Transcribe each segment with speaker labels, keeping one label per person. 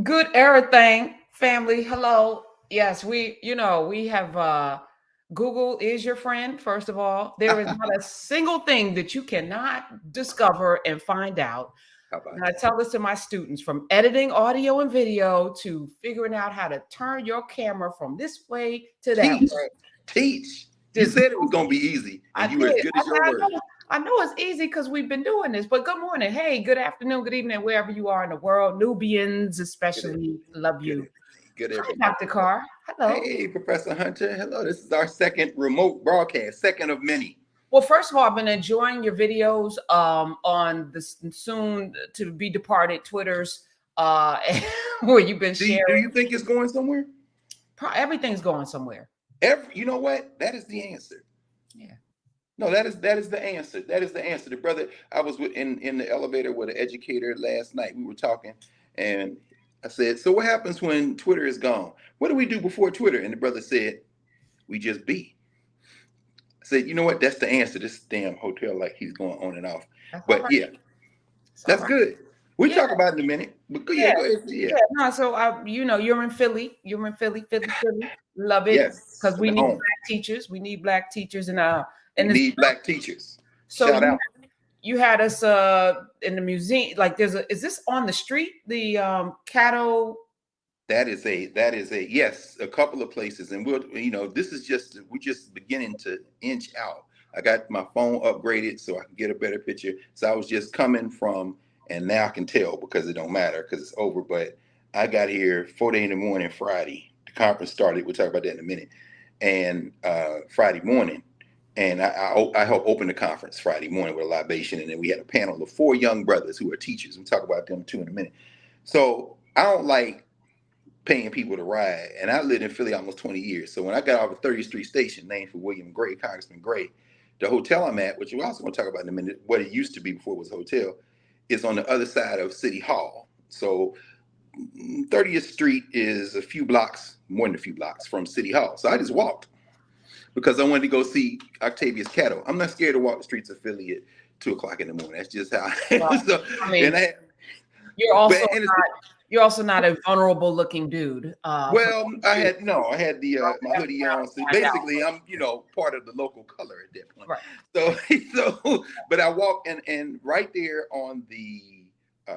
Speaker 1: Good everything, family. Hello. Yes, we have Google is your friend, first of all. There is
Speaker 2: How
Speaker 1: not a single thing that you cannot discover and find out. And
Speaker 2: about
Speaker 1: I
Speaker 2: that?
Speaker 1: tell this to my students from editing audio and video to figuring out how to turn your camera from this way to that
Speaker 2: Teach,
Speaker 1: way.
Speaker 2: teach. You
Speaker 1: Just
Speaker 2: said it was going to be easy, and
Speaker 1: I
Speaker 2: you were
Speaker 1: did.
Speaker 2: as good as your
Speaker 1: I
Speaker 2: word.
Speaker 1: know. I know it's easy because we've been doing this. But good morning. Hey, good afternoon, good evening, wherever you are in the world. Nubians,
Speaker 2: Good
Speaker 1: especially,
Speaker 2: everything.
Speaker 1: love
Speaker 2: Good
Speaker 1: you.
Speaker 2: everything. Good
Speaker 1: Hi,
Speaker 2: everything.
Speaker 1: Dr. Carr. Hello.
Speaker 2: Hey, Professor Hunter. Hello. This is our second remote broadcast, second of many.
Speaker 1: Well, first of all, I've been enjoying your videos on the soon to be departed Twitters where you've been
Speaker 2: Do
Speaker 1: sharing.
Speaker 2: you think it's going somewhere?
Speaker 1: Everything's going somewhere.
Speaker 2: You know what? That is the answer.
Speaker 1: Yeah.
Speaker 2: No, that is the answer. That is the answer. The brother, I was in the elevator with an educator last night. We were talking, and I said, "So what happens when Twitter is gone? What do we do before Twitter?" And the brother said, "We just be." I said, "You know what? That's the answer." This damn hotel, like he's going on and off.
Speaker 1: That's all
Speaker 2: But
Speaker 1: right.
Speaker 2: yeah,
Speaker 1: It's all
Speaker 2: that's
Speaker 1: right.
Speaker 2: good. We'll
Speaker 1: Yeah.
Speaker 2: talk about it in a minute. But yeah,
Speaker 1: Yeah.
Speaker 2: go ahead. Yeah.
Speaker 1: Yeah. No, so you're in Philly. You're in Philly, Philly, Philly. Love it.
Speaker 2: Yes.
Speaker 1: Because we
Speaker 2: The
Speaker 1: need
Speaker 2: home.
Speaker 1: black teachers. We need black teachers
Speaker 2: We
Speaker 1: in this.
Speaker 2: need black teachers.
Speaker 1: So
Speaker 2: Shout out.
Speaker 1: you had us in the museum. Like is this on the street? The Catto.
Speaker 2: That is a yes, a couple of places, and this is we're just beginning to inch out. I got my phone upgraded so I can get a better picture. So I was just coming from, and now I can tell because it don't matter because it's over. But I got here 4 in the morning Friday. The conference started. We'll talk about that in a minute. And Friday morning, and I helped open the conference Friday morning with a libation, and then we had a panel of 4 young brothers who are teachers. We'll talk about them too in a minute. So I don't like paying people to ride. And I lived in Philly almost 20 years. So when I got off of 30th Street Station, named for William Gray, Congressman Gray, the hotel I'm at, which we're also going to talk about in a minute, what it used to be before it was a hotel, is on the other side of City Hall. So 30th Street is a few blocks, more than a few blocks from City Hall. So I just walked because I wanted to go see Octavius Catto. I'm not scared to walk the streets of Philly at 2 o'clock in the morning. That's just how
Speaker 1: Well,
Speaker 2: so,
Speaker 1: I mean,
Speaker 2: and I,
Speaker 1: you're
Speaker 2: but,
Speaker 1: also
Speaker 2: and it's,
Speaker 1: you're also not a vulnerable looking dude. For
Speaker 2: Well, I had the my
Speaker 1: every
Speaker 2: hoodie
Speaker 1: now
Speaker 2: on.
Speaker 1: and
Speaker 2: So
Speaker 1: find out.
Speaker 2: basically, I'm part of the local color at that point.
Speaker 1: Right.
Speaker 2: So but I walk and right there on the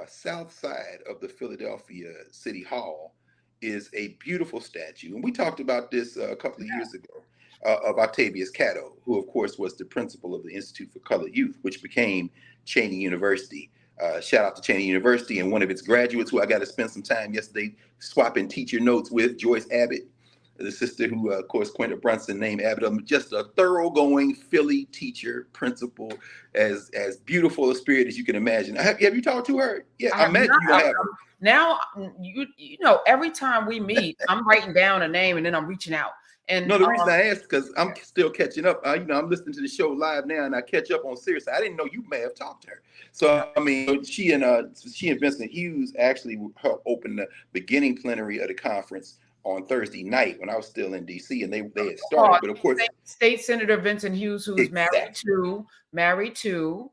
Speaker 2: south side of the Philadelphia City Hall is a beautiful statue, and we talked about this a couple of years ago of Octavius Catto, who of course was the principal of the Institute for Colored Youth, which became Cheney University. Shout out to Cheney University and one of its graduates who I got to spend some time yesterday swapping teacher notes with, Joyce Abbott, the sister who, of course, Quinta Brunson named Abbott. Just a thoroughgoing Philly teacher, principal, as beautiful a spirit as you can imagine. Have you talked to her? Yeah,
Speaker 1: I
Speaker 2: I
Speaker 1: have
Speaker 2: imagine
Speaker 1: not.
Speaker 2: you have.
Speaker 1: Now every time we meet, I'm writing down a name and then I'm reaching out. And
Speaker 2: No, the reason I asked because I'm still catching up. I'm listening to the show live now, and I catch up on Sirius. I didn't know you may have talked to her. So I mean, she and Vincent Hughes actually helped open the beginning plenary of the conference on Thursday night when I was still in D.C. and they had started. But of course,
Speaker 1: State Senator Vincent Hughes, who's
Speaker 2: exactly.
Speaker 1: married to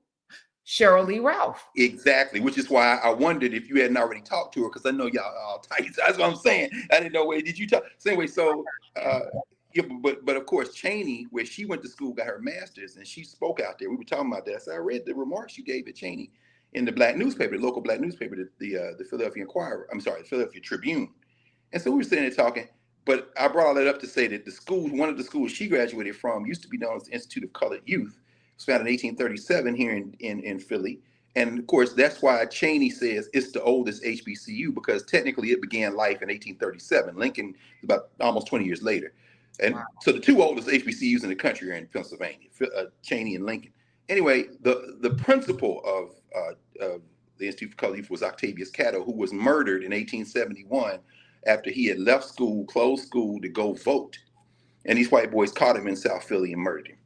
Speaker 1: Cheryl Lee Ralph.
Speaker 2: Exactly, which is why I wondered if you hadn't already talked to her because I know y'all all tight. That's what I'm saying. I didn't know. Wait, did you talk? So anyway, yeah, but of course Cheney, where she went to school, got her master's, and she spoke out there. We were talking about that. So I read the remarks you gave at Cheney in the black newspaper, the local black newspaper, the Philadelphia Inquirer. I'm sorry, the Philadelphia Tribune. And so we were sitting there talking. But I brought all that up to say that one of the schools she graduated from, used to be known as the Institute of Colored Youth. It was founded in 1837 here in Philly. And of course, that's why Cheney says it's the oldest HBCU, because technically it began life in 1837. Lincoln is about almost 20 years later. And
Speaker 1: Wow.
Speaker 2: so the two oldest HBCUs in the country are in Pennsylvania, Cheney and Lincoln. Anyway, the principal of the Institute for Colored Youth was Octavius Catto, who was murdered in 1871 after he had left school, closed school to go vote. And these white boys caught him in South Philly and murdered him.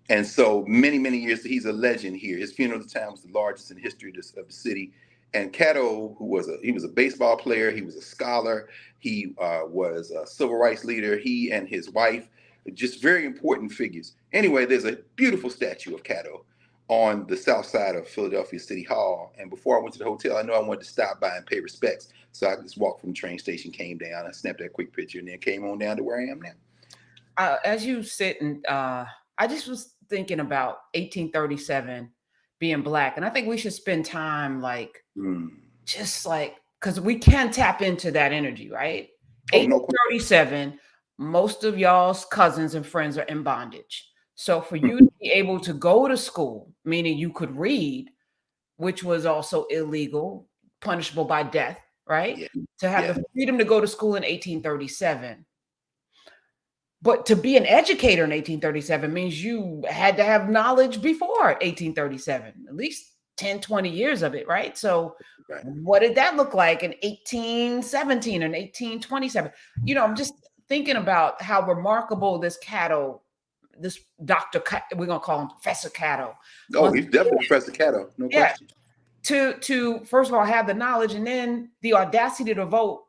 Speaker 2: And so many, many years, he's a legend here. His funeral at the time was the largest in the history of the city. And Catto, he was a baseball player, he was a scholar, he was a civil rights leader, he and his wife, just very important figures. Anyway, there's a beautiful statue of Catto on the south side of Philadelphia City Hall. And before I went to the hotel, I know I wanted to stop by and pay respects. So I just walked from the train station, came down, I snapped that quick picture, and then came on down to where I am now.
Speaker 1: As you sit and I just was thinking about 1837 being Black. And I think we should spend time like, just like, because we can tap into that energy, right?
Speaker 2: Oh, no
Speaker 1: 1837, most of y'all's cousins and friends are in bondage. So for you to be able to go to school, meaning you could read, which was also illegal, punishable by death, right?
Speaker 2: Yeah.
Speaker 1: To have the freedom to go to school in 1837. But to be an educator in 1837 means you had to have knowledge before 1837, at least 10, 20 years of it, right? So what did that look like in 1817 and 1827? You know, I'm just thinking about how remarkable this Catto, this Dr. We're going to call him Professor Catto.
Speaker 2: Oh, he's definitely Professor Catto, no question.
Speaker 1: To first of all, have the knowledge and then the audacity to vote,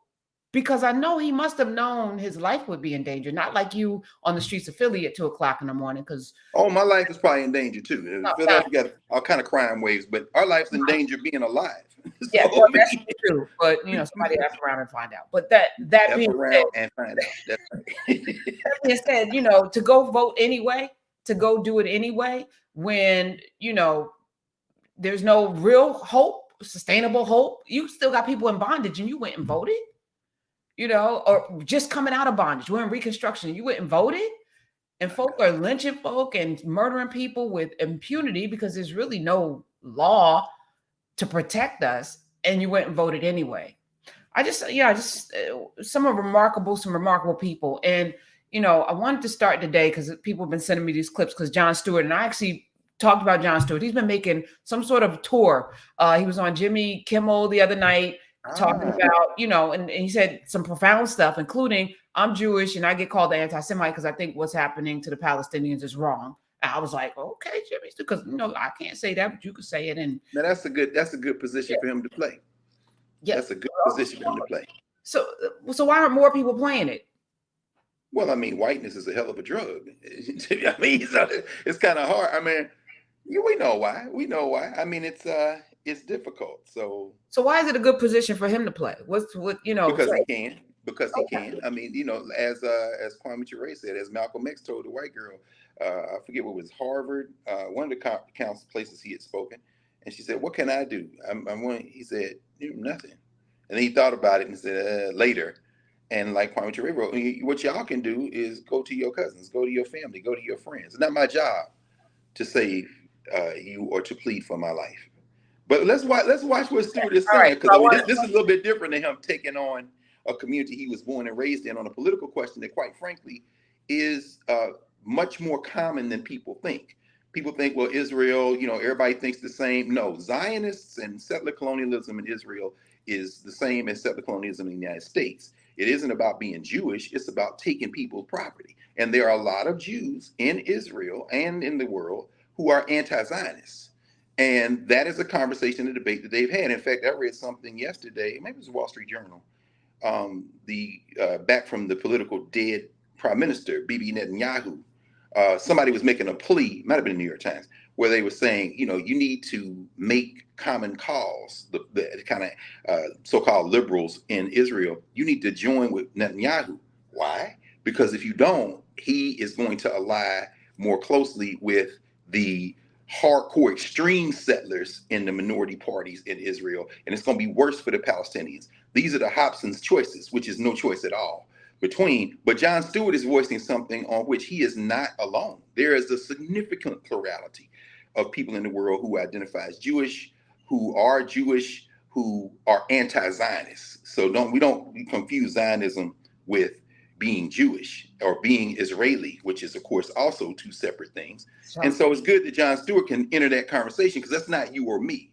Speaker 1: because I know he must have known his life would be in danger. Not like you on the streets of Philly at 2:00 in the morning. Because
Speaker 2: my life is probably in danger too. Philadelphia got all kind of crime waves, but our life's in danger being alive.
Speaker 1: Yeah, well, that's true. But you know, somebody has to around and find out. But that being said,
Speaker 2: and find out.
Speaker 1: that being said, you know, to go vote anyway, to go do it anyway, when you know there's no real hope, sustainable hope. You still got people in bondage, and you went and voted. You know, or just coming out of bondage. We're in Reconstruction. You went and voted, and folk are lynching folk and murdering people with impunity because there's really no law to protect us. And you went and voted anyway. Some remarkable people. And, you know, I wanted to start today because people have been sending me these clips because Jon Stewart, and I actually talked about Jon Stewart. He's been making some sort of tour. He was on Jimmy Kimmel the other night, talking about, you know, and he said some profound stuff, including I'm Jewish and I get called the anti-Semite because I think what's happening to the Palestinians is wrong. And I was like, okay, Jimmy, because you know I can't say that, but you could say it. And
Speaker 2: now that's a good position for him to play. Yeah, that's a good position for him to play.
Speaker 1: So why aren't more people playing it?
Speaker 2: Well, I mean, whiteness is a hell of a drug. I mean, it's kind of hard. I mean, we know why. I mean, it's difficult. So
Speaker 1: why is it a good position for him to play? Because
Speaker 2: he can. Because he can. I mean, you know, as Kwame said, as Malcolm X told the white girl, I forget what was Harvard, one of the council places he had spoken, and she said, "What can I do?" He said, "Nothing." And then he thought about it and said, "Later." And like Kwame wrote, what y'all can do is go to your cousins, go to your family, go to your friends. It's not my job to save you or to plead for my life. But let's watch what Stewart is saying, because this is a little bit different than him taking on a community he was born and raised in on a political question that, quite frankly, is much more common than people think. People think, well, Israel, you know, everybody thinks the same. No, Zionists and settler colonialism in Israel is the same as settler colonialism in the United States. It isn't about being Jewish. It's about taking people's property. And there are a lot of Jews in Israel and in the world who are anti-Zionists. And that is a conversation, a debate that they've had. In fact, I read something yesterday, maybe it was the Wall Street Journal, back from the political dead prime minister, Bibi Netanyahu. Somebody was making a plea, might have been the New York Times, where they were saying, you know, you need to make common cause, the kind of so-called liberals in Israel. You need to join with Netanyahu. Why? Because if you don't, he is going to ally more closely with the hardcore extreme settlers in the minority parties in Israel, and it's going to be worse for the Palestinians. These are the Hobson's choices, which is no choice at all. But Jon Stewart is voicing something on which he is not alone. There is a significant plurality of people in the world who identify as Jewish, who are Jewish, who are anti-Zionists. So we don't confuse Zionism with being Jewish or being Israeli, which is, of course, also two separate things. And so it's good that Jon Stewart can enter that conversation, because that's not you or me.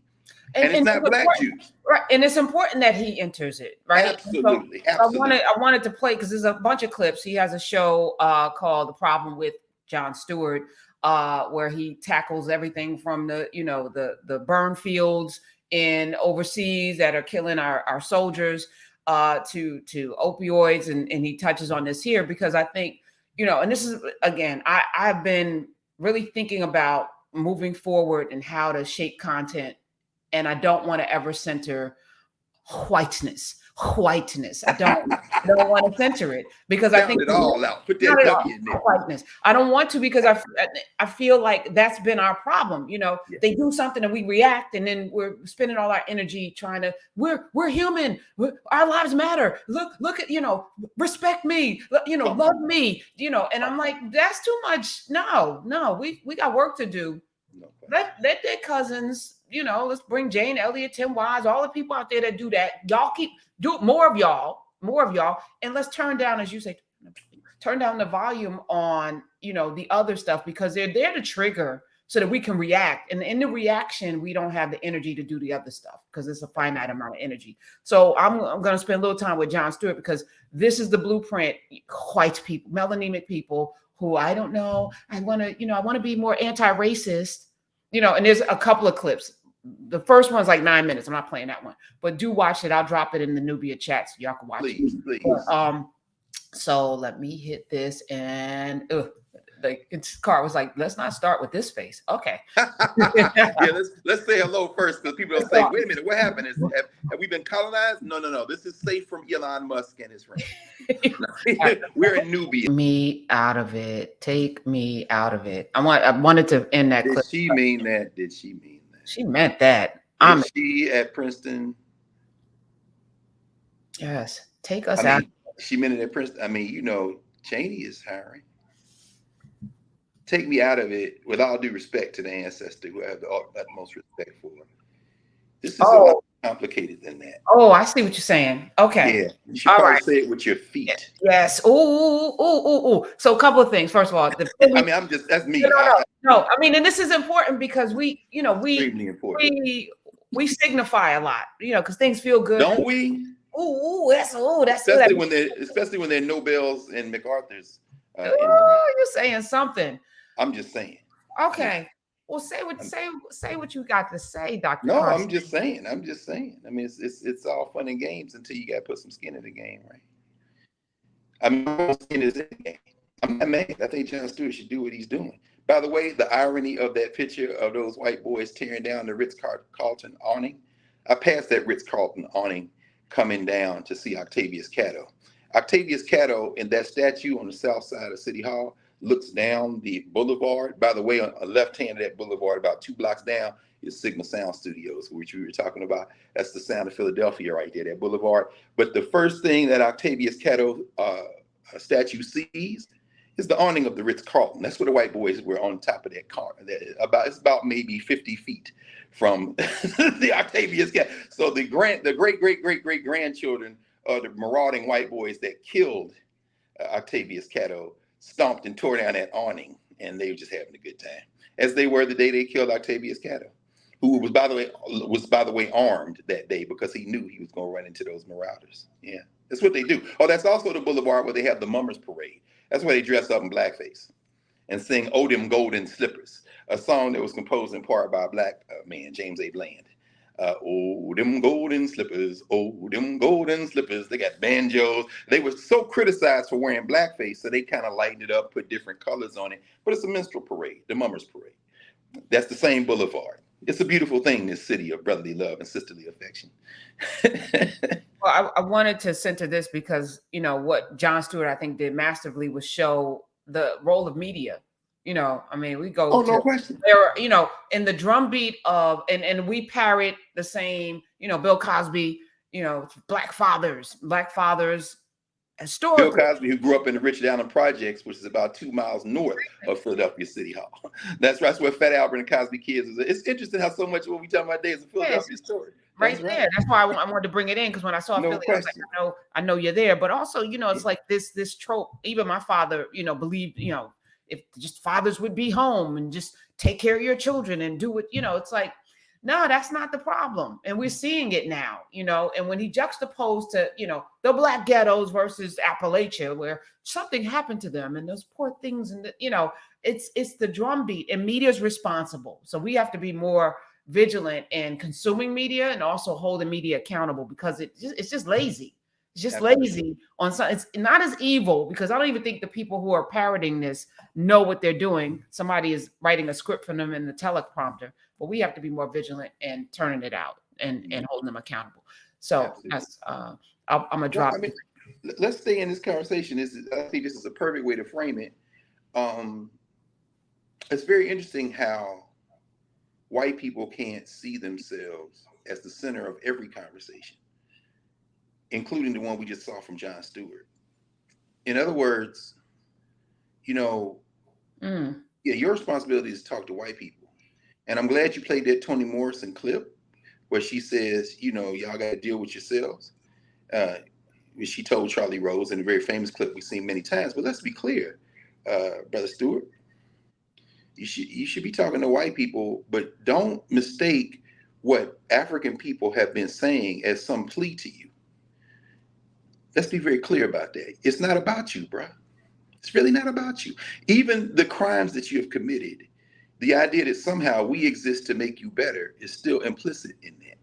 Speaker 2: And it's not Black Jews.
Speaker 1: Right. And it's important that he enters it, right?
Speaker 2: Absolutely.
Speaker 1: So I wanted to play, because there's a bunch of clips. He has a show called The Problem with Jon Stewart, where he tackles everything from the burn fields in overseas that are killing our soldiers, to opioids. And he touches on this here, because I think, and this is, again, I've been really thinking about moving forward and how to shape content. And I don't want to ever center whiteness. I don't want to censor it because I think
Speaker 2: it all out. Put that
Speaker 1: not at all,
Speaker 2: W in there.
Speaker 1: whiteness. I don't want to because I feel like that's been our problem. You know,
Speaker 2: Yeah.
Speaker 1: they do something and we react, and then we're spending all our energy trying to. We're human. Our lives matter. Look at, you know, respect me. You know, love me. You know, and I'm like, that's too much. No, we got work to do.
Speaker 2: No,
Speaker 1: Let their cousins, you know, let's bring Jane Elliott, Tim Wise, all the people out there that do that. Y'all do more of y'all, and let's turn down, as you say, turn down the volume on, you know, the other stuff, because they're there to trigger so that we can react. And in the reaction, we don't have the energy to do the other stuff because it's a finite amount of energy. So I'm going to spend a little time with Jon Stewart because this is the blueprint. White people, melanemic people who I don't know. I want to be more anti-racist, you know, and there's a couple of clips. The first one's like 9 minutes. I'm not playing that one, but do watch it. I'll drop it in the Nubia chat so y'all can watch it.
Speaker 2: Please.
Speaker 1: But, so let me hit this, and Carr was like, let's not start with this face. Okay.
Speaker 2: Yeah, let's say hello first, because people don't say, wait a minute, what happened? Have we been colonized? No. This is safe from Elon Musk and his friends. We're in Nubia.
Speaker 1: Me out of it. Take me out of it. I wanted to end that clip.
Speaker 2: Did she mean that?
Speaker 1: She meant that.
Speaker 2: Is she at Princeton?
Speaker 1: Yes. Take us out.
Speaker 2: She meant it at Princeton. I mean, you know, Cheney is hiring. Take me out of it, with all due respect to the ancestor who I have the utmost respect for. This is a lot more complicated than that.
Speaker 1: Oh, I see what you're saying. Okay.
Speaker 2: Yeah. You should probably say it with your feet.
Speaker 1: Yes. Ooh. So a couple of things. First of all,
Speaker 2: that's me.
Speaker 1: No, I mean, and this is important because
Speaker 2: extremely important.
Speaker 1: We signify a lot, you know, because things feel good.
Speaker 2: Don't we?
Speaker 1: That's
Speaker 2: especially when they're Nobels and MacArthur's.
Speaker 1: You're saying something.
Speaker 2: I'm just saying.
Speaker 1: Okay. Well, say what you got to say, Dr.
Speaker 2: No,
Speaker 1: Carson.
Speaker 2: I'm just saying. I mean, it's all fun and games until you got to put some skin in the game, right? I mean, skin is in the game. I'm not mad. I think Jon Stewart should do what he's doing. By the way, the irony of that picture of those white boys tearing down the Ritz-Carlton awning. I passed that Ritz-Carlton awning coming down to see Octavius Catto. Octavius Catto, in that statue on the south side of City Hall, looks down the boulevard. By the way, on the left hand of that boulevard, about 2 blocks down, is Sigma Sound Studios, which we were talking about. That's the sound of Philadelphia right there, that boulevard. But the first thing that Octavius Catto statue sees is the awning of the Ritz-Carlton. That's where the white boys were on top of that car. It's about maybe 50 feet from the Octavius Catto. So the great grandchildren of the marauding white boys that killed Octavius Catto stomped and tore down that awning, and they were just having a good time, as they were the day they killed Octavius Catto, who was by the way armed that day because he knew he was going to run into those marauders. Yeah, that's what they do. Oh, that's also the boulevard where they have the Mummers Parade. That's where they dress up in blackface and sing "Oh Them Golden Slippers," a song that was composed in part by a black man, James A. Bland. Oh, them golden slippers. Oh, them golden slippers. They got banjos. They were so criticized for wearing blackface, so they kind of lightened it up, put different colors on it. But it's a minstrel parade, the Mummers Parade. That's the same boulevard. It's a beautiful thing, this city of brotherly love and sisterly affection.
Speaker 1: Well, I wanted to center this because, you know, what Jon Stewart, I think, did masterfully was show the role of media. You know, I mean, we go.
Speaker 2: No question.
Speaker 1: There are, you know, in the drumbeat of, and we parrot the same, you know, Bill Cosby, you know, black fathers, historically.
Speaker 2: Bill Cosby, who grew up in the Rich Down Projects, which is about 2 miles north of Philadelphia City Hall. That's where Fat Albert and Cosby Kids is. It's interesting how so much of what we talk about today is a Philadelphia story.
Speaker 1: Right there. That's why I wanted to bring it in, because when I saw Philly, I was like, I know you're there. But also, you know, it's like this trope. Even my father, you know, believed, you know, if just fathers would be home and just take care of your children and do it, you know, it's like, no, that's not the problem. And we're seeing it now, you know, and when he juxtaposed to, you know, the black ghettos versus Appalachia, where something happened to them and those poor things, and, you know, it's the drumbeat, and media's responsible. So we have to be more vigilant in consuming media and also holding media accountable, because it's just lazy. It's just
Speaker 2: Absolutely.
Speaker 1: lazy on some. It's not as evil because I don't even think the people who are parroting this know what they're doing. Somebody is writing a script for them in the teleprompter, but we have to be more vigilant and turning it out and holding them accountable. So
Speaker 2: Absolutely.
Speaker 1: that's I'm gonna
Speaker 2: Well,
Speaker 1: drop.
Speaker 2: I mean, let's stay in this conversation. I think this is a perfect way to frame it. It's very interesting how white people can't see themselves as the center of every conversation, including the one we just saw from Jon Stewart. In other words, you know, yeah, your responsibility is to talk to white people. And I'm glad you played that Toni Morrison clip where she says, you know, y'all got to deal with yourselves. She told Charlie Rose in a very famous clip we've seen many times. But let's be clear, Brother Stewart, you should be talking to white people, but don't mistake what African people have been saying as some plea to you. Let's be very clear about that. It's not about you, bruh. It's really not about you. Even the crimes that you have committed, the idea that somehow we exist to make you better is still implicit in that.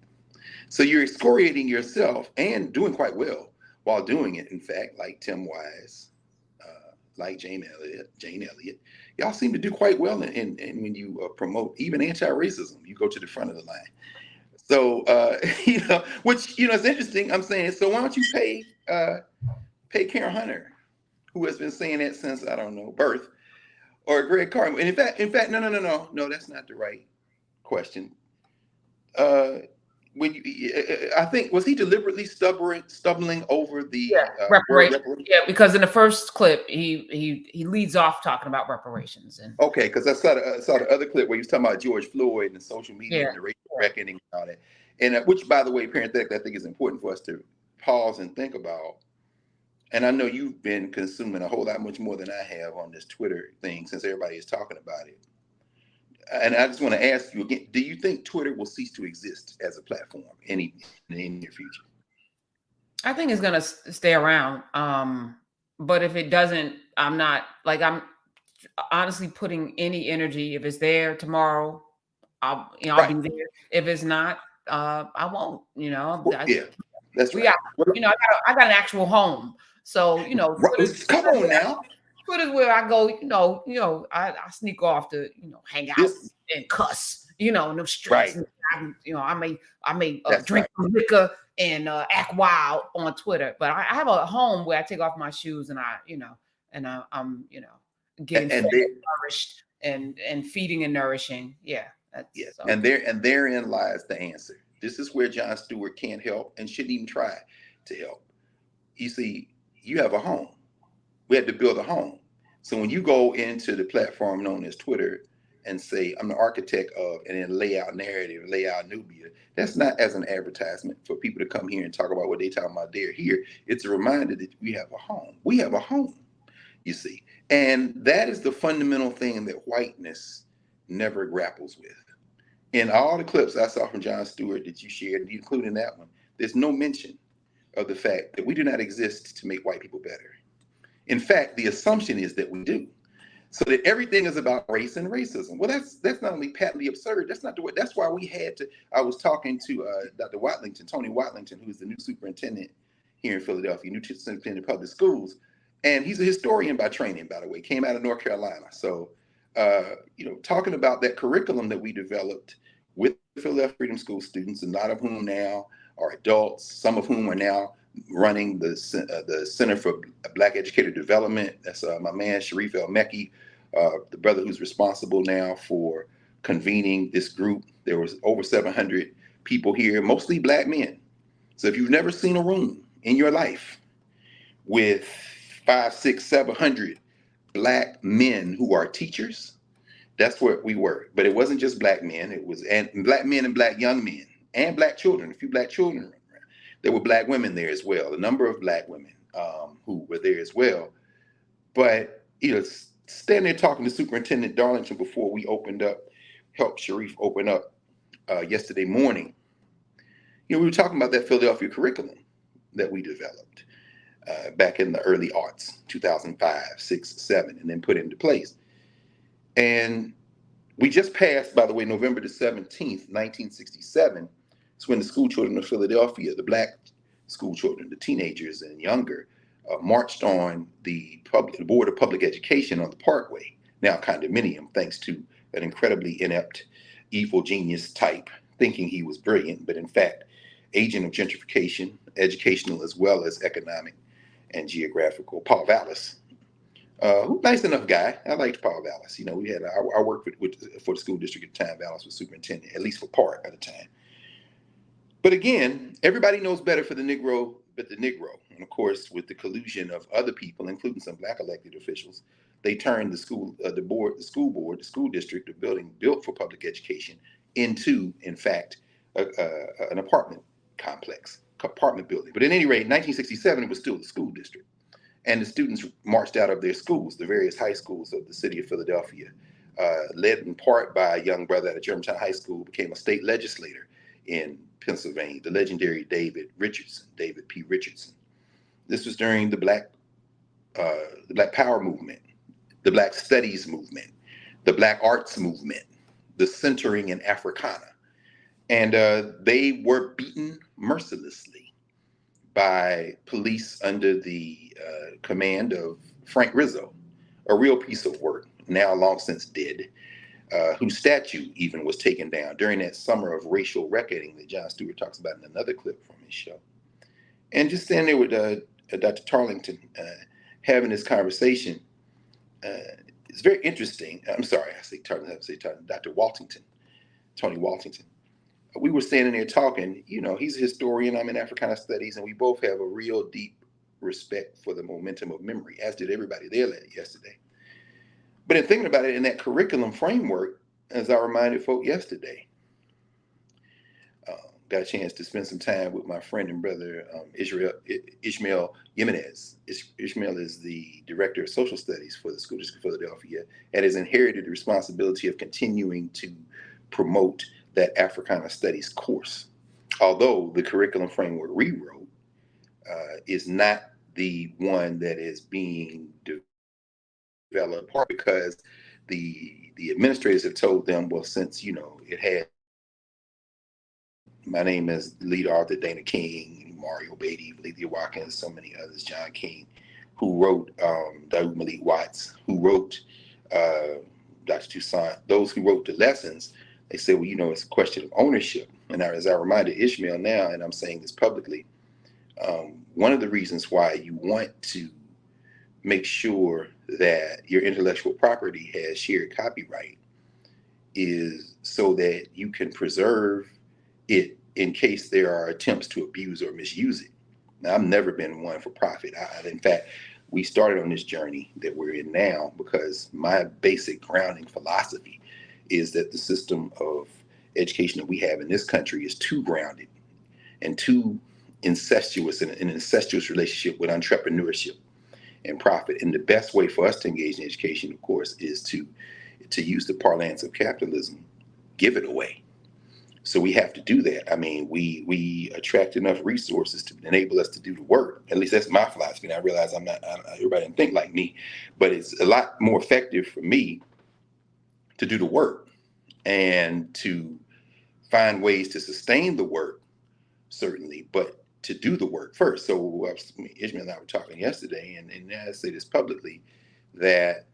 Speaker 2: So you're excoriating yourself and doing quite well while doing it. In fact, like Tim Wise, like Jane Elliott, y'all seem to do quite well. And when you promote even anti-racism, you go to the front of the line. So, which, it's interesting. I'm saying, so why don't you pay Karen Hunter, who has been saying that since, I don't know, birth, or Greg Carr. And in fact, no, that's not the right question. I think, was he deliberately stumbling over the word reparations?
Speaker 1: Yeah, because in the first clip, he leads off talking about reparations. And
Speaker 2: okay, because I saw the other clip where he was talking about George Floyd and social media and the racial reckoning and all that. And which, by the way, parenthetically, I think is important for us to pause and think about. And I know you've been consuming a whole lot much more than I have on this Twitter thing since everybody is talking about it. And I just want to ask you again, do you think Twitter will cease to exist as a platform in the near future?
Speaker 1: I think it's going to stay around. But if it doesn't, I'm honestly putting any energy. If it's there tomorrow, I'll be there. If it's not, I won't,
Speaker 2: Yeah, that's right.
Speaker 1: I got an actual home. So,
Speaker 2: come on now.
Speaker 1: Twitter's where I go, I sneak off to, hang out and cuss, in the streets.
Speaker 2: Right.
Speaker 1: And I may drink some liquor and act wild on Twitter. But I have a home where I take off my shoes and I'm getting fed, nourished and feeding and nourishing. Yeah.
Speaker 2: Yes. And therein lies the answer. This is where Jon Stewart can't help and shouldn't even try to help. You see, you have a home. We had to build a home. So when you go into the platform known as Twitter and say, I'm the architect of, and then lay out narrative, lay out Nubia, that's not as an advertisement for people to come here and talk about what they talking about. They're here. It's a reminder that we have a home. We have a home, you see. And that is the fundamental thing that whiteness never grapples with. In all the clips I saw from Jon Stewart that you shared, including that one, there's no mention of the fact that we do not exist to make white people better. In fact, the assumption is that we do, so that everything is about race and racism. Well, that's not only patently absurd. That's not the way. That's why we had to. I was talking to Dr. Tony Watlington, who's the new superintendent here in Philadelphia, new superintendent of public schools, and he's a historian by training, by the way. Came out of North Carolina, so talking about that curriculum that we developed with Philadelphia Freedom School students, a lot of whom now are adults, some of whom are now running the Center for Black Educator Development. That's my man, Sharif El-Mekki, the brother who's responsible now for convening this group. There was over 700 people here, mostly Black men. So if you've never seen a room in your life with 500, 600, 700 Black men who are teachers, that's what we were. But it wasn't just Black men. It was Black men and Black young men and Black children, a few Black children. There were Black women there as well, a number of Black women who were there as well. But, standing there talking to Superintendent Darlington before we helped Sharif open up yesterday morning, we were talking about that Philadelphia curriculum that we developed back in the early aughts, 2005, 6, 7, and then put into place. And we just passed, by the way, November the 17th, 1967, it's when the school children of Philadelphia, the Black school children, the teenagers and younger, marched on the Board of Public Education on the Parkway, now condominium, thanks to an incredibly inept, evil genius type, thinking he was brilliant, but in fact, agent of gentrification, educational as well as economic and geographical, Paul Vallis. Nice enough guy. I liked Paul Vallis. You know, we had I worked for the school district at the time. Vallis was superintendent, at least for part of the time. But again, everybody knows better for the Negro, but the Negro. And of course, with the collusion of other people, including some Black elected officials, they turned the school district, the building built for public education, into, in fact, an apartment complex, apartment building. But at any rate, in 1967, it was still the school district. And the students marched out of their schools, the various high schools of the city of Philadelphia, led in part by a young brother at a Germantown High School, became a state legislator in Pennsylvania, the legendary David P. Richardson. This was during the Black Power movement, the Black Studies movement, the Black Arts movement, the centering in Africana. And they were beaten mercilessly by police under the command of Frank Rizzo, a real piece of work, now long since dead, whose statue even was taken down during that summer of racial reckoning that Jon Stewart talks about in another clip from his show. And just standing there with Dr. Tarlington having this conversation, it's very interesting. I'm sorry, I say Tarlington, Dr. Waltington, Tony Waltington. We were standing there talking, you know, he's a historian, I'm in Africana studies, and we both have a real deep respect for the momentum of memory, as did everybody there yesterday. But in thinking about it in that curriculum framework, as I reminded folk yesterday, got a chance to spend some time with my friend and brother, Ishmael Jimenez. Ishmael is the director of social studies for the School District of Philadelphia and has inherited the responsibility of continuing to promote that Africana Studies course. Although the curriculum framework rewrote is not the one that is being developed, part because the administrators have told them, well, since, you know, it had my name is lead author Dana King, Mario Beatty, Lethea Watkins, so many others, John King, who wrote Daoud Malik Watts, who wrote Dr. Toussaint, those who wrote the lessons. They said, well, you know, it's a question of ownership. And as I reminded Ishmael now, and I'm saying this publicly, one of the reasons why you want to make sure that your intellectual property has shared copyright is so that you can preserve it in case there are attempts to abuse or misuse it. Now, I've never been one for profit. In fact, we started on this journey that we're in now because my basic grounding philosophy is that the system of education that we have in this country is too grounded and too incestuous, in an incestuous relationship with entrepreneurship and profit. And the best way for us to engage in education, of course, is to use the parlance of capitalism, give it away. So we have to do that. I mean, we attract enough resources to enable us to do the work. At least that's my philosophy. And I realize everybody didn't think like me, but it's a lot more effective for me to do the work and to find ways to sustain the work, certainly, but to do the work first. So Ishmael and I were talking yesterday, and I say this publicly, that,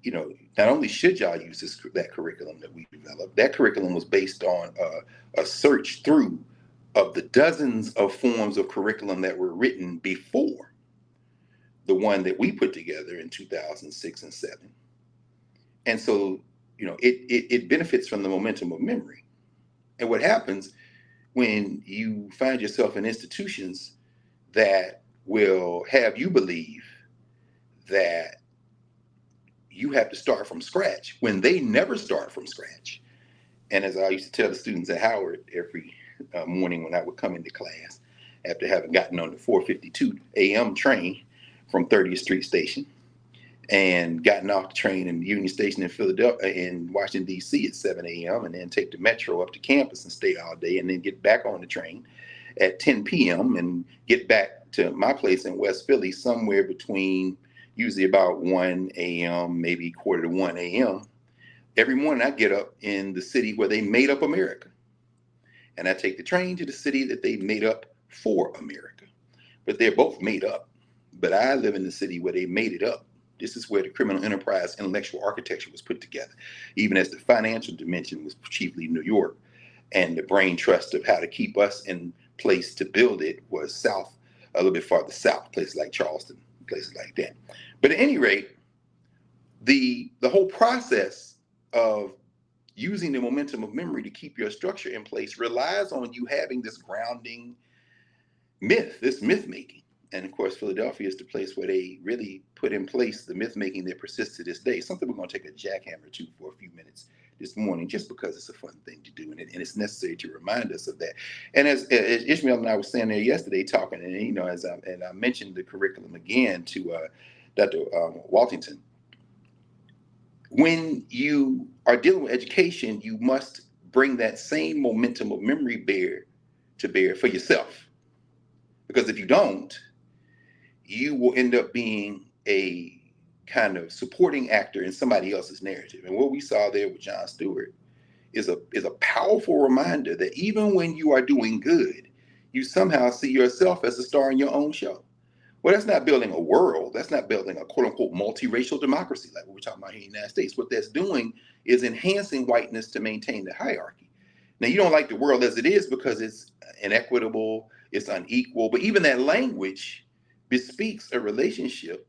Speaker 2: you know, not only should y'all use that curriculum that we developed, that curriculum was based on a search through of the dozens of forms of curriculum that were written before the one that we put together in 2006 and 7. And so, you know, it benefits from the momentum of memory. And what happens when you find yourself in institutions that will have you believe that you have to start from scratch when they never start from scratch. And as I used to tell the students at Howard every morning when I would come into class, after having gotten on the 4:52 a.m. train from 30th Street Station and gotten off the train in Union Station in Philadelphia, in Washington, D.C. at 7 a.m. and then take the metro up to campus and stay all day and then get back on the train at 10 p.m. and get back to my place in West Philly somewhere between usually about 1 a.m., maybe quarter to 1 a.m. Every morning I get up in the city where they made up America. And I take the train to the city that they made up for America. but they're both made up. But I live in the city where they made it up. This is where the criminal enterprise intellectual architecture was put together, even as the financial dimension was chiefly New York. And the brain trust of how to keep us in place to build it was south, a little bit farther south, places like Charleston, places like that. But at any rate, the whole process of using the momentum of memory to keep your structure in place relies on you having this grounding myth, this myth making. And of course, Philadelphia is the place where they really put in place the myth making that persists to this day. Something we're going to take a jackhammer to for a few minutes this morning, just because it's a fun thing to do, and it's necessary to remind us of that. And as Ishmael and I were standing there yesterday talking, and you know, as I mentioned the curriculum again to Dr. Waltington, when you are dealing with education, you must bring that same momentum of memory to bear for yourself, because if you don't, you will end up being a kind of supporting actor in somebody else's narrative. And what we saw there with Jon Stewart is a powerful reminder that even when you are doing good, you somehow see yourself as a star in your own show. Well, that's not building a world. That's not building a quote unquote multiracial democracy like what we're talking about here in the United States. What that's doing is enhancing whiteness to maintain the hierarchy. Now, you don't like the world as it is because it's inequitable, it's unequal, but even that language bespeaks a relationship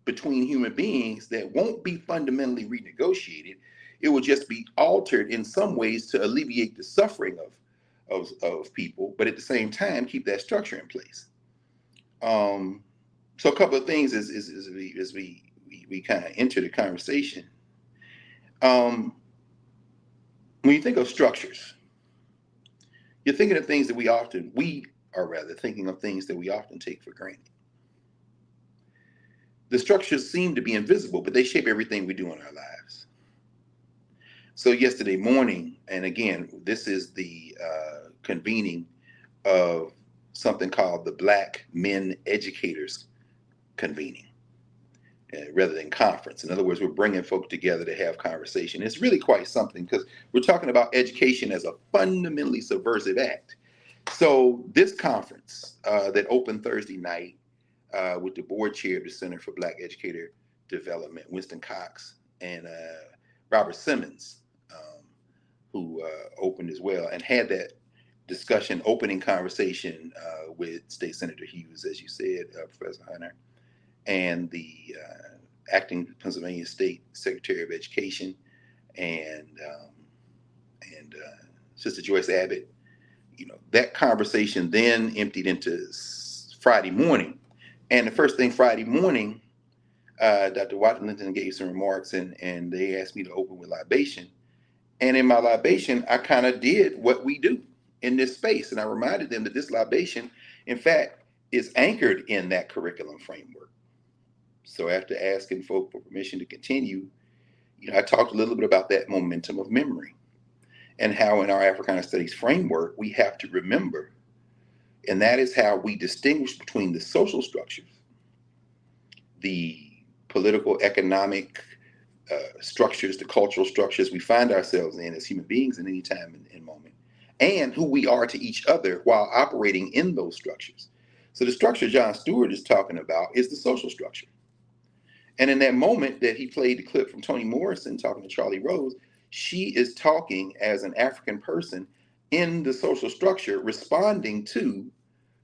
Speaker 2: between human beings that won't be fundamentally renegotiated. It will just be altered in some ways to alleviate the suffering of people, but at the same time, keep that structure in place. So a couple of things as we kind of enter the conversation. When you think of structures, you're thinking of things that we are thinking of things that we often take for granted. The structures seem to be invisible, but they shape everything we do in our lives. So yesterday morning, and again, this is the convening of something called the Black Men Educators Convening, rather than conference. In other words, we're bringing folk together to have conversation. It's really quite something, because we're talking about education as a fundamentally subversive act. So this conference that opened Thursday night with the board chair of the Center for Black Educator Development, Winston Cox, and Robert Simmons, who opened as well, and had that discussion, opening conversation with State Senator Hughes, as you said, Professor Hunter, and the acting Pennsylvania State Secretary of Education, and Sister Joyce Abbott. You know, that conversation then emptied into Friday morning. And the first thing Friday morning, Dr. Watlington gave some remarks, and they asked me to open with libation. And in my libation, I kind of did what we do in this space. And I reminded them that this libation, in fact, is anchored in that curriculum framework. So after asking folk for permission to continue, you know, I talked a little bit about that momentum of memory and how in our Africana Studies framework, we have to remember, and that is how we distinguish between the social structures, the political, economic structures, the cultural structures we find ourselves in as human beings in any time and moment, and who we are to each other while operating in those structures. So the structure Jon Stewart is talking about is the social structure. And in that moment that he played the clip from Toni Morrison talking to Charlie Rose, she is talking as an African person in the social structure, responding to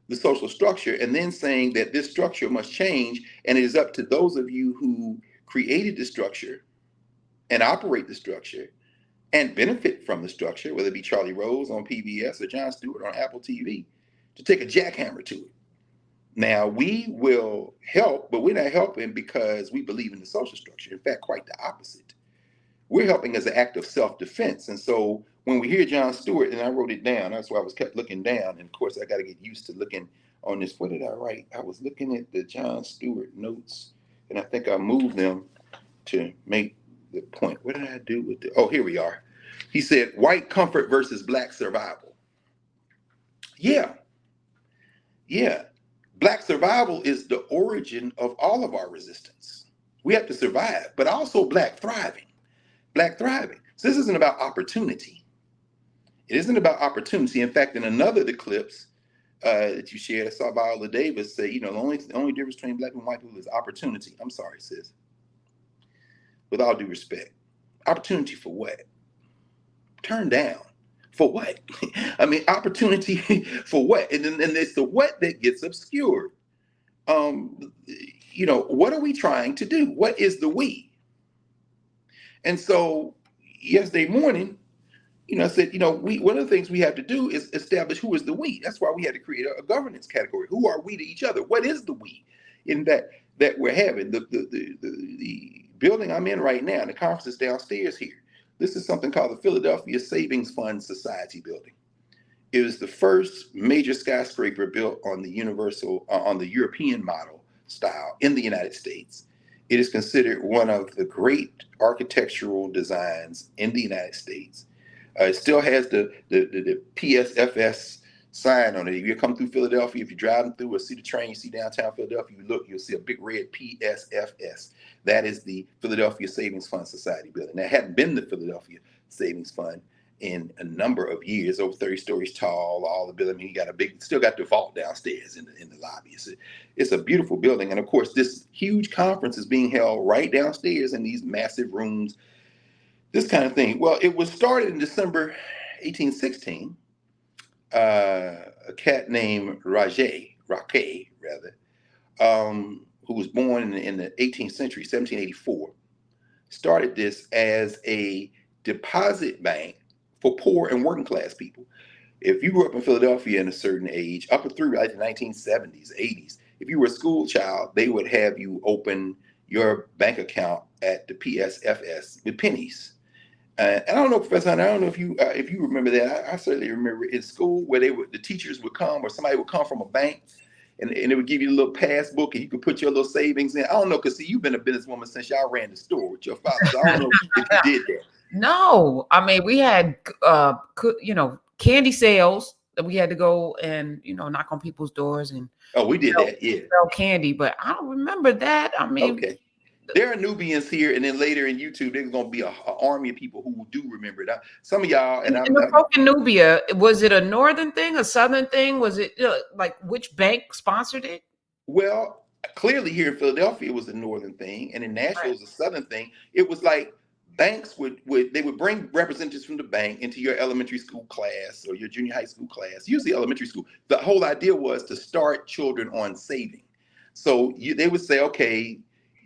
Speaker 2: the social structure, and then saying that this structure must change, and it is up to those of you who created the structure and operate the structure and benefit from the structure, whether it be Charlie Rose on PBS or Jon Stewart on Apple TV, to take a jackhammer to it. Now, we will help, but we're not helping because we believe in the social structure. In fact, quite the opposite. We're helping as an act of self-defense. And so when we hear Jon Stewart, and I wrote it down, that's why I was kept looking down. And of course, I got to get used to looking on this. What did I write? I was looking at the Jon Stewart notes, and I think I moved them to make the point. What did I do with the, oh, here we are. He said, white comfort versus black survival. Yeah. Black survival is the origin of all of our resistance. We have to survive, but also black thriving. So this isn't about opportunity. It isn't about opportunity. In fact, in another of the clips, that you shared. I saw Viola Davis say, you know, the only difference between black and white people is opportunity. I'm sorry, sis. With all due respect, opportunity for what? Turned down for what? I mean, opportunity for what? And it's the what that gets obscured. You know, what are we trying to do? What is the we? And so yesterday morning, you know, I said, you know, one of the things we have to do is establish who is the we. That's why we had to create a governance category. Who are we to each other? What is the we in that we're having? The building I'm in right now, the conference is downstairs here. This is something called the Philadelphia Savings Fund Society building. It was the first major skyscraper built on the European model style in the United States. It is considered one of the great architectural designs in the United States. It still has the PSFS sign on it. If you come through Philadelphia, if you're driving through or see the train, you see downtown Philadelphia, you look, you'll see a big red PSFS. That is the Philadelphia Savings Fund Society building. That hadn't been the Philadelphia Savings Fund in a number of years, over 30 stories tall, all the building. I mean, you got still got the vault downstairs in the lobby. It's a beautiful building. And of course, this huge conference is being held right downstairs in these massive rooms, this kind of thing. Well, it was started in December 1816. A cat named Raquet, who was born in the 18th century, 1784, started this as a deposit bank for poor and working class people. If you grew up in Philadelphia in a certain age, up through like the 1970s, 80s, if you were a school child, they would have you open your bank account at the PSFS with pennies. And I don't know, Professor Hunter, I don't know if you remember that. I certainly remember in school where the teachers would come, or somebody would come from a bank, and it would give you a little passbook, and you could put your little savings in. I don't know, because see, you've been a businesswoman since y'all ran the store with your father. So I don't know if you did that.
Speaker 1: No, I mean, we had, you know, candy sales that we had to go and, you know, knock on people's doors and
Speaker 2: we did that, yeah,
Speaker 1: sell candy, but I don't remember that. I mean,
Speaker 2: okay. There are Nubians here, and then later in YouTube, there's going to be an army of people who do remember it. Some of y'all, and
Speaker 1: the folk in Nubia, was it a northern thing, a southern thing? Was it like which bank sponsored it?
Speaker 2: Well, clearly here in Philadelphia, it was a northern thing, and in Nashville, it was a southern thing. It was like banks would bring representatives from the bank into your elementary school class or your junior high school class, usually elementary school. The whole idea was to start children on saving. So they would say, okay,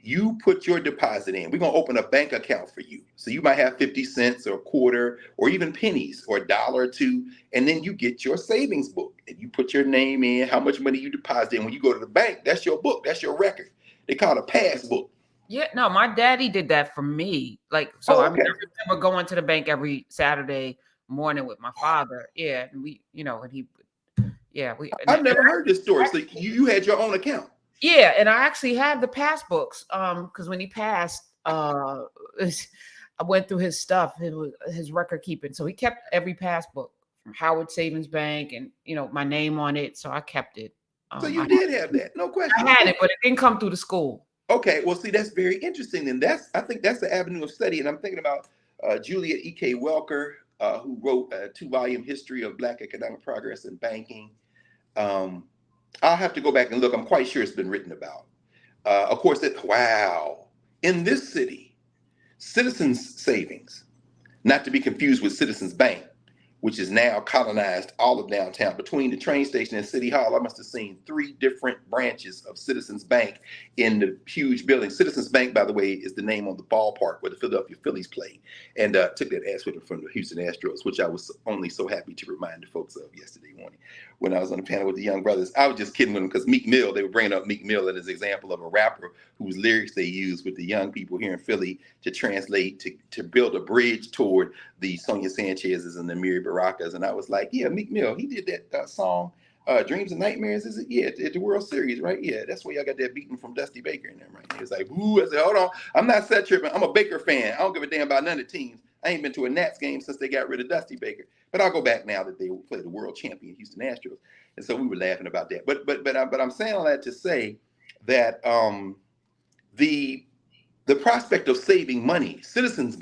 Speaker 2: you put your deposit in. We're going to open a bank account for you. So you might have 50 cents or a quarter or even pennies or $1 or $2. And then you get your savings book and you put your name in, how much money you deposit in. When you go to the bank, that's your book. That's your record. They call it a passbook.
Speaker 1: Yeah, no, my daddy did that for me. Like, so I remember going to the bank every Saturday morning with my father. Yeah. And we, you know, and
Speaker 2: I've never heard this story. So you had your own account.
Speaker 1: Yeah, and I actually have the passbooks because when he passed, I went through his stuff, his record keeping. So he kept every passbook from Howard Savings Bank, and you know my name on it. So I kept it.
Speaker 2: So you did have that, no question.
Speaker 1: I had it, but it didn't come through the school.
Speaker 2: Okay, well, see, that's very interesting. And I think that's the avenue of study. And I'm thinking about Julia E.K. Welker, who wrote a 2-volume history of Black economic progress and banking. I'll have to go back and look. I'm quite sure it's been written about. Of course, in this city, Citizens Savings, not to be confused with Citizens Bank, which is now colonized all of downtown. Between the train station and City Hall, I must have seen 3 different branches of Citizens Bank in the huge building. Citizens Bank, by the way, is the name on the ballpark where the Philadelphia Phillies played, and took that ass with them from the Houston Astros, which I was only so happy to remind the folks of yesterday morning when I was on the panel with the young brothers. I was just kidding with them because Meek Mill, they were bringing up Meek Mill as an example of a rapper whose lyrics they use with the young people here in Philly to translate, to build a bridge toward the Sonia Sanchez's and the Miri Baracas. And I was like, yeah, Meek Mill, he did that song, Dreams and Nightmares, is it? Yeah, at the World Series, right? Yeah, that's where y'all got that beating from Dusty Baker in there, right? He was like, ooh, I said, hold on, I'm not set tripping. I'm a Baker fan. I don't give a damn about none of the teams. I ain't been to a Nats game since they got rid of Dusty Baker. But I'll go back now that they play the world champion Houston Astros. And so we were laughing about that. But I'm saying all that to say that the prospect of saving money, Citizens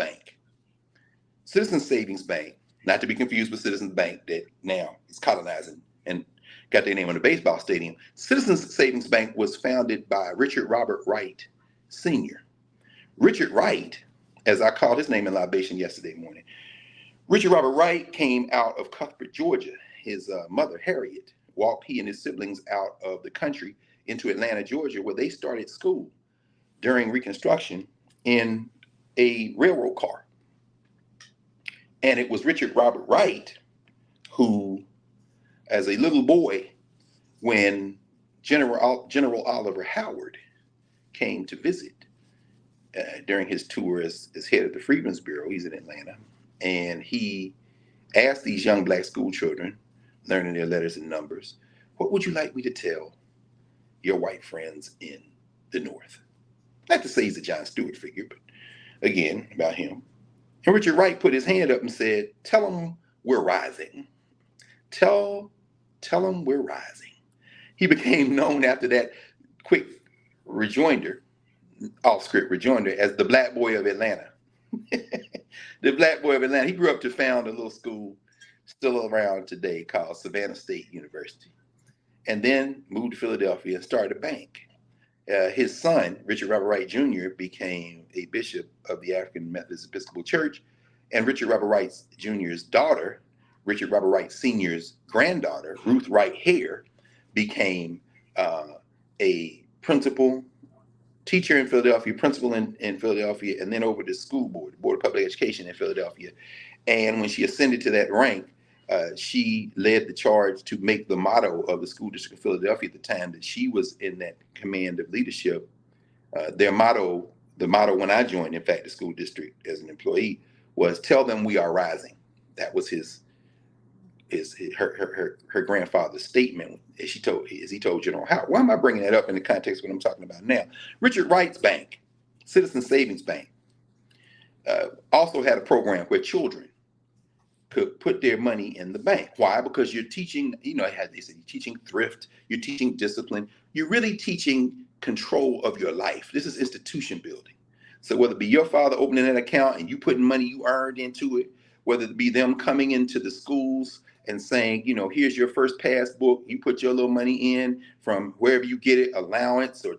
Speaker 2: Savings Bank, not to be confused with Citizens Bank that now is colonizing and got their name on the baseball stadium. Citizens Savings Bank was founded by Richard Robert Wright Sr. Richard Wright, as I called his name in libation yesterday morning, Richard Robert Wright came out of Cuthbert, Georgia. His mother, Harriet, walked he and his siblings out of the country into Atlanta, Georgia, where they started school during Reconstruction in a railroad car. And it was Richard Robert Wright who, as a little boy, when General Oliver Howard came to visit during his tour as head of the Freedmen's Bureau, he's in Atlanta, and he asked these young black school children, learning their letters and numbers, what would you like me to tell your white friends in the North? Not to say he's a Jon Stewart figure, but again, about him. And Richard Wright put his hand up and said, tell them we're rising. Tell them we're rising. He became known after that quick rejoinder, off-script rejoinder, as the Black Boy of Atlanta. The Black Boy of Atlanta. He grew up to found a little school still around today called Savannah State University, and then moved to Philadelphia and started a bank. His son, Richard Robert Wright Jr., became a bishop of the African Methodist Episcopal Church, and Richard Robert Wright Jr.'s daughter, Richard Robert Wright Sr.'s granddaughter, Ruth Wright Hare, became a principal, teacher in Philadelphia, principal in Philadelphia, and then over to school board, Board of Public Education in Philadelphia. And when she ascended to that rank, she led the charge to make the motto of the school district of Philadelphia at the time that she was in that command of leadership. Their motto, the motto when I joined, in fact, the school district as an employee, was "Tell them we are rising." That was her grandfather's statement, as he told General Howard. Why am I bringing that up in the context of what I'm talking about now? Richard Wright's bank, Citizen Savings Bank, also had a program where children could put their money in the bank. Why? Because you're teaching, they said you're teaching thrift, you're teaching discipline, you're really teaching control of your life. This is institution building. So whether it be your father opening an account and you putting money you earned into it, whether it be them coming into the schools and saying, here's your first passbook, you put your little money in from wherever you get it, allowance or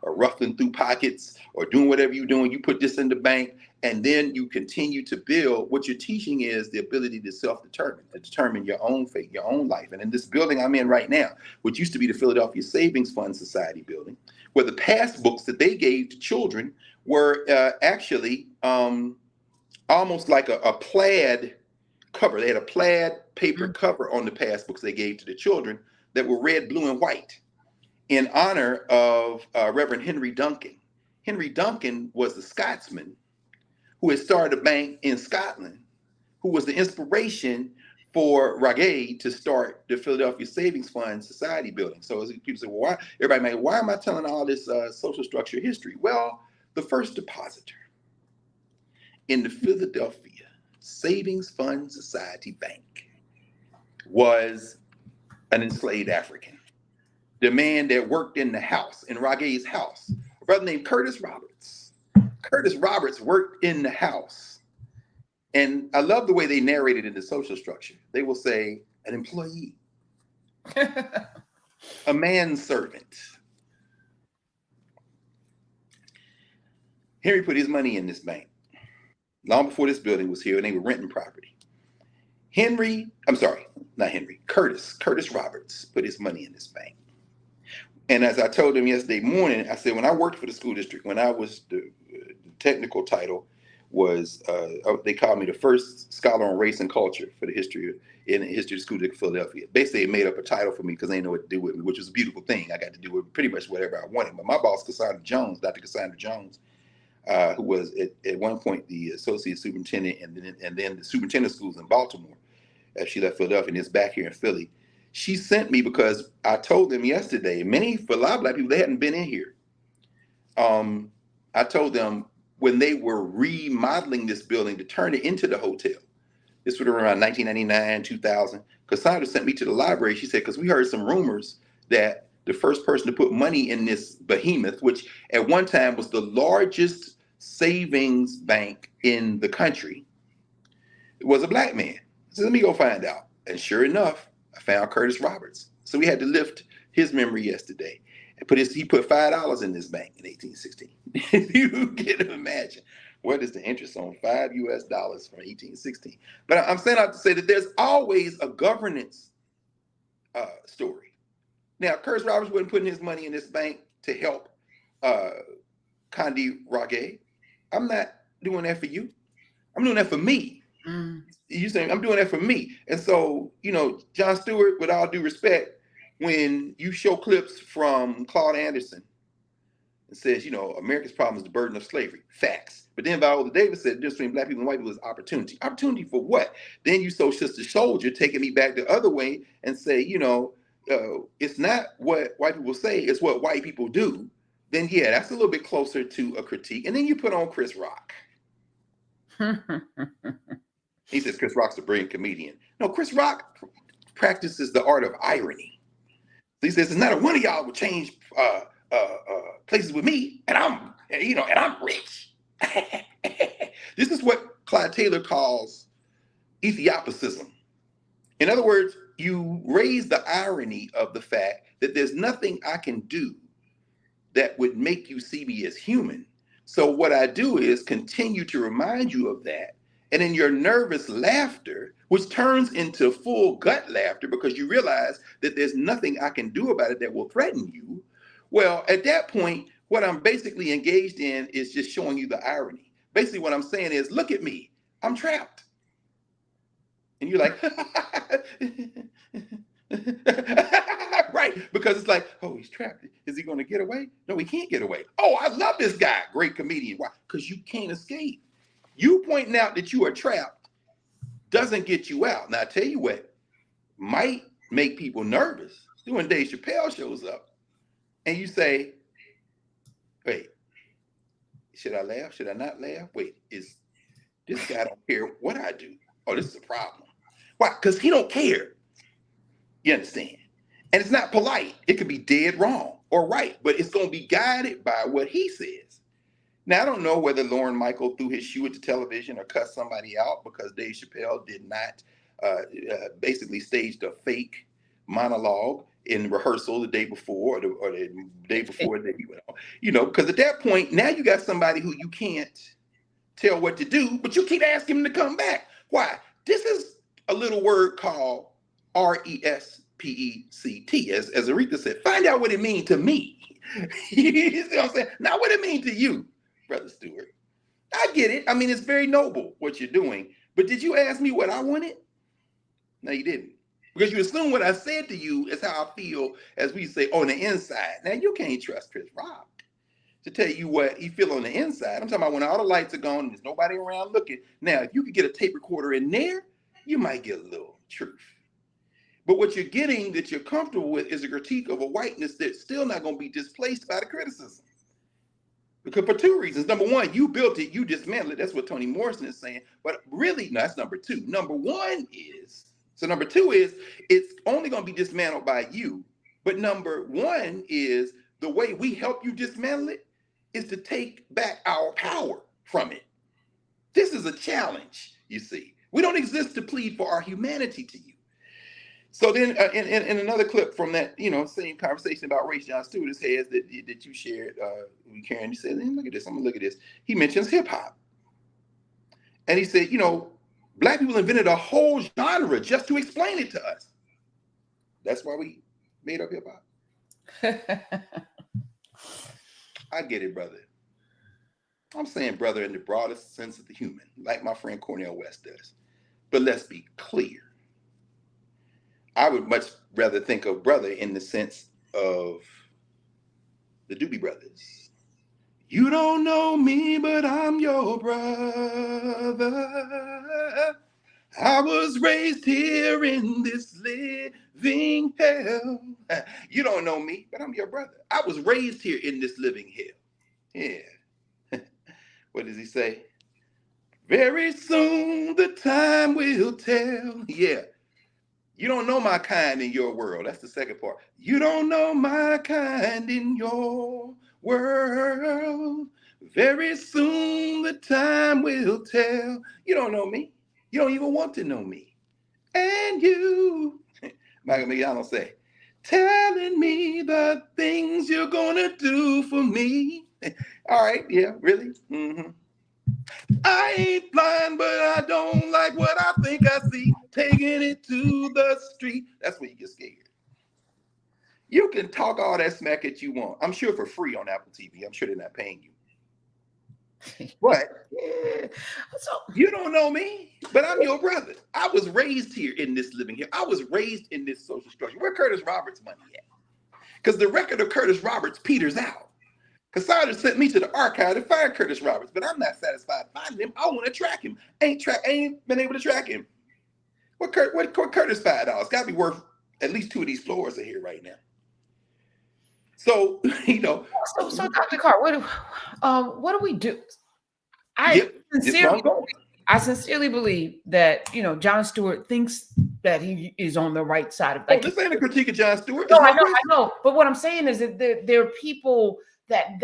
Speaker 2: ruffling through pockets or doing whatever you're doing, you put this in the bank, and then you continue to build. What you're teaching is the ability to self-determine, to determine your own fate, your own life. And in this building I'm in right now, which used to be the Philadelphia Savings Fund Society building, where the passbooks that they gave to children were actually almost like a plaid cover. They had a plaid paper cover on the passbooks they gave to the children that were red, blue, and white in honor of Reverend Henry Duncan. Henry Duncan was the Scotsman who had started a bank in Scotland, who was the inspiration for Ragay to start the Philadelphia Savings Fund Society building. So as people say, well, why am I telling all this social structure history? Well, the first depositor in the Philadelphia Savings Fund Society Bank was an enslaved African, the man that worked in the house, in Ragay's house, a brother named Curtis Roberts. Curtis Roberts worked in the house. And I love the way they narrated in the social structure. They will say an employee, a manservant. Henry put his money in this bank long before this building was here, and they were renting property. Curtis Roberts put his money in this bank. And as I told him yesterday morning, I said, when I worked for the school district, when I was the technical title was, they called me the first scholar on race and culture for the history of the school district of Philadelphia. Basically, it made up a title for me because they didn't know what to do with me, which was a beautiful thing. I got to do with pretty much whatever I wanted. But my boss, Dr. Cassandra Jones, who was at one point the associate superintendent and then the superintendent of schools in Baltimore, as she left Philadelphia and is back here in Philly. She sent me because I told them yesterday, for a lot of black people, they hadn't been in here. I told them when they were remodeling this building to turn it into the hotel, this was around 1999, 2000, Cassandra sent me to the library. She said, because we heard some rumors that the first person to put money in this behemoth, which at one time was the largest savings bank in the country, was a black man. So let me go find out. And sure enough, I found Curtis Roberts. So we had to lift his memory yesterday. And he put $5 in this bank in 1816. You can imagine what is the interest on $5 US from 1816. But I'm saying out to say that there's always a governance story. Now, Curtis Roberts wasn't putting his money in this bank to help Condi Rage. I'm not doing that for you. I'm doing that for me. You saying I'm doing that for me. And so, Jon Stewart, with all due respect, when you show clips from Claude Anderson, it says, America's problem is the burden of slavery. Facts. But then Viola Davis said the difference between black people and white people is opportunity. Opportunity for what? Then you show Sister Soldier taking me back the other way and say, it's not what white people say, it's what white people do. Then yeah, that's a little bit closer to a critique. And then you put on Chris Rock. He says Chris Rock's a brilliant comedian. No, Chris Rock practices the art of irony. So he says, it's not a one of y'all would change places with me, and I'm rich. This is what Clyde Taylor calls Ethiopicism. In other words, you raise the irony of the fact that there's nothing I can do that would make you see me as human. So what I do is continue to remind you of that. And in your nervous laughter, which turns into full gut laughter because you realize that there's nothing I can do about it that will threaten you. Well, at that point, what I'm basically engaged in is just showing you the irony. Basically, what I'm saying is, look at me, I'm trapped. And you're like, right, because it's like, oh, he's trapped. Is he going to get away? No, he can't get away. Oh, I love this guy. Great comedian. Why? Because you can't escape. You pointing out that you are trapped doesn't get you out. Now, I tell you what might make people nervous. When Dave Chappelle shows up and you say, wait, should I laugh? Should I not laugh? Wait, is this guy don't care what I do? Oh, this is a problem. Why? Because he don't care. You understand? And it's not polite. It could be dead wrong or right, but it's going to be guided by what he says. Now, I don't know whether Lorne Michael threw his shoe at the television or cussed somebody out because Dave Chappelle did not basically staged a fake monologue in rehearsal the day before or the day before that he went on. Because at that point, now you got somebody who you can't tell what to do, but you keep asking him to come back. Why? This is a little word called RESPECT, as Aretha said. Find out what it means to me. You see what I'm saying? Not what it means to you, Brother Stewart. I get it. I mean, it's very noble what you're doing. But did you ask me what I wanted? No, you didn't. Because you assume what I said to you is how I feel, as we say, on the inside. Now, you can't trust Chris Rock to tell you what he feel on the inside. I'm talking about when all the lights are gone and there's nobody around looking. Now, if you could get a tape recorder in there, you might get a little truth. But what you're getting that you're comfortable with is a critique of a whiteness that's still not going to be displaced by the criticism. Because for two reasons. Number one, you built it, you dismantled it. That's what Toni Morrison is saying. But really, no, that's number two. Number two is it's only going to be dismantled by you. But number one is the way we help you dismantle it is to take back our power from it. This is a challenge, you see. We don't exist to plead for our humanity to you. So then in another clip from that, same conversation about race, Jon Stewart says that you shared, Karen, you said, look at this, I'm gonna look at this. He mentions hip hop. And he said, Black people invented a whole genre just to explain it to us. That's why we made up hip hop. I get it, brother. I'm saying brother in the broadest sense of the human, like my friend Cornel West does. But let's be clear. I would much rather think of brother in the sense of the Doobie Brothers. You don't know me, but I'm your brother. I was raised here in this living hell. You don't know me, but I'm your brother. I was raised here in this living hell. Yeah. What does he say? Very soon the time will tell. Yeah. You don't know my kind in your world. That's the second part. You don't know my kind in your world. Very soon the time will tell. You don't know me. You don't even want to know me. And you, Michael McDonald say, telling me the things you're gonna do for me. All right, yeah, really? Mm-hmm. I ain't blind, but I don't like what I think I see. Taking it to the street. That's when you get scared. You can talk all that smack that you want. I'm sure for free on Apple TV. I'm sure they're not paying you. But you don't know me, but I'm your brother. I was raised here in this living here. I was raised in this social structure. Where Curtis Roberts' money at? Because the record of Curtis Roberts peters out. Cassandra sent me to the archive to find Curtis Roberts, but I'm not satisfied finding him. I want to track him. Ain't been able to track him. What Curtis $5? Got to be worth at least 2 of these floors are here right now. So
Speaker 1: So Dr. Carr, what do we do? I sincerely believe that Jon Stewart thinks that he is on the right side of.
Speaker 2: Like, this ain't a critique of Jon Stewart.
Speaker 1: No, I know. But what I'm saying is that there are people that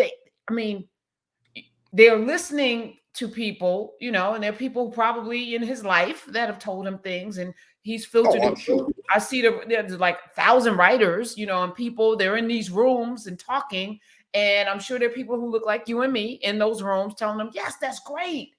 Speaker 1: they're listening to people, and there are people probably in his life that have told him things, and he's filtered.
Speaker 2: I'm sure.
Speaker 1: I see there's like 1,000 writers, and people, they're in these rooms and talking, and I'm sure there are people who look like you and me in those rooms telling them, yes, that's great.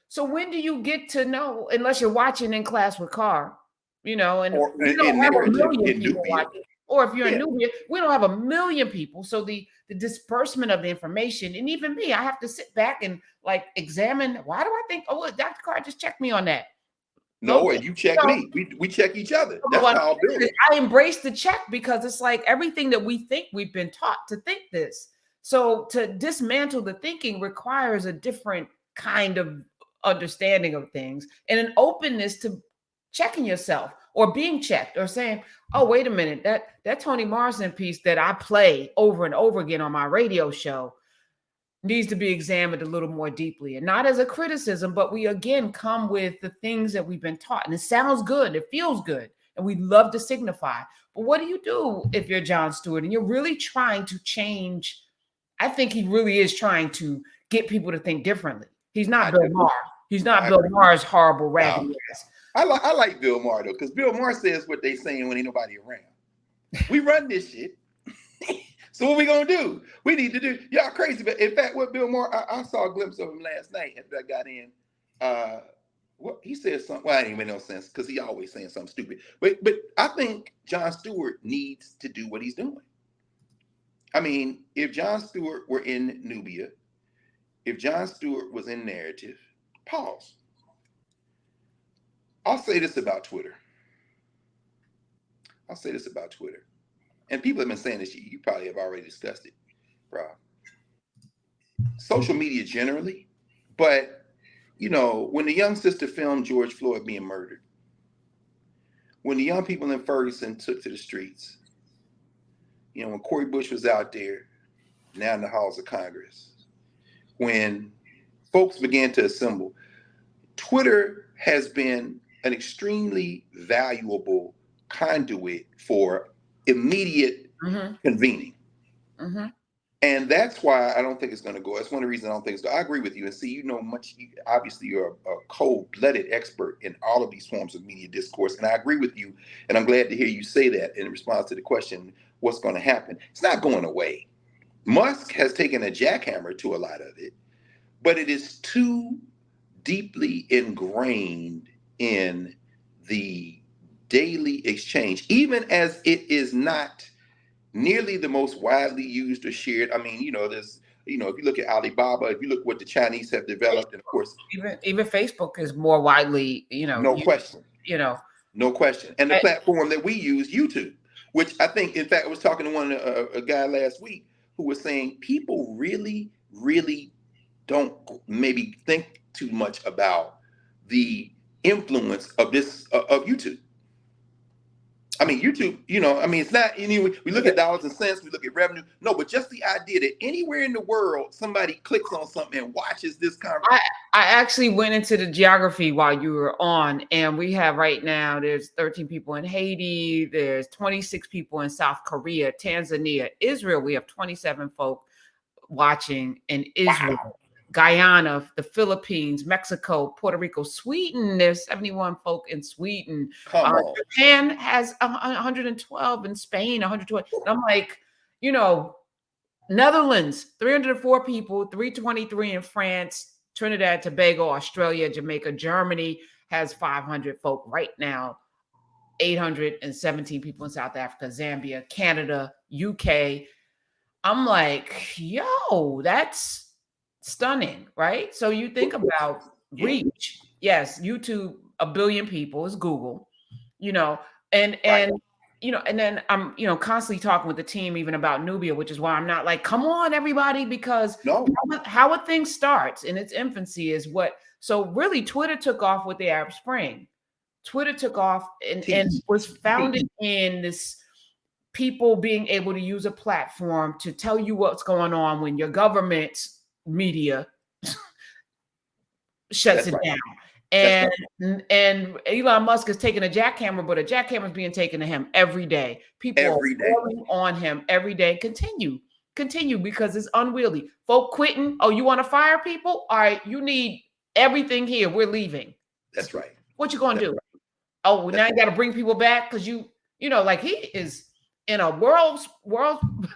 Speaker 1: So when do you get to know, unless you're watching in class with Carr, and we don't have a million people watching. Or if you're in Nubia, we don't have a million people. So the disbursement of the information, and even me, I have to sit back and like examine. Why do I think? Oh, Dr. Carr just checked me on that.
Speaker 2: No, and you check me. We check each other. That's how
Speaker 1: I embrace the check because it's like everything that we think we've been taught to think this. So to dismantle the thinking requires a different kind of understanding of things and an openness to checking yourself or being checked or saying, oh, wait a minute, that Toni Morrison piece that I play over and over again on my radio show needs to be examined a little more deeply, and not as a criticism, but we again come with the things that we've been taught, and it sounds good, it feels good, and we love to signify. But what do you do if you're Jon Stewart and you're really trying to change? I think he really is trying to get people to think differently. He's not Bill Maher. He's not Bill Maher's horrible raggedy ass.
Speaker 2: I like Bill Maher though, because Bill Maher says what they saying when ain't nobody around. We run this shit. So what we gonna do? We need to do. Y'all crazy, but in fact, what Bill Maher, I saw a glimpse of him last night after I got in. What he said something. Well, it didn't make no sense because he always saying something stupid. But I think Jon Stewart needs to do what he's doing. I mean, if Jon Stewart were in Nubia, if Jon Stewart was in narrative, pause. I'll say this about Twitter. And people have been saying this, you probably have already discussed it, Prof. Social media generally, but when the young sister filmed George Floyd being murdered, when the young people in Ferguson took to the streets, when Cori Bush was out there, now in the halls of Congress, when folks began to assemble, Twitter has been an extremely valuable conduit for immediate convening. Mm-hmm. And that's why I don't think it's going to go. That's one of the reasons I don't think it's going to. I agree with you. And see, obviously you're a cold-blooded expert in all of these forms of media discourse. And I agree with you. And I'm glad to hear you say that in response to the question, what's going to happen? It's not going away. Musk has taken a jackhammer to a lot of it, but it is too deeply ingrained in the daily exchange, even as it is not nearly the most widely used or shared. I mean, there's, if you look at Alibaba, if you look what the Chinese have developed, and of course,
Speaker 1: even Facebook is more widely,
Speaker 2: no question. And the platform that we use, YouTube, which I think, in fact, I was talking to a guy last week who was saying people really, really don't maybe think too much about the influence of this of YouTube. I mean, YouTube, it's not anyway. We look at dollars and cents, we look at revenue. No, but just the idea that anywhere in the world somebody clicks on something and watches this conversation.
Speaker 1: I actually went into the geography while you were on, and we have right now, there's 13 people in Haiti, there's 26 people in South Korea, Tanzania, Israel. We have 27 folk watching in Israel.
Speaker 2: Wow.
Speaker 1: Guyana, the Philippines, Mexico, Puerto Rico, Sweden. There's 71 folk in Sweden.
Speaker 2: Come on.
Speaker 1: Japan has 112, in Spain 120. And I'm like, you know, Netherlands 304 people, 323 in France, Trinidad, Tobago, Australia, Jamaica, Germany has 500 folk right now. 817 people in South Africa, Zambia, Canada, UK. I'm like, yo, that's stunning, right? So you think about reach. Yes, YouTube, 1 billion people is Google, you know, and you know, and then I'm, you know, constantly talking with the team even about Nubia, which is why I'm not like, come on, everybody, because how a thing starts in its infancy is what. So really, Twitter took off with the Arab Spring. Twitter took off and was founded in this people being able to use a platform to tell you what's going on when your government's media shuts it down. And Elon Musk is taking a jackhammer, but a jackhammer is being taken to him every day. People are falling on him every day. Continue because it's unwieldy. Folk quitting. Oh, you want to fire people? All right, you need everything here. We're leaving.
Speaker 2: That's right.
Speaker 1: What you gonna do? Right. Oh, now you got to bring people back because you know, like he is in a world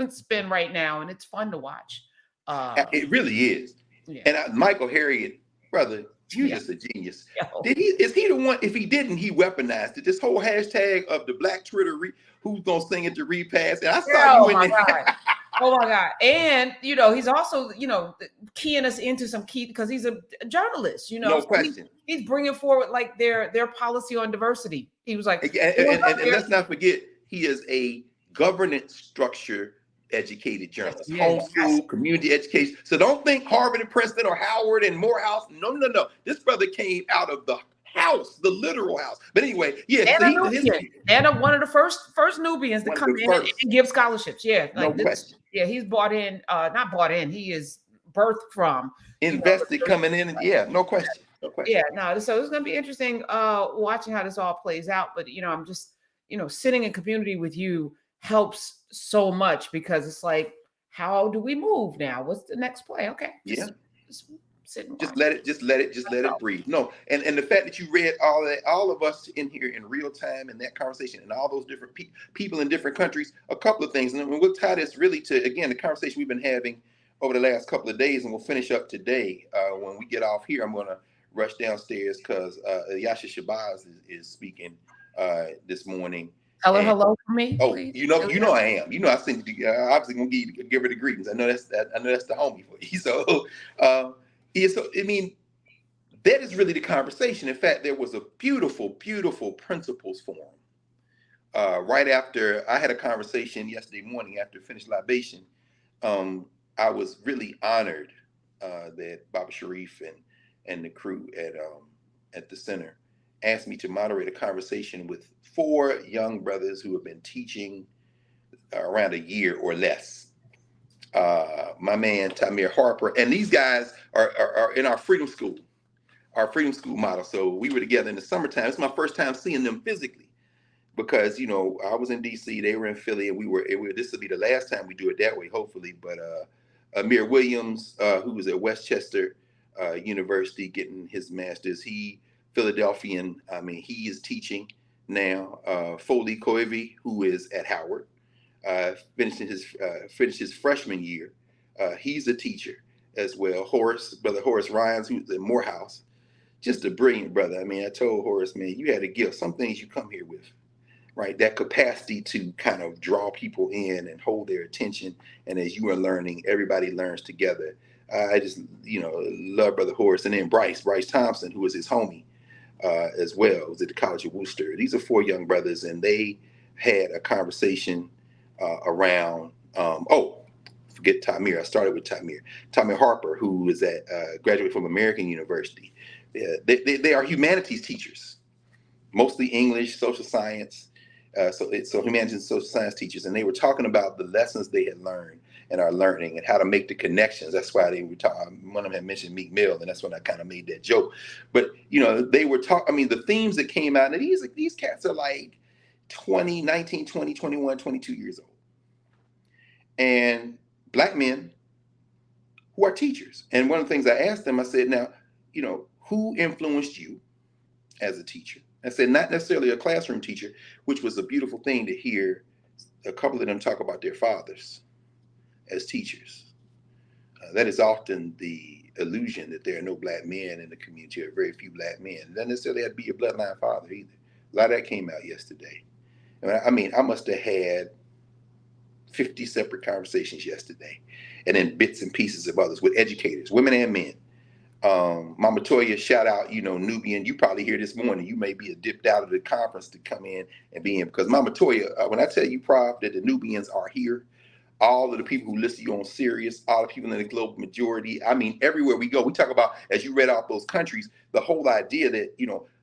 Speaker 1: spin right now, and it's fun to watch.
Speaker 2: It really is. Yeah. And Michael Harriot, brother, you're just a genius. Is he the one? If he didn't, he weaponized it. This whole hashtag of the Black Twitter, who's gonna sing it to repass? And I saw you in there.
Speaker 1: Oh my God. And you know, he's also, you know, keying us into some key because he's a journalist, you know.
Speaker 2: No question.
Speaker 1: He's bringing forward like their policy on diversity. He was like,
Speaker 2: and let's not forget, he is a governance structure educated journalist, homeschool, community education. So don't think Harvard and Princeton or Howard and Morehouse. No. This brother came out of the house, the literal house. But anyway,
Speaker 1: and one of the first Nubians to come in and give scholarships. Yeah, like
Speaker 2: no question.
Speaker 1: Yeah, he's bought in, not bought in. He is birthed from
Speaker 2: invested coming in. And no question. No question.
Speaker 1: Yeah, no. So it's going to be interesting watching how this all plays out. But you know, I'm just sitting in community with you helps so much because it's like, how do we move now? What's the next play? Okay, just sit and
Speaker 2: just let it breathe. No, and the fact that you read all that, all of us in here in real time in that conversation, and all those different people in different countries, a couple of things, and we'll tie this really to again the conversation we've been having over the last couple of days, and we'll finish up today. When we get off here, I'm going to rush downstairs because Yasha Shabazz is speaking this morning.
Speaker 1: Tell her hello for me.
Speaker 2: Oh,
Speaker 1: please.
Speaker 2: you know I am. You know I sent you. Obviously gonna give her the greetings. I know that's the homie for you. So, so I mean, that is really the conversation. In fact, there was a beautiful principles forum right after I had a conversation yesterday morning after finished libation. I was really honored that Baba Sharif and the crew at the center asked me to moderate a conversation with 4 young brothers who have been teaching around a year or less. My man Tamir Harper, and these guys are in our freedom school model. So we were together in the summertime. It's my first time seeing them physically because I was in DC, they were in Philly, and this will be the last time we do it that way, hopefully. But Amir Williams, who was at Westchester University getting his master's, Philadelphian. I mean, he is teaching now. Foley Koivi, who is at Howard, finished his freshman year. He's a teacher as well. Brother Horace Ryans, who's at Morehouse, just a brilliant brother. I mean, I told Horace, man, you had a gift. Some things you come here with, right? That capacity to kind of draw people in and hold their attention. And as you are learning, everybody learns together. I just, love Brother Horace. And then Bryce Thompson, who was his homie. As well, was at the College of Worcester. These are 4 young brothers, and they had a conversation around. Forget Tamir. I started with Tamir Harper, who is graduated from American University. They are humanities teachers, mostly English, social science. So humanities and social science teachers, and they were talking about the lessons they had learned and are learning and how to make the connections. That's why they were talking. One of them had mentioned Meek Mill, and that's when I kind of made that joke. But they were talking. I mean, the themes that came out, and these cats are like 19, 20, 21, 22 years old, and Black men who are teachers. And one of the things I asked them, I said, now, who influenced you as a teacher? I said, not necessarily a classroom teacher, which was a beautiful thing to hear a couple of them talk about their fathers as teachers. That is often the illusion that there are no black men in the community, or very few black men. It doesn't necessarily have to be your bloodline father either. A lot of that came out yesterday. I mean, I must have had 50 separate conversations yesterday, and then bits and pieces of others with educators, women and men. Mama Toya, shout out, Nubian. You probably hear this morning. You may be dipped out of the conference to come in and be in, because Mama Toya, when I tell you, Prof, that the Nubians are here, all of the people who listen to you on Sirius, all the people in the global majority, I mean, everywhere we go, we talk about, as you read off those countries, the whole idea that,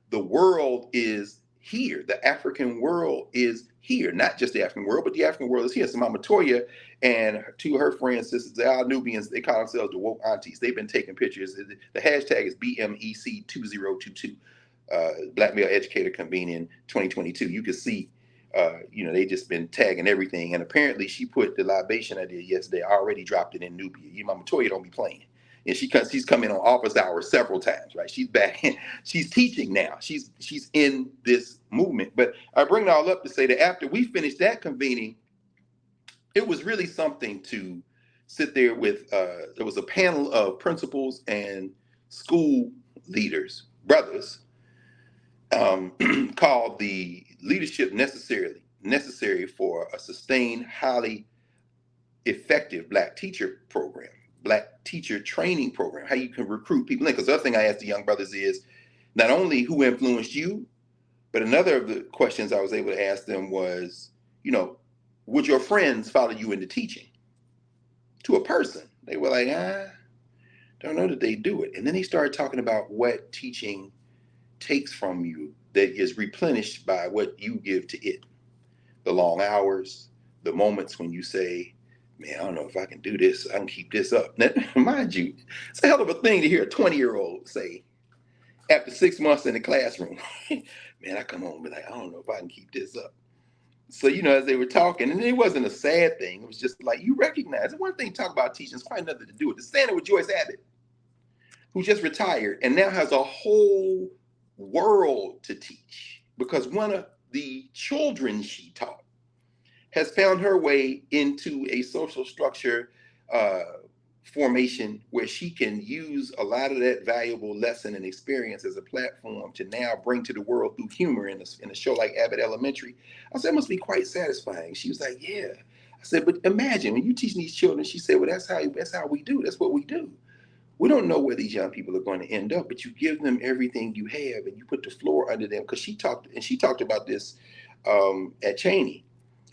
Speaker 2: the world is here. The African world is here. Not just the African world, but the African world is here. So Mama Toya and two of her friends, sisters, they are Nubians. They call themselves the woke aunties. They've been taking pictures. The hashtag is BMEC2022, Black Male Educator Convening 2022. You can see, they just been tagging everything. And apparently she put the libation I did yesterday, I already dropped it in Nubia. Mama Toya don't be playing. And she's come in on office hours several times, right? She's back in, she's teaching now. She's in this movement. But I bring it all up to say that after we finished that convening, it was really something to sit there with, there was a panel of principals and school leaders, brothers, called the Leadership Necessary for a Sustained, Highly Effective Black Teacher Program. Black teacher training program, how you can recruit people in. Because the other thing I asked the young brothers is not only who influenced you, but another of the questions I was able to ask them was, would your friends follow you into teaching? To a person, they were like, don't know that they do it. And then they started talking about what teaching takes from you that is replenished by what you give to it. The long hours, the moments when you say, man, I don't know if I can do this. I can keep this up. Now, mind you, it's a hell of a thing to hear a 20-year-old say after 6 months in the classroom, man, I come home and be like, I don't know if I can keep this up. So, as they were talking, and it wasn't a sad thing. It was just like, you recognize, and one thing to talk about teaching is quite nothing to do with it. Standing with Joyce Abbott, who just retired and now has a whole world to teach, because one of the children she taught has found her way into a social structure formation where she can use a lot of that valuable lesson and experience as a platform to now bring to the world through humor in a show like Abbott Elementary. I said, it must be quite satisfying. She was like, yeah. I said, but imagine when you teaching these children, she said, well, that's how we do. That's what we do. We don't know where these young people are going to end up, but you give them everything you have and you put the floor under them. Because she talked about this at Cheney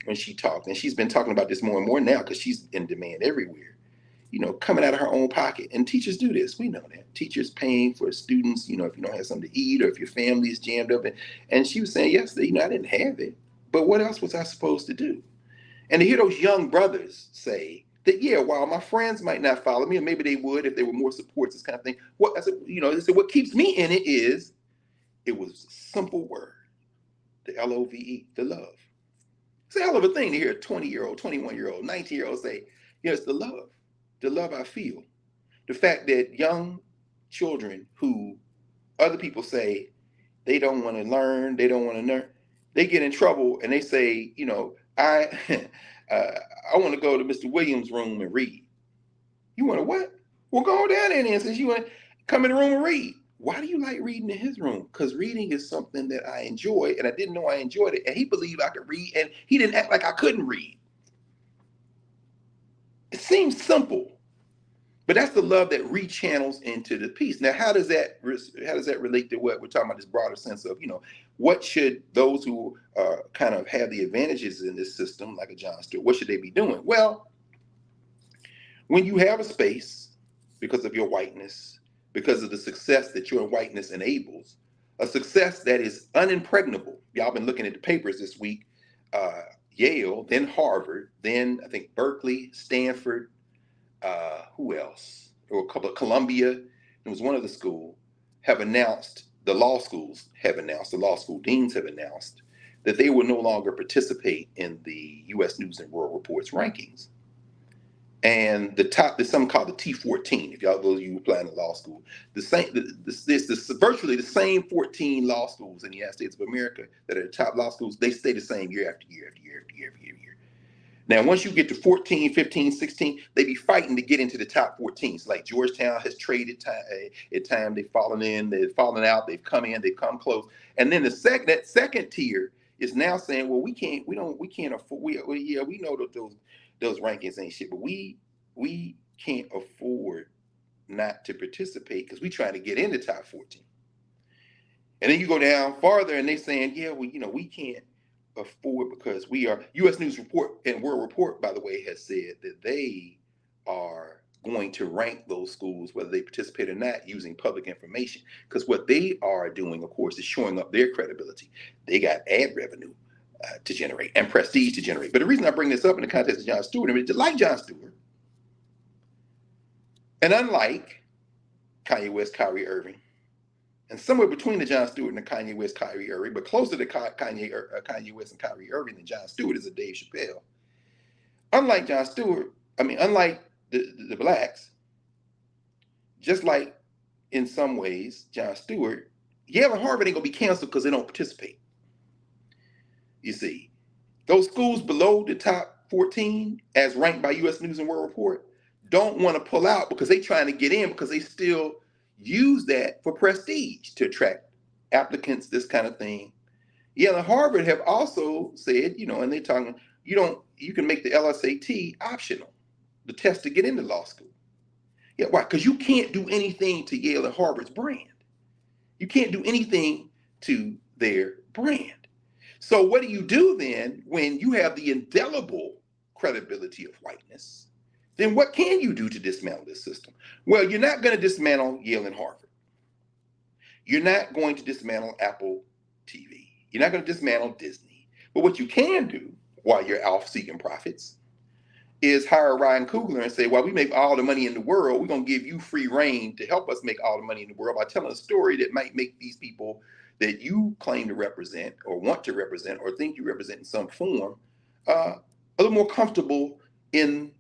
Speaker 2: when she talked, and she's been talking about this more and more now because she's in demand everywhere, coming out of her own pocket. And teachers do this. We know that. Teachers paying for students, if you don't have something to eat or if your family is jammed up. And she was saying yesterday, I didn't have it, but what else was I supposed to do? And to hear those young brothers say that, yeah, while my friends might not follow me, or maybe they would if they were more supports, this kind of thing. What I said, they said, what keeps me in it was a simple word, the LOVE, the love. It's a hell of a thing to hear a 20-year-old, 21-year-old, 19-year-old say, it's the love I feel. The fact that young children who other people say they don't want to learn, they get in trouble and they say, I want to go to Mr. Williams' room and read. You want to what? Well, go down there and since you want to come in the room and read. Why do you like reading in his room? Because reading is something that I enjoy, and I didn't know I enjoyed it. And he believed I could read, and he didn't act like I couldn't read. It seems simple, but that's the love that rechannels into the piece. Now, how does that relate to what we're talking about? This broader sense of, what should those who kind of have the advantages in this system, like a Jon Stewart, what should they be doing? Well, when you have a space because of your whiteness, because of the success that your whiteness enables, a success that is unimpregnable. Y'all been looking at the papers this week. Yale, then Harvard, then I think Berkeley, Stanford, who else? There were a couple of Columbia. It was one of the schools have announced, the law school deans have announced that they will no longer participate in the U.S. News and World Report's rankings. And the top, there's something called the T14. If y'all, those of you who applying to law school, the same, it's virtually the same 14 law schools in the United States of America that are the top law schools. They stay the same year after year after year after year after year. Now, once you get to 14, 15, 16, they be fighting to get into the top 14s. Like Georgetown has traded time, at time. They've fallen in, they've fallen out, they've come in, they've come close. And then that second tier is now saying, well, we can't afford. We know that those rankings ain't shit, but we can't afford not to participate because we trying to get in the top 14. And then you go down farther, and they saying, yeah, well, we can't afford because we are. U.S. News Report and World Report, by the way, has said that they are going to rank those schools, whether they participate or not, using public information. Because what they are doing, of course, is showing up their credibility. They got ad revenue to generate and prestige to generate. But the reason I bring this up in the context of Jon Stewart, I mean, like Jon Stewart, and unlike Kanye West, Kyrie Irving, and somewhere between the Jon Stewart and the Kanye West, Kyrie Irving, but closer to Kanye West and Kyrie Irving than Jon Stewart is a Dave Chappelle. Unlike Jon Stewart, unlike the blacks, just like in some ways Jon Stewart, Yale and Harvard ain't gonna be canceled because they don't participate. You see, those schools below the top 14, as ranked by U.S. News and World Report, don't want to pull out because they trying to get in because they still use that for prestige to attract applicants, this kind of thing. Yale and Harvard have also said, and they're talking, you can make the LSAT optional, the test to get into law school. Yeah, why? Because you can't do anything to Yale and Harvard's brand. You can't do anything to their brand. So what do you do then when you have the indelible credibility of whiteness? Then what can you do to dismantle this system? Well, you're not going to dismantle Yale and Harvard. You're not going to dismantle Apple TV. You're not going to dismantle Disney. But what you can do while you're off seeking profits is hire Ryan Coogler and say, well, we make all the money in the world. We're going to give you free reign to help us make all the money in the world by telling a story that might make these people that you claim to represent or want to represent or think you represent in some form a little more comfortable in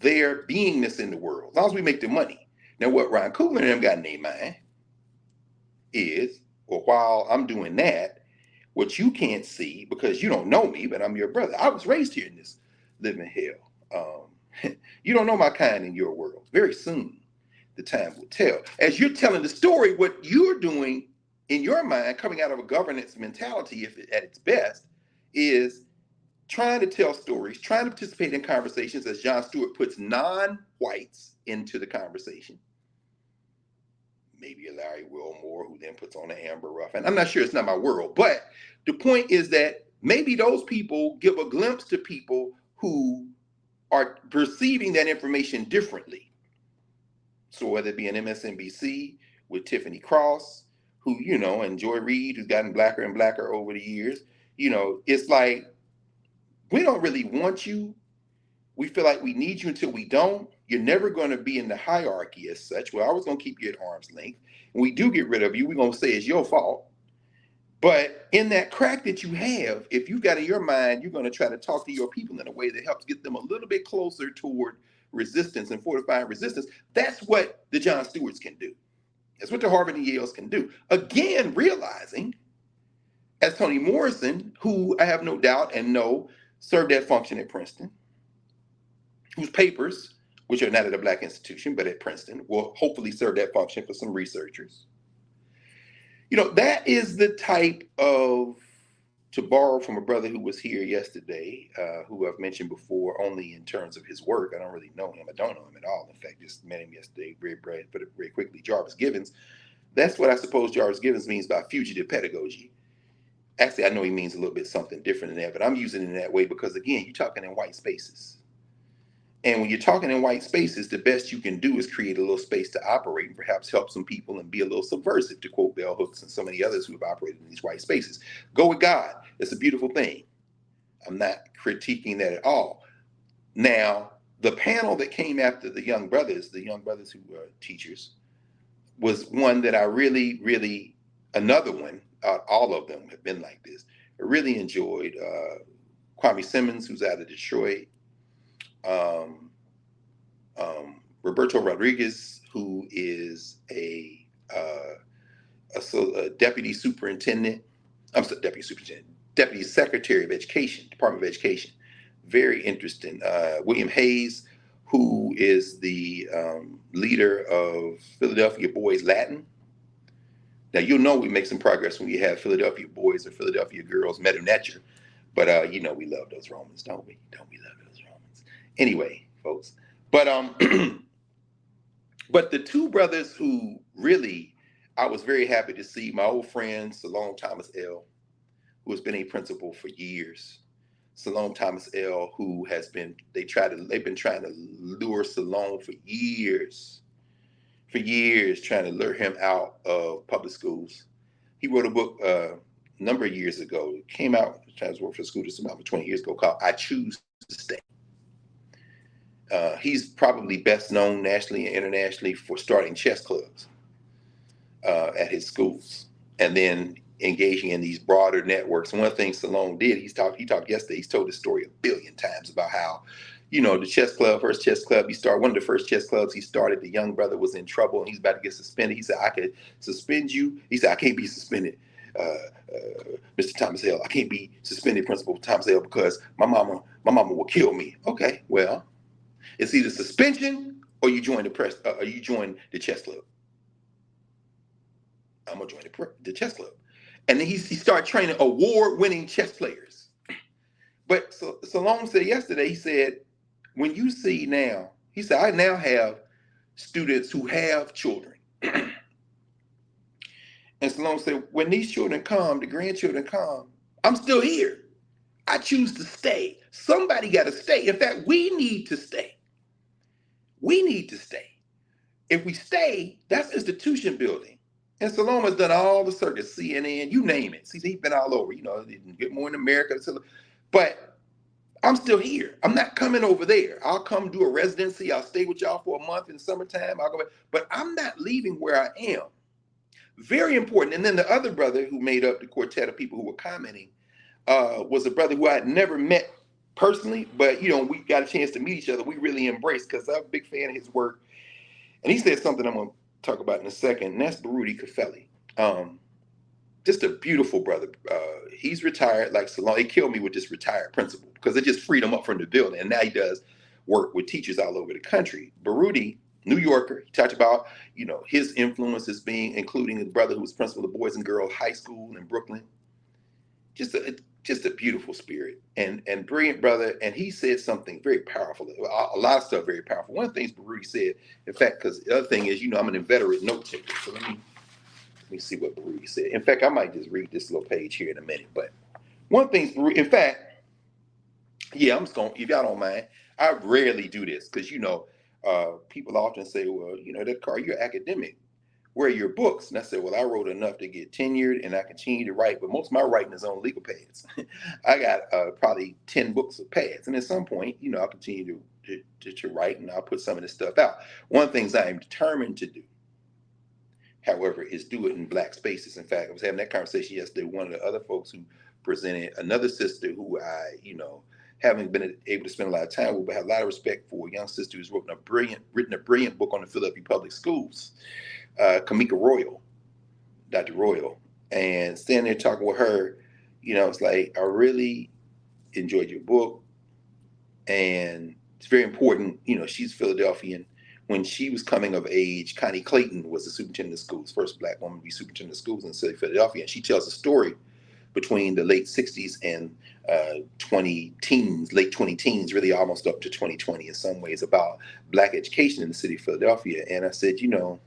Speaker 2: their beingness in the world, as long as we make the money. Now, what Ryan Coogler and them got in their mind is, well, while I'm doing that, what you can't see, because you don't know me, but I'm your brother. I was raised here in this living hell. You don't know my kind in your world. Very soon, the time will tell. As you're telling the story, what you're doing in your mind, coming out of a governance mentality, at its best, is trying to tell stories, trying to participate in conversations, as Jon Stewart puts non-whites into the conversation. Maybe a Larry Wilmore, who then puts on an Amber Ruff. And I'm not sure, it's not my world. But the point is that maybe those people give a glimpse to people who are perceiving that information differently. So whether it be an MSNBC with Tiffany Cross, who, and Joy Reid, who's gotten blacker and blacker over the years, it's like, we don't really want you. We feel like we need you until we don't. You're never going to be in the hierarchy as such. We're always going to keep you at arm's length. When we do get rid of you, we're going to say it's your fault. But in that crack that you have, if you've got in your mind, you're going to try to talk to your people in a way that helps get them a little bit closer toward resistance and fortifying resistance. That's what the Jon Stewarts can do. That's what the Harvard and Yales can do. Again, realizing, as Toni Morrison, who I have no doubt and know served that function at Princeton, whose papers, which are not at a black institution, but at Princeton, will hopefully serve that function for some researchers. That is the type of, to borrow from a brother who was here yesterday, who I've mentioned before only in terms of his work. I don't really know him. I don't know him at all. In fact, just met him yesterday very quickly. Jarvis Givens. That's what I suppose Jarvis Givens means by fugitive pedagogy. Actually, I know he means a little bit something different than that, but I'm using it in that way because, again, you're talking in white spaces. And when you're talking in white spaces, the best you can do is create a little space to operate and perhaps help some people and be a little subversive, to quote Bell Hooks and so many others who have operated in these white spaces. Go with God. It's a beautiful thing. I'm not critiquing that at all. Now, the panel that came after the young brothers who were teachers, was one that I really, another one, all of them have been like this. I really enjoyed Kwame Simmons, who's out of Detroit. Roberto Rodriguez, who is a deputy superintendent. I'm sorry, deputy superintendent, deputy secretary of education, Department of Education. Very interesting. William Hayes, who is the leader of Philadelphia Boys Latin. Now, you'll know we make some progress when we have Philadelphia boys or Philadelphia girls met in nature. But you know, we love those Romans, don't we? Don't we love those Romans? Anyway, folks. But but the two brothers who really I was very happy to see, my old friend Salome Thomas L., who has been a principal for years. Salome Thomas L., who has been, they've been trying to lure Salome for years, trying to lure him out of public schools. He wrote a book a number of years ago. It came out, trying to work for the school system about 20 years ago, called I Choose to Stay. He's probably best known nationally and internationally for starting chess clubs at his schools, and then engaging in these broader networks. And one thing Salome did, he talked yesterday, he's told this story a billion times about how, you know, the chess club, first chess club he started, one of the first chess clubs he started, the young brother was in trouble and he's about to get suspended. He said, I could suspend you. He said, I can't be suspended, Mr. Thomas L. I can't be suspended, Principal Thomas L., because my mama will kill me. Okay, well, it's either suspension or you join the chess club. I'm gonna join the chess club. And then he started training award-winning chess players. But Salome said yesterday, he said, when you see now, he said, I now have students who have children. And Salome said, when these children come, the grandchildren come, I'm still here. I choose to stay. Somebody got to stay. In fact, we need to stay. We need to stay. If we stay, that's institution building. And Salome has done all the circuits, CNN, you name it. See, he's been all over, you know, Good Morning America. But I'm still here. I'm not coming over there. I'll come do a residency. I'll stay with y'all for a month in the summertime. I'll go back. But I'm not leaving where I am. Very important. And then the other brother who made up the quartet of people who were commenting was a brother who I had never met personally, but, you know, we got a chance to meet each other. We really embraced, because I'm a big fan of his work. And he said something I'm going to talk about in a second, and that's Baruti Kafeli. Just a beautiful brother. He's retired like Salome. He killed me with this retired principal because it just freed him up from the building. And now he does work with teachers all over the country. Baruti, New Yorker, he talked about, you know, his influences being, including his brother who was principal of the Boys and Girls High School in Brooklyn. Just a beautiful spirit and brilliant brother. And he said something very powerful, a lot of stuff very powerful. One of the things Baruti said, in fact, because the other thing is, you know, I'm an inveterate note taker. So let me see what Baruti said. In fact, I might just read this little page here in a minute. But one thing, in fact, yeah, I'm just going, if y'all don't mind, I rarely do this because, you know, people often say, well, you know, that Carr, you're academic. Where are your books? And I said, well, I wrote enough to get tenured and I continue to write, but most of my writing is on legal pads. I got probably 10 books of pads. And at some point, you know, I'll continue to write, and I'll put some of this stuff out. One of the things I am determined to do, however, is do it in Black spaces. In fact, I was having that conversation yesterday with one of the other folks who presented, another sister who I, you know, haven't been able to spend a lot of time with, but have a lot of respect for, a young sister who's written a brilliant book on the Philadelphia public schools. Kamika Royal, Dr. Royal, and standing there talking with her, you know, it's like, I really enjoyed your book, and it's very important. You know, she's Philadelphian. When she was coming of age, Connie Clayton was the superintendent of schools, first Black woman to be superintendent of schools in the city of Philadelphia, and she tells a story between the late 60s and late 20 teens, really almost up to 2020 in some ways, about Black education in the city of Philadelphia. And I said, you know,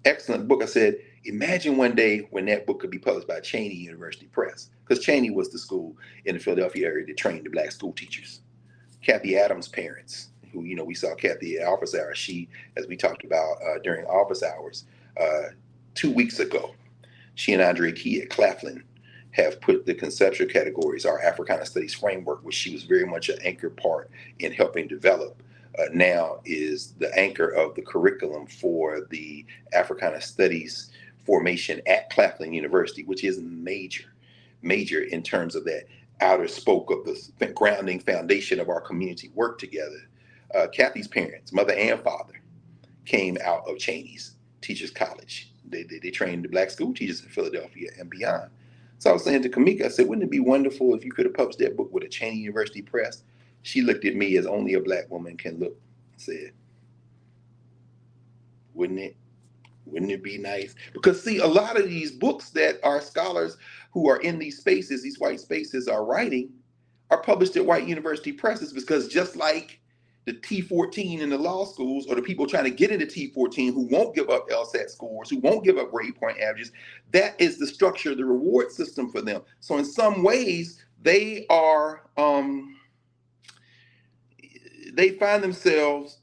Speaker 2: excellent book. I said, imagine one day when that book could be published by Cheney University Press, because Cheney was the school in the Philadelphia area that trained the Black school teachers. Kathy Adams' parents, who, you know, we saw Kathy at office hours. She, as we talked about during office hours 2 weeks ago, she and Andre Key at Claflin have put the conceptual categories, our Africana Studies framework, which she was very much an anchor part in helping develop, now is the anchor of the curriculum for the Africana Studies formation at Claflin University, which is major in terms of that outer spoke of the grounding foundation of our community work together. Kathy's parents, mother and father, came out of Cheney's Teachers College. They trained the black school teachers in Philadelphia and beyond. So I was saying to Kamika, I said, wouldn't it be wonderful if you could have published that book with a Cheney University press? She looked at me as only a black woman can look and said, wouldn't it? Wouldn't it be nice? Because see, a lot of these books that our scholars who are in these spaces, these white spaces are writing, are published at white university presses, because just like the T14 in the law schools, or the people trying to get into T14 who won't give up LSAT scores, who won't give up grade point averages, that is the structure, the reward system for them. So in some ways, they are, they find themselves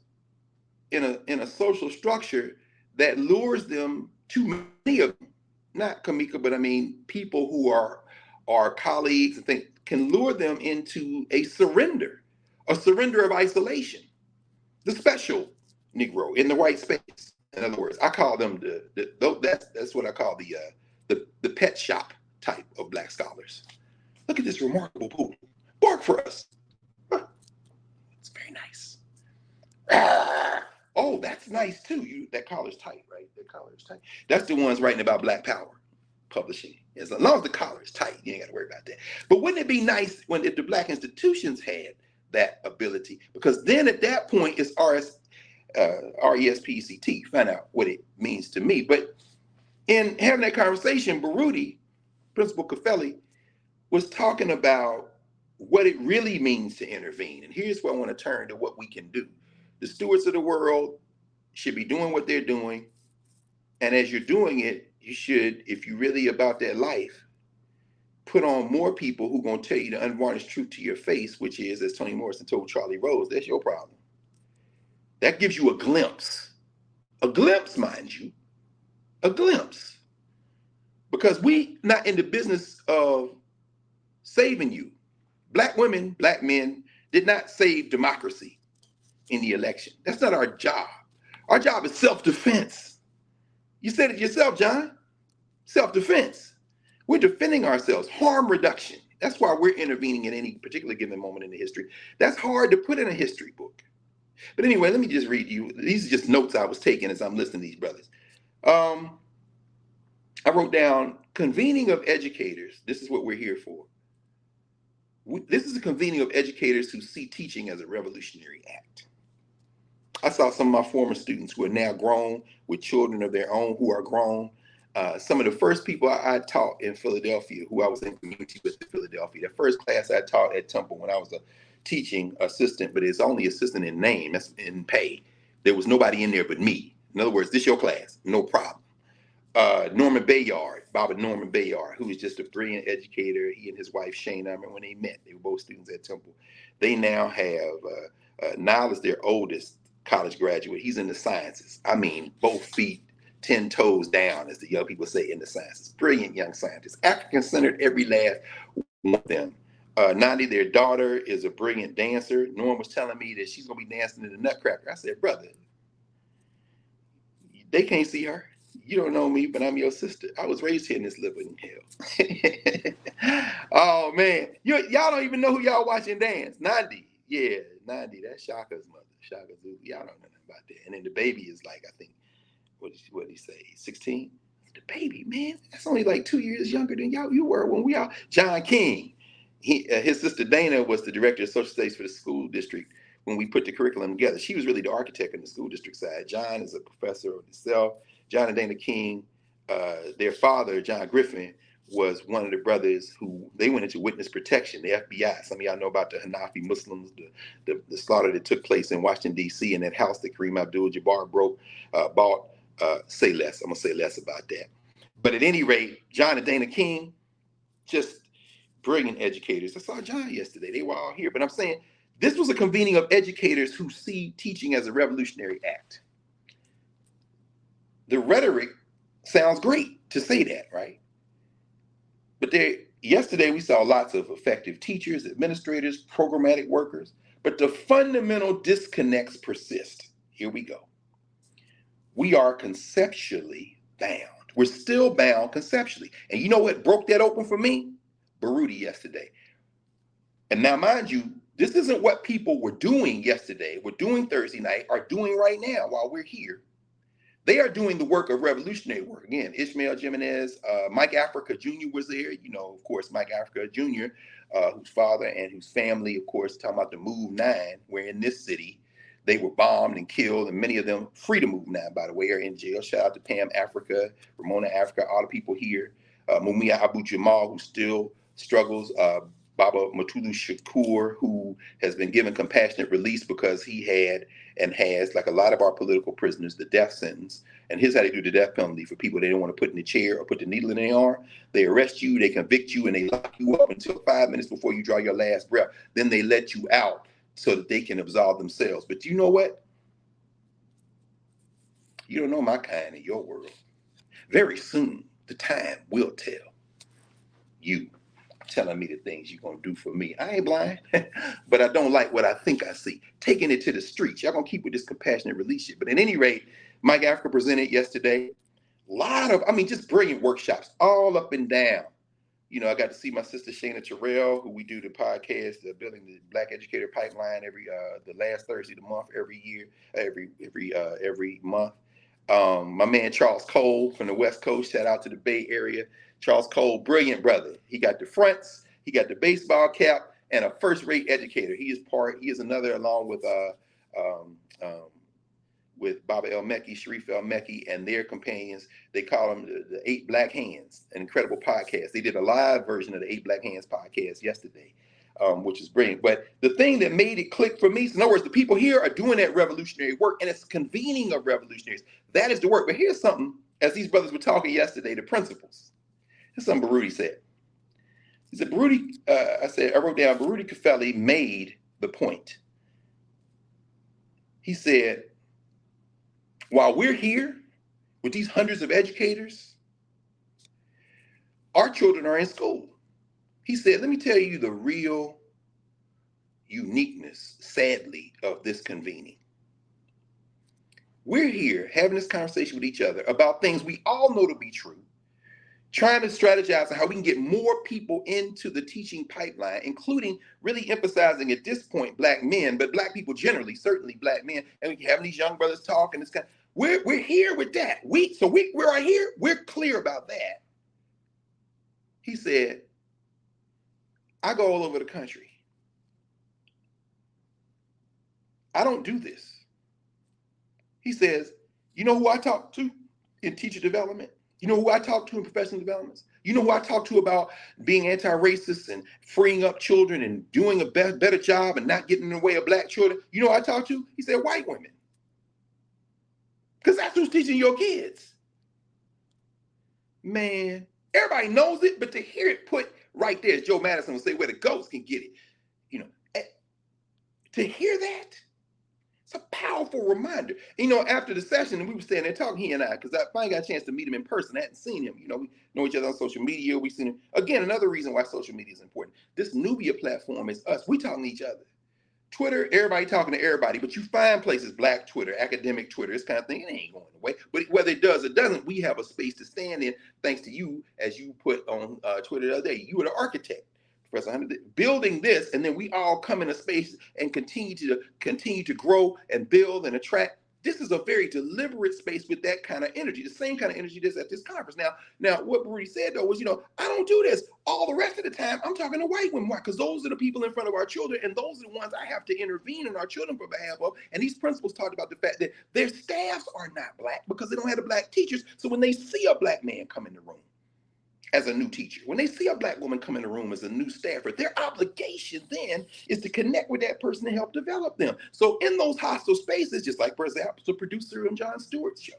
Speaker 2: in a social structure that lures them, too many of them, not Kamika, but I mean people who are colleagues and think, can lure them into a surrender of isolation. The special Negro in the white space. In other words, I call them that's what I call the pet shop type of black scholars. Look at this remarkable poodle. Bark for us. Huh. It's very nice. Oh, that's nice too. That collar's tight, right? That collar's tight. That's the ones writing about Black Power, publishing. As long as the collar is tight, you ain't got to worry about that. But wouldn't it be nice if the black institutions had that ability? Because then at that point, it's RESPCT. Find out what it means to me. But in having that conversation, Baruti, Principal Kafeli, was talking about what it really means to intervene. And here's where I want to turn to what we can do. The stewards of the world should be doing what they're doing. And as you're doing it, you should, if you're really about that life, put on more people who are going to tell you the unvarnished truth to your face, which is, as Toni Morrison told Charlie Rose, that's your problem. That gives you a glimpse, mind you, a glimpse. Because we not in the business of saving you. Black women, black men did not save democracy in the election. That's not our job. Our job is self-defense. You said it yourself, John. Self-defense. We're defending ourselves. Harm reduction. That's why we're intervening at any particular given moment in the history. That's hard to put in a history book. But anyway, let me just read you. These are just notes I was taking as I'm listening to these brothers. I wrote down convening of educators. This is what we're here for. This is a convening of educators who see teaching as a revolutionary act. I saw some of my former students who are now grown with children of their own who are grown. Some of the first people I taught in Philadelphia, who I was in community with in Philadelphia, the first class I taught at Temple when I was a teaching assistant, but it's only assistant in name, that's in pay. There was nobody in there but me. In other words, this your class, no problem. Norman Bayard, Baba Norman Bayard, who is just a brilliant educator. He and his wife, Shane, I remember when they met, they were both students at Temple. They now have, Niall is their oldest college graduate. He's in the sciences. I mean, both feet 10 toes down, as the young people say in the sciences. Brilliant young scientists, African-centered, every last one of them. Nandi, their daughter, is a brilliant dancer. Norm was telling me that she's gonna be dancing in the Nutcracker. I said, brother, they can't see her. You don't know me, but I'm your sister. I was raised here in this living hell. Oh man, y'all don't even know who y'all watching dance. Nandi, yeah, Nandi, that's Shaka's mother. Shaka Zulu. Y'all don't know nothing about that. And then the baby is like, I think, what did he say? 16? The baby, man, that's only like 2 years younger than you were when we all. John King, his sister Dana was the director of social studies for the school district when we put the curriculum together. She was really the architect on the school district side. John is a professor of himself. John and Dana King, their father, John Griffin, was one of the brothers who they went into witness protection, the FBI. Some of y'all know about the Hanafi Muslims, the slaughter that took place in Washington, D.C. in that house that Kareem Abdul-Jabbar bought. Say less. I'm going to say less about that. But at any rate, John and Dana King, just brilliant educators. I saw John yesterday. They were all here. But I'm saying this was a convening of educators who see teaching as a revolutionary act. The rhetoric sounds great to say that, right? But yesterday we saw lots of effective teachers, administrators, programmatic workers, but the fundamental disconnects persist. Here we go. We are conceptually bound. We're still bound conceptually. And you know what broke that open for me? Baruti yesterday. And now, mind you, This isn't what people were doing yesterday, were doing Thursday night, are doing right now while we're here. They are doing the work of revolutionary work. Again, Ishmael Jimenez, Mike Africa Jr. was there. You know, of course, Mike Africa Jr., whose father and whose family, of course, talking about the Move 9, where in this city, they were bombed and killed, and many of them free to Move 9, by the way, are in jail. Shout out to Pam Africa, Ramona Africa, all the people here. Mumia Abu Jamal, who still struggles. Baba Matulu Shakur, who has been given compassionate release because he had and has, like a lot of our political prisoners, the death sentence. And here's how they do the death penalty for people they don't want to put in the chair or put the needle in their arm. They arrest you, they convict you, and they lock you up until 5 minutes before you draw your last breath. Then they let you out so that they can absolve themselves. But you know what? You don't know my kind in your world. Very soon, the time will tell you telling me the things you're going to do for me. I ain't blind, but I don't like what I think I see. Taking it to the streets. Y'all going to keep with this compassionate release shit. But at any rate, Mike Africa presented yesterday. A lot of, just brilliant workshops all up and down. You know, I got to see my sister Shana Terrell, who we do the podcast, Building the Black Educator Pipeline the last Thursday of the month, every year, every month. My man Charles Cole from the West Coast, shout out to the Bay Area. Charles Cole, brilliant brother. He got the fronts, he got the baseball cap, and a first-rate educator. He is another, along with Baba El Mekki, Sharif El Mekki, and their companions. They call them the 8 Black Hands, an incredible podcast. They did a live version of the 8 Black Hands podcast yesterday, which is brilliant. But the thing that made it click for me, so in other words, the people here are doing that revolutionary work, and it's convening of revolutionaries. That is the work. But here's something, as these brothers were talking yesterday, the principles. Here's something Baruti said. He said, I wrote down, Baruti Kafeli made the point. He said, while we're here with these hundreds of educators, our children are in school. He said, let me tell you the real uniqueness, sadly, of this convening. We're here having this conversation with each other about things we all know to be true, trying to strategize on how we can get more people into the teaching pipeline, including really emphasizing at this point Black men, but Black people generally, certainly Black men, and we having these young brothers talk, and it's kind of, we're here with that. We're right here. We're clear about that. He said, I go all over the country. I don't do this. He says, you know who I talk to in teacher development? You know who I talk to in professional developments? You know who I talk to about being anti-racist and freeing up children and doing a better job and not getting in the way of Black children? You know who I talk to? He said, white women. Because that's who's teaching your kids. Man, everybody knows it, but to hear it put right there, as Joe Madison would say, where the ghosts can get it, to hear that, it's a powerful reminder. After the session, and we were standing there talking, he and I, because I finally got a chance to meet him in person. I hadn't seen him. We know each other on social media. We've seen him. Again, another reason why social media is important. This Nubia platform is us. We talking to each other. Twitter, everybody talking to everybody, but you find places, Black Twitter, academic Twitter, this kind of thing, it ain't going away. But whether it does or doesn't, we have a space to stand in, thanks to you, as you put on Twitter the other day. You were the architect, Professor Hunter, building this, and then we all come in a space and continue to grow and build and attract. This is a very deliberate space with that kind of energy, the same kind of energy that's at this conference. Now, what Baruti said, though, was, I don't do this. All the rest of the time, I'm talking to white women. Why? Because those are the people in front of our children, and those are the ones I have to intervene in our children for behalf of. And these principals talked about the fact that their staffs are not Black because they don't have the Black teachers. So when they see a Black man come in the room as a new teacher, when they see a Black woman come in the room as a new staffer, their obligation then is to connect with that person and help develop them. So in those hostile spaces, just like, for example, the producer on Jon Stewart's show,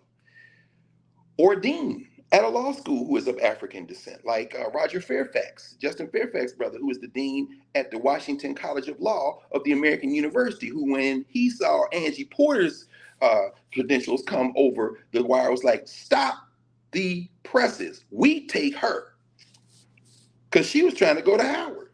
Speaker 2: or a dean at a law school who is of African descent, like Roger Fairfax, Justin Fairfax, brother, who is the dean at the Washington College of Law of the American University, who, when he saw Angie Porter's credentials come over the wire, was like, stop the presses. We take her. Because she was trying to go to Howard.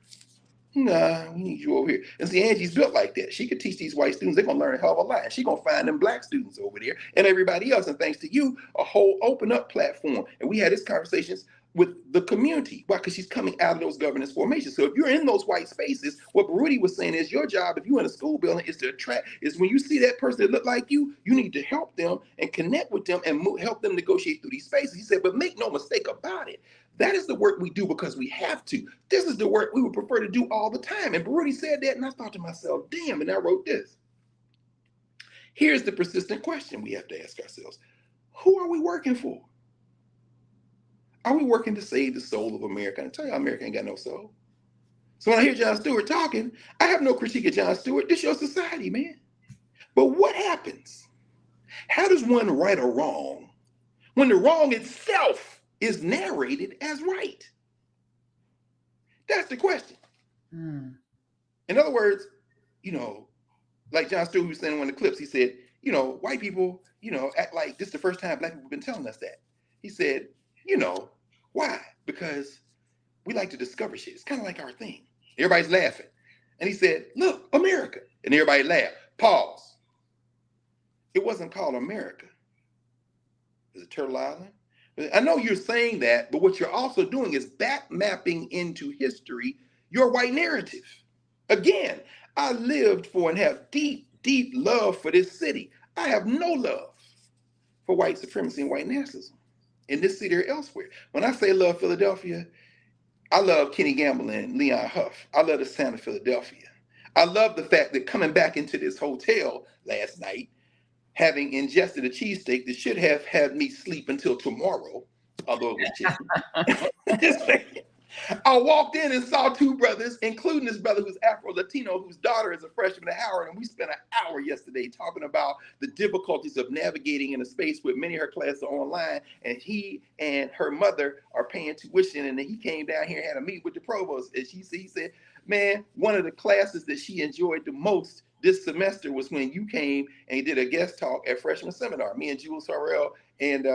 Speaker 2: Nah, we need you over here. And see, Angie's built like that. She could teach these white students. They're going to learn a hell of a lot. And she's going to find them Black students over there and everybody else. And thanks to you, a whole open up platform. And we had these conversations with the community. Why? Because she's coming out of those governance formations. So if you're in those white spaces, what Baruti was saying is your job, if you're in a school building, is to attract, is when you see that person that look like you need to help them and connect with them and help them negotiate through these spaces. He said, but make no mistake about it. That is the work we do because we have to. This is the work we would prefer to do all the time. And Baruti said that, and I thought to myself, damn, and I wrote this. Here's the persistent question we have to ask ourselves. Who are we working for? Are we working to save the soul of America? And I tell you, America ain't got no soul. So when I hear Jon Stewart talking, I have no critique of Jon Stewart. This is your society, man. But what happens? How does one right or wrong when the wrong itself is narrated as right? That's the question. In other words, like Jon Stewart was saying in one of the clips, he said, white people, act like this is the first time black people have been telling us that. He said, why? Because we like to discover shit. It's kind of like our thing. Everybody's laughing. And he said, look, America. And everybody laughed. Pause. It wasn't called America. Is it Turtle Island? I know you're saying that, but what you're also doing is back mapping into history your white narrative. Again, I lived for and have deep, deep love for this city. I have no love for white supremacy and white nationalism in this city or elsewhere. When I say love Philadelphia, I love Kenny Gamble and Leon Huff. I love the sound of Philadelphia. I love the fact that coming back into this hotel last night, having ingested a cheesesteak that should have had me sleep until tomorrow, although it was chicken. I walked in and saw two brothers, including this brother who's Afro-Latino, whose daughter is a freshman at Howard, and we spent an hour yesterday talking about the difficulties of navigating in a space where many of her classes are online, and he and her mother are paying tuition, and then he came down here and had a meeting with the provost, and he said, man, one of the classes that she enjoyed the most this semester was when you came and did a guest talk at freshman seminar. Me and Jules Harrell and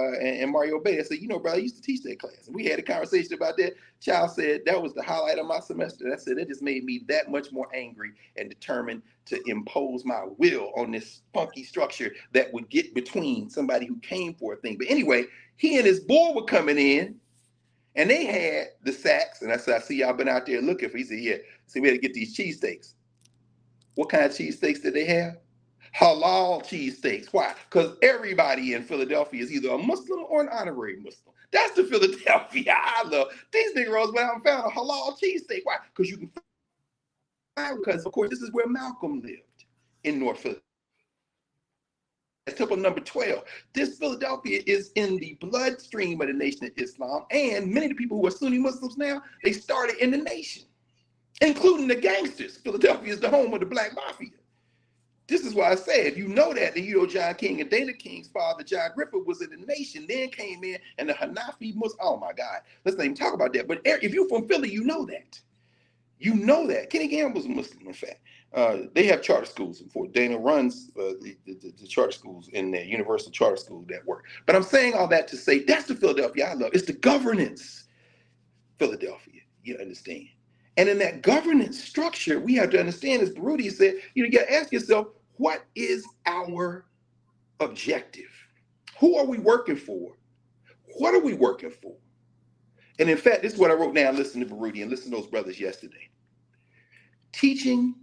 Speaker 2: Mario Bay. I said, brother, I used to teach that class. And we had a conversation about that. Child said that was the highlight of my semester. I said, that just made me that much more angry and determined to impose my will on this funky structure that would get between somebody who came for a thing. But anyway, he and his boy were coming in and they had the sacks. And I said, I see y'all been out there looking for. He said, yeah. So we had to get these cheesesteaks. What kind of cheesesteaks did they have? Halal cheesesteaks. Why? Because everybody in Philadelphia is either a Muslim or an honorary Muslim. That's the Philadelphia I love. These niggas went out and found a halal cheesesteak. Why? Because you can find, because of course this is where Malcolm lived in North Philadelphia. Temple number 12. This Philadelphia is in the bloodstream of the Nation of Islam, and many of the people who are Sunni Muslims now, they started in the nation, including the gangsters. Philadelphia is the home of the Black Mafia. This is why I said, that, John King and Dana King's father, John Griffith, was in the nation, then came in, and the Hanafi Muslim, oh my God, let's not even talk about that. But if you're from Philly, you know that. You know that. Kenny Gamble's a Muslim, in fact. They have charter schools in Fort. Dana runs the charter schools in the Universal Charter School Network. But I'm saying all that to say, that's the Philadelphia I love. It's the governance Philadelphia, you understand. And in that governance structure, we have to understand, as Baruti said, you got to ask yourself, what is our objective? Who are we working for? What are we working for? And in fact, this is what I wrote down, listen to Baruti and listen to those brothers yesterday. Teaching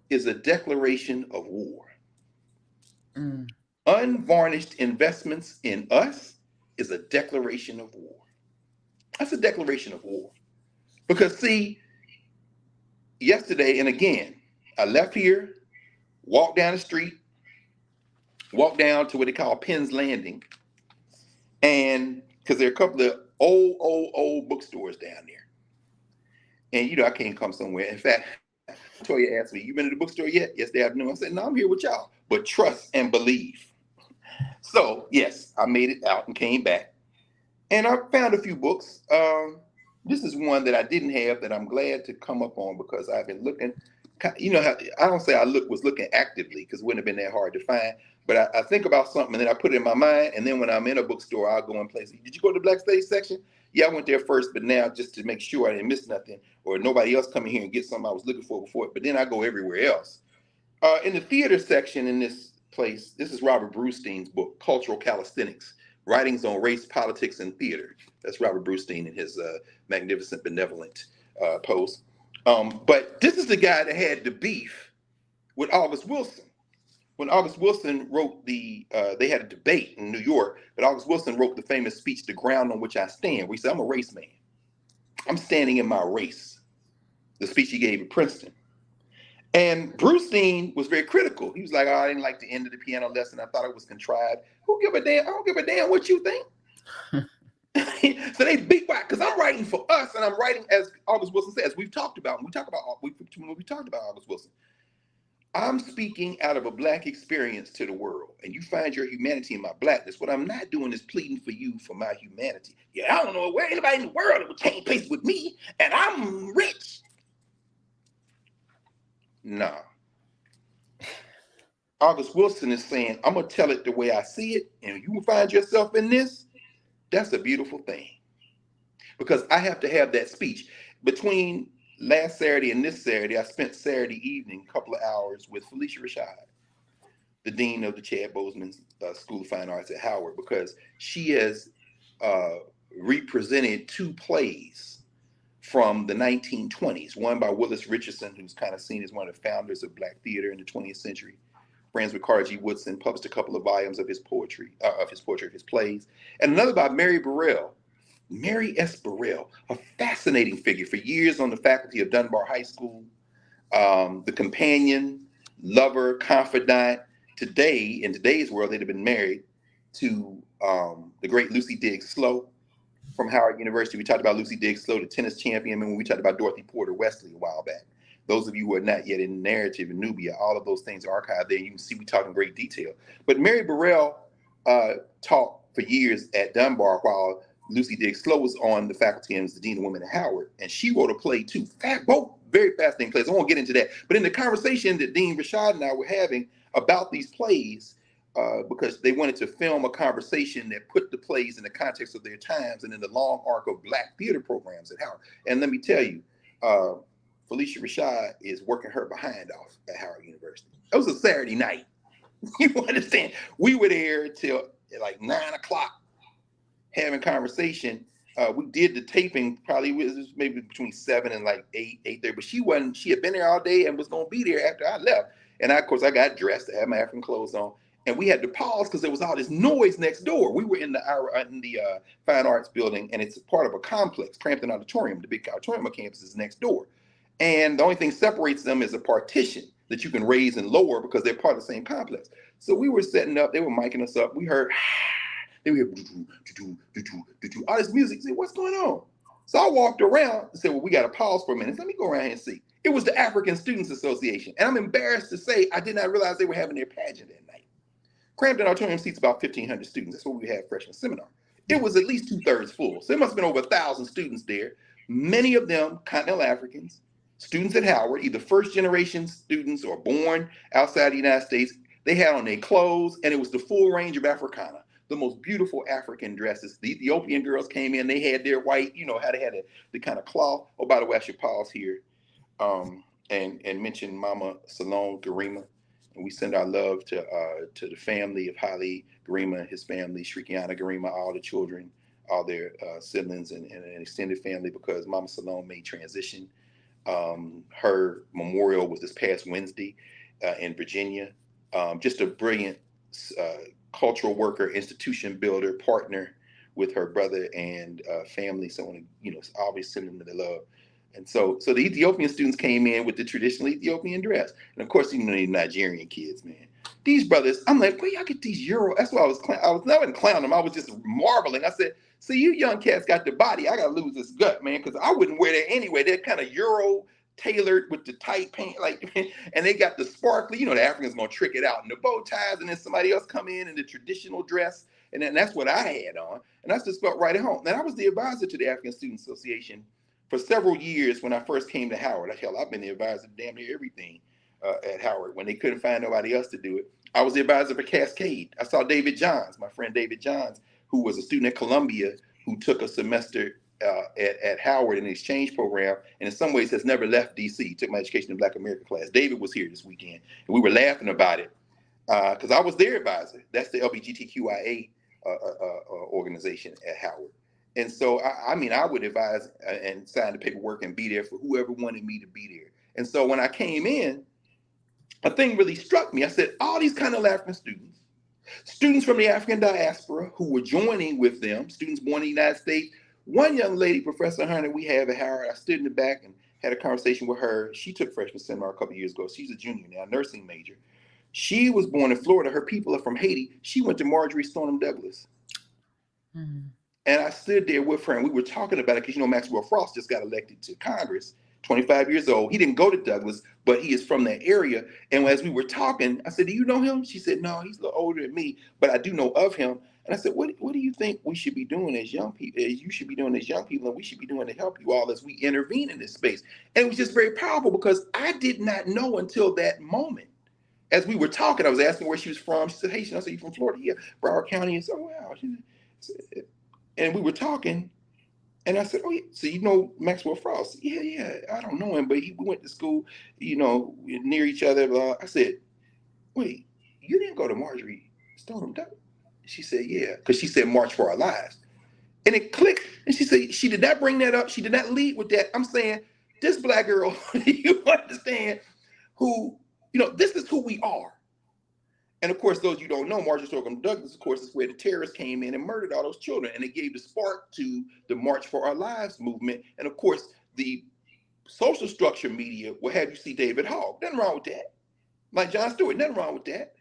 Speaker 2: is a declaration of war. Unvarnished investments in us is a declaration of war. That's a declaration of war. Because see, yesterday, and again, I left here, walked down the street, walked down to what they call Penn's Landing, and because there are a couple of old bookstores down there. And I can't come somewhere. In fact, Toya asked me, you been to the bookstore yet? Yesterday afternoon. I said, no, I'm here with y'all, but trust and believe. So yes, I made it out and came back. And I found a few books. This is one that I didn't have that I'm glad to come up on because I've been looking. How I don't say I was looking actively because it wouldn't have been that hard to find, but I think about something and then I put it in my mind, and then when I'm in a bookstore, I'll go and place it. Did you go to the Black Stage section? Yeah, I went there first, but now just to make sure I didn't miss nothing or nobody else come in here and get something I was looking for before, but then I go everywhere else. In the theater section in this place, this is Robert Brewstein's book, Cultural Calisthenics, Writings on Race, Politics, and Theater. That's Robert Brustein in his magnificent, benevolent post. But this is the guy that had the beef with August Wilson. When August Wilson wrote they had a debate in New York, but August Wilson wrote the famous speech, "The Ground on Which I Stand," where he said, "I'm a race man. I'm standing in my race." The speech he gave at Princeton. And Brustein was very critical. He was like, "Oh, I didn't like the end of the piano lesson. I thought it was contrived." Who give a damn? I don't give a damn what you think. So they beat whack, because I'm writing for us, and I'm writing, as August Wilson says, we've talked about August Wilson. I'm speaking out of a Black experience to the world, and you find your humanity in my Blackness. What I'm not doing is pleading for you for my humanity. Yeah, I don't know where anybody in the world that would change places with me, and I'm rich. Nah. August Wilson is saying, I'm going to tell it the way I see it, and you will find yourself in this. That's a beautiful thing. Because I have to have that speech. Between last Saturday and this Saturday, I spent Saturday evening a couple of hours with Felicia Rashad, the dean of the Chad Boseman School of Fine Arts at Howard, because she has represented two plays from the 1920s, one by Willis Richardson, who's kind of seen as one of the founders of Black theater in the 20th century, friends with Carr G. Woodson, published a couple of volumes of his plays, and another by Mary Burrell. Mary S. Burrell, a fascinating figure, for years on the faculty of Dunbar High School, the companion, lover, confidant. Today, in today's world, they'd have been married to the great Lucy Diggs Slowe from Howard University. We talked about Lucy Diggs Slowe, the tennis champion, and when we talked about Dorothy Porter Wesley a while back. Those of you who are not yet in the narrative in Nubia, all of those things are archived there. You can see we talk in great detail. But Mary Burrell taught for years at Dunbar while Lucy Diggs Slowe was on the faculty and was the dean of women at Howard. And she wrote a play too. Both very fascinating plays. I won't get into that. But in the conversation that Dean Rashad and I were having about these plays, because they wanted to film a conversation that put the plays in the context of their times and in the long arc of Black theater programs at Howard. And let me tell you, Felicia Rashad is working her behind off at Howard University. It was a Saturday night. You understand? We were there till like 9 o'clock having conversation. We did the taping, probably was maybe between 7 and like 8:30, but she had been there all day and was going to be there after I left. And of course I got dressed, I had my African clothes on, and we had to pause because there was all this noise next door. We were in the Fine Arts building, and it's part of a complex, Crampton Auditorium. The big auditorium of campus is next door. And the only thing separates them is a partition that you can raise and lower because they're part of the same complex. So we were setting up, they were micing us up. We heard, then we heard all this music. I said, what's going on? So I walked around and said, well, we got to pause for a minute. Let me go around here and see. It was the African Students Association. And I'm embarrassed to say, I did not realize they were having their pageant that night. Crampton Auditorium seats about 1,500 students. That's what we had freshman seminar. It was at least 2/3 full. So there must have been over 1,000 students there. Many of them Continental Africans, students at Howard, either first generation students or born outside the United States. They had on their clothes, and it was the full range of Africana, the most beautiful African dresses. The Ethiopian girls came in, they had their white, you know, how they had the kind of cloth. Oh, by the way, I should pause here and mention Mama Salome Garima. And we send our love to the family of Haile Garima, his family, Shrikiana Garima, all the children, all their siblings and extended family, because Mama Salome made transition. Her memorial was this past Wednesday in Virginia. Just a brilliant cultural worker, institution builder, partner with her brother and family. So, you know, always send them the love. And so the Ethiopian students came in with the traditional Ethiopian dress. And of course, you know, the Nigerian kids, man. These brothers, I'm like, where y'all get these Euro? That's why I was not clowning them. I was just marveling. I said, see, you young cats got the body. I got to lose this gut, man, because I wouldn't wear that anyway. They're kind of Euro tailored with the tight pants, like, and they got the sparkly, you know, the Africans gonna trick it out, and the bow ties, and then somebody else come in the traditional dress, and then that's what I had on, and I just felt right at home. And I was the advisor to the African Student Association for several years when I first came to Howard. Hell, I've been the advisor to damn near everything at Howard. When they couldn't find nobody else to do it, I was the advisor for Cascade. I saw David Johns, my friend David Johns, who was a student at Columbia, who took a semester at Howard in the exchange program, and in some ways has never left DC. Took my education in Black America class. David was here this weekend, and we were laughing about it because I was their advisor. That's the LGBTQIA organization at Howard. And so, I mean, I would advise and sign the paperwork and be there for whoever wanted me to be there. And so when I came in, a thing really struck me. I said, all these kind of African students from the African diaspora who were joining with them, students born in the United States. One young lady, Professor Hunter, we have at Howard, I stood in the back and had a conversation with her. She took freshman seminar a couple of years ago. She's a junior now, nursing major. She was born in Florida. Her people are from Haiti. She went to Marjorie Stoneman Douglas. Mm-hmm. And I stood there with her and we were talking about it because, you know, Maxwell Frost just got elected to Congress, 25 years old. He didn't go to Douglas, but he is from that area. And as we were talking, I said, do you know him? She said, no, he's a little older than me, but I do know of him. And I said, what do you think we should be doing as young people, as you should be doing as young people, and we should be doing to help you all as we intervene in this space? And it was just very powerful because I did not know until that moment. As we were talking, I was asking where she was from. She said, Haitian. I said, you from Florida? Yeah, Broward County. And so, wow. And we were talking, and I said, oh, yeah, so you know Maxwell Frost? Yeah, I don't know him, but we went to school, you know, near each other. Blah. I said, wait, you didn't go to Marjorie Stoneman Douglas? She said, yeah, because she said March for Our Lives. And it clicked, and she said, she did not bring that up. She did not lead with that. I'm saying, this Black girl, you understand, who, you know, this is who we are. And of course, those you don't know, Marjorie Stoneman Douglas, of course, is where the terrorists came in and murdered all those children. And it gave the spark to the March for Our Lives movement. And of course, the social structure media will have you see David Hogg. Nothing wrong with that. Like Jon Stewart, nothing wrong with that.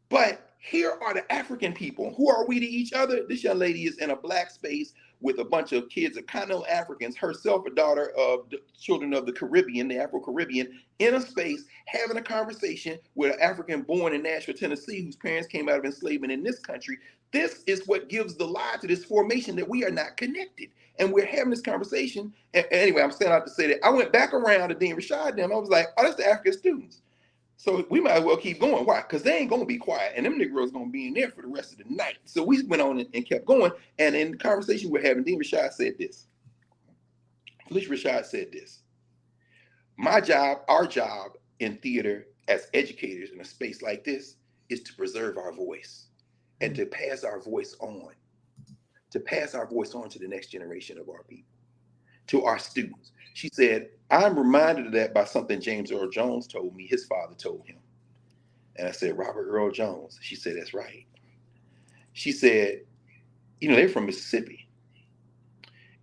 Speaker 2: But here are the African people. Who are we to each other? This young lady is in a Black space with a bunch of kids, of continental Africans, herself a daughter of the children of the Caribbean, the Afro-Caribbean, in a space having a conversation with an African born in Nashville, Tennessee, whose parents came out of enslavement in this country. This is what gives the lie to this formation that we are not connected. And we're having this conversation. And anyway, I'm saying out to say that I went back around to Dean Rashad and them. I was like, oh, that's the African students. So we might as well keep going. Why? Because they ain't going to be quiet. And them Negroes going to be in there for the rest of the night. So we went on and kept going. And in the conversation we're having, Dean Rashad said this. Felicia Rashad said this. My job, our job in theater as educators in a space like this is to preserve our voice and to pass our voice on. To pass our voice on to the next generation of our people, to our students. She said, I'm reminded of that by something James Earl Jones told me his father told him. And I said, Robert Earl Jones. She said, that's right. She said, you know, they're from Mississippi.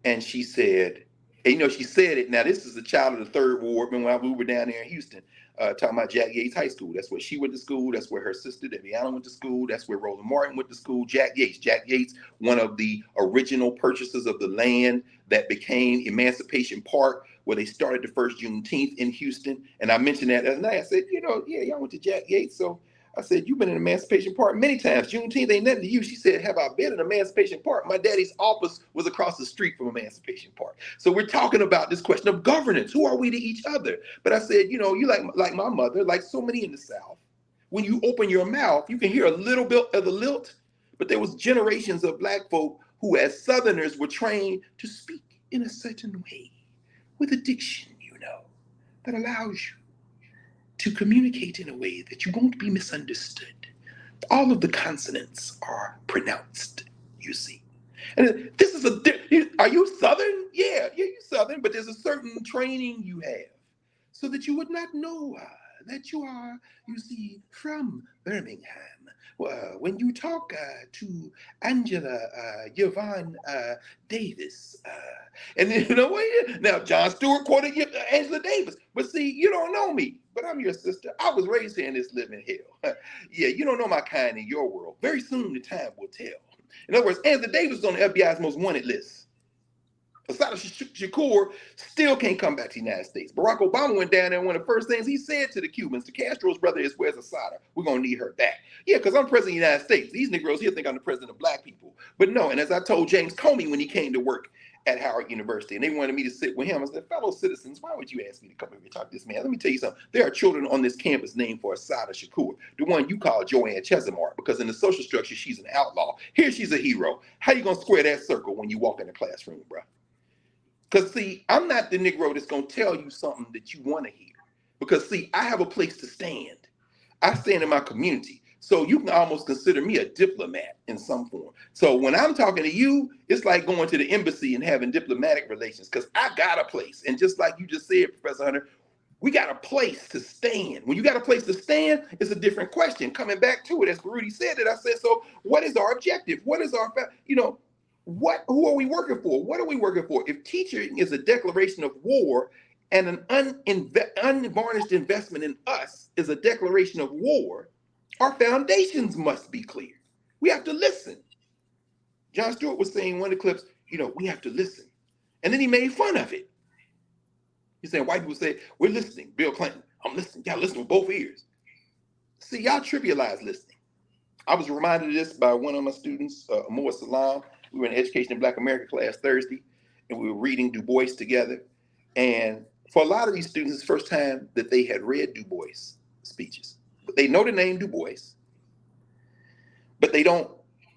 Speaker 2: And she said, and, you know, she said it. Now, this is a child of the Third Ward. When we were down there in Houston, talking about Jack Yates High School. That's where she went to school. That's where her sister, Debbie Allen, went to school. That's where Roland Martin went to school. Jack Yates, one of the original purchasers of the land that became Emancipation Park, where they started the first Juneteenth in Houston. And I mentioned that the other night. I said, you know, yeah, y'all went to Jack Yates. So I said, you've been in Emancipation Park many times. Juneteenth ain't nothing to you. She said, have I been in Emancipation Park? My daddy's office was across the street from Emancipation Park. So we're talking about this question of governance. Who are we to each other? But I said, you know, you like my mother, like so many in the South, when you open your mouth, you can hear a little bit of the lilt, but there was generations of Black folk who as Southerners were trained to speak in a certain way with a diction, you know, that allows you to communicate in a way that you won't be misunderstood. All of the consonants are pronounced, you see. And this is are you Southern? Yeah, you're Southern, but there's a certain training you have so that you would not know that you are, you see, from Birmingham. When you talk to Angela Yvonne Davis, and you know what? Now, Jon Stewart quoted Angela Davis, but see, you don't know me, but I'm your sister. I was raised here in this living hell. Yeah, you don't know my kind in your world. Very soon the time will tell. In other words, Angela Davis is on the FBI's most wanted list. Assata Shakur still can't come back to the United States. Barack Obama went down there and one of the first things he said to the Cubans, to Castro's brother, is, where's Assata? We're going to need her back. Yeah, because I'm president of the United States. These Negroes here think I'm the president of Black people. But no, and as I told James Comey when he came to work at Howard University, and they wanted me to sit with him, I said, fellow citizens, why would you ask me to come over and talk to this man? Let me tell you something. There are children on this campus named for Assata Shakur, the one you call Joanne Chesimard, because in the social structure, she's an outlaw. Here she's a hero. How you going to square that circle when you walk in the classroom, bro? Because, see, I'm not the Negro that's going to tell you something that you want to hear. Because, see, I have a place to stand. I stand in my community. So you can almost consider me a diplomat in some form. So when I'm talking to you, it's like going to the embassy and having diplomatic relations, because I got a place. And just like you just said, Professor Hunter, we got a place to stand. When you got a place to stand, it's a different question. Coming back to it, as Rudy said it, I said, so what is our objective? What is our, who are we working for? What are we working for? If teaching is a declaration of war and an unvarnished investment in us is a declaration of war, our foundations must be clear. We have to listen. Jon Stewart was saying in one of the clips, we have to listen. And then he made fun of it. He's saying white people say, we're listening. Bill Clinton, I'm listening. Y'all listen with both ears. See, y'all trivialize listening. I was reminded of this by one of my students, Moa Salam. We were in Education in Black America class Thursday, and we were reading DuBois together. And for a lot of these students, it's the first time that they had read DuBois speeches. But they know the name DuBois, but they don't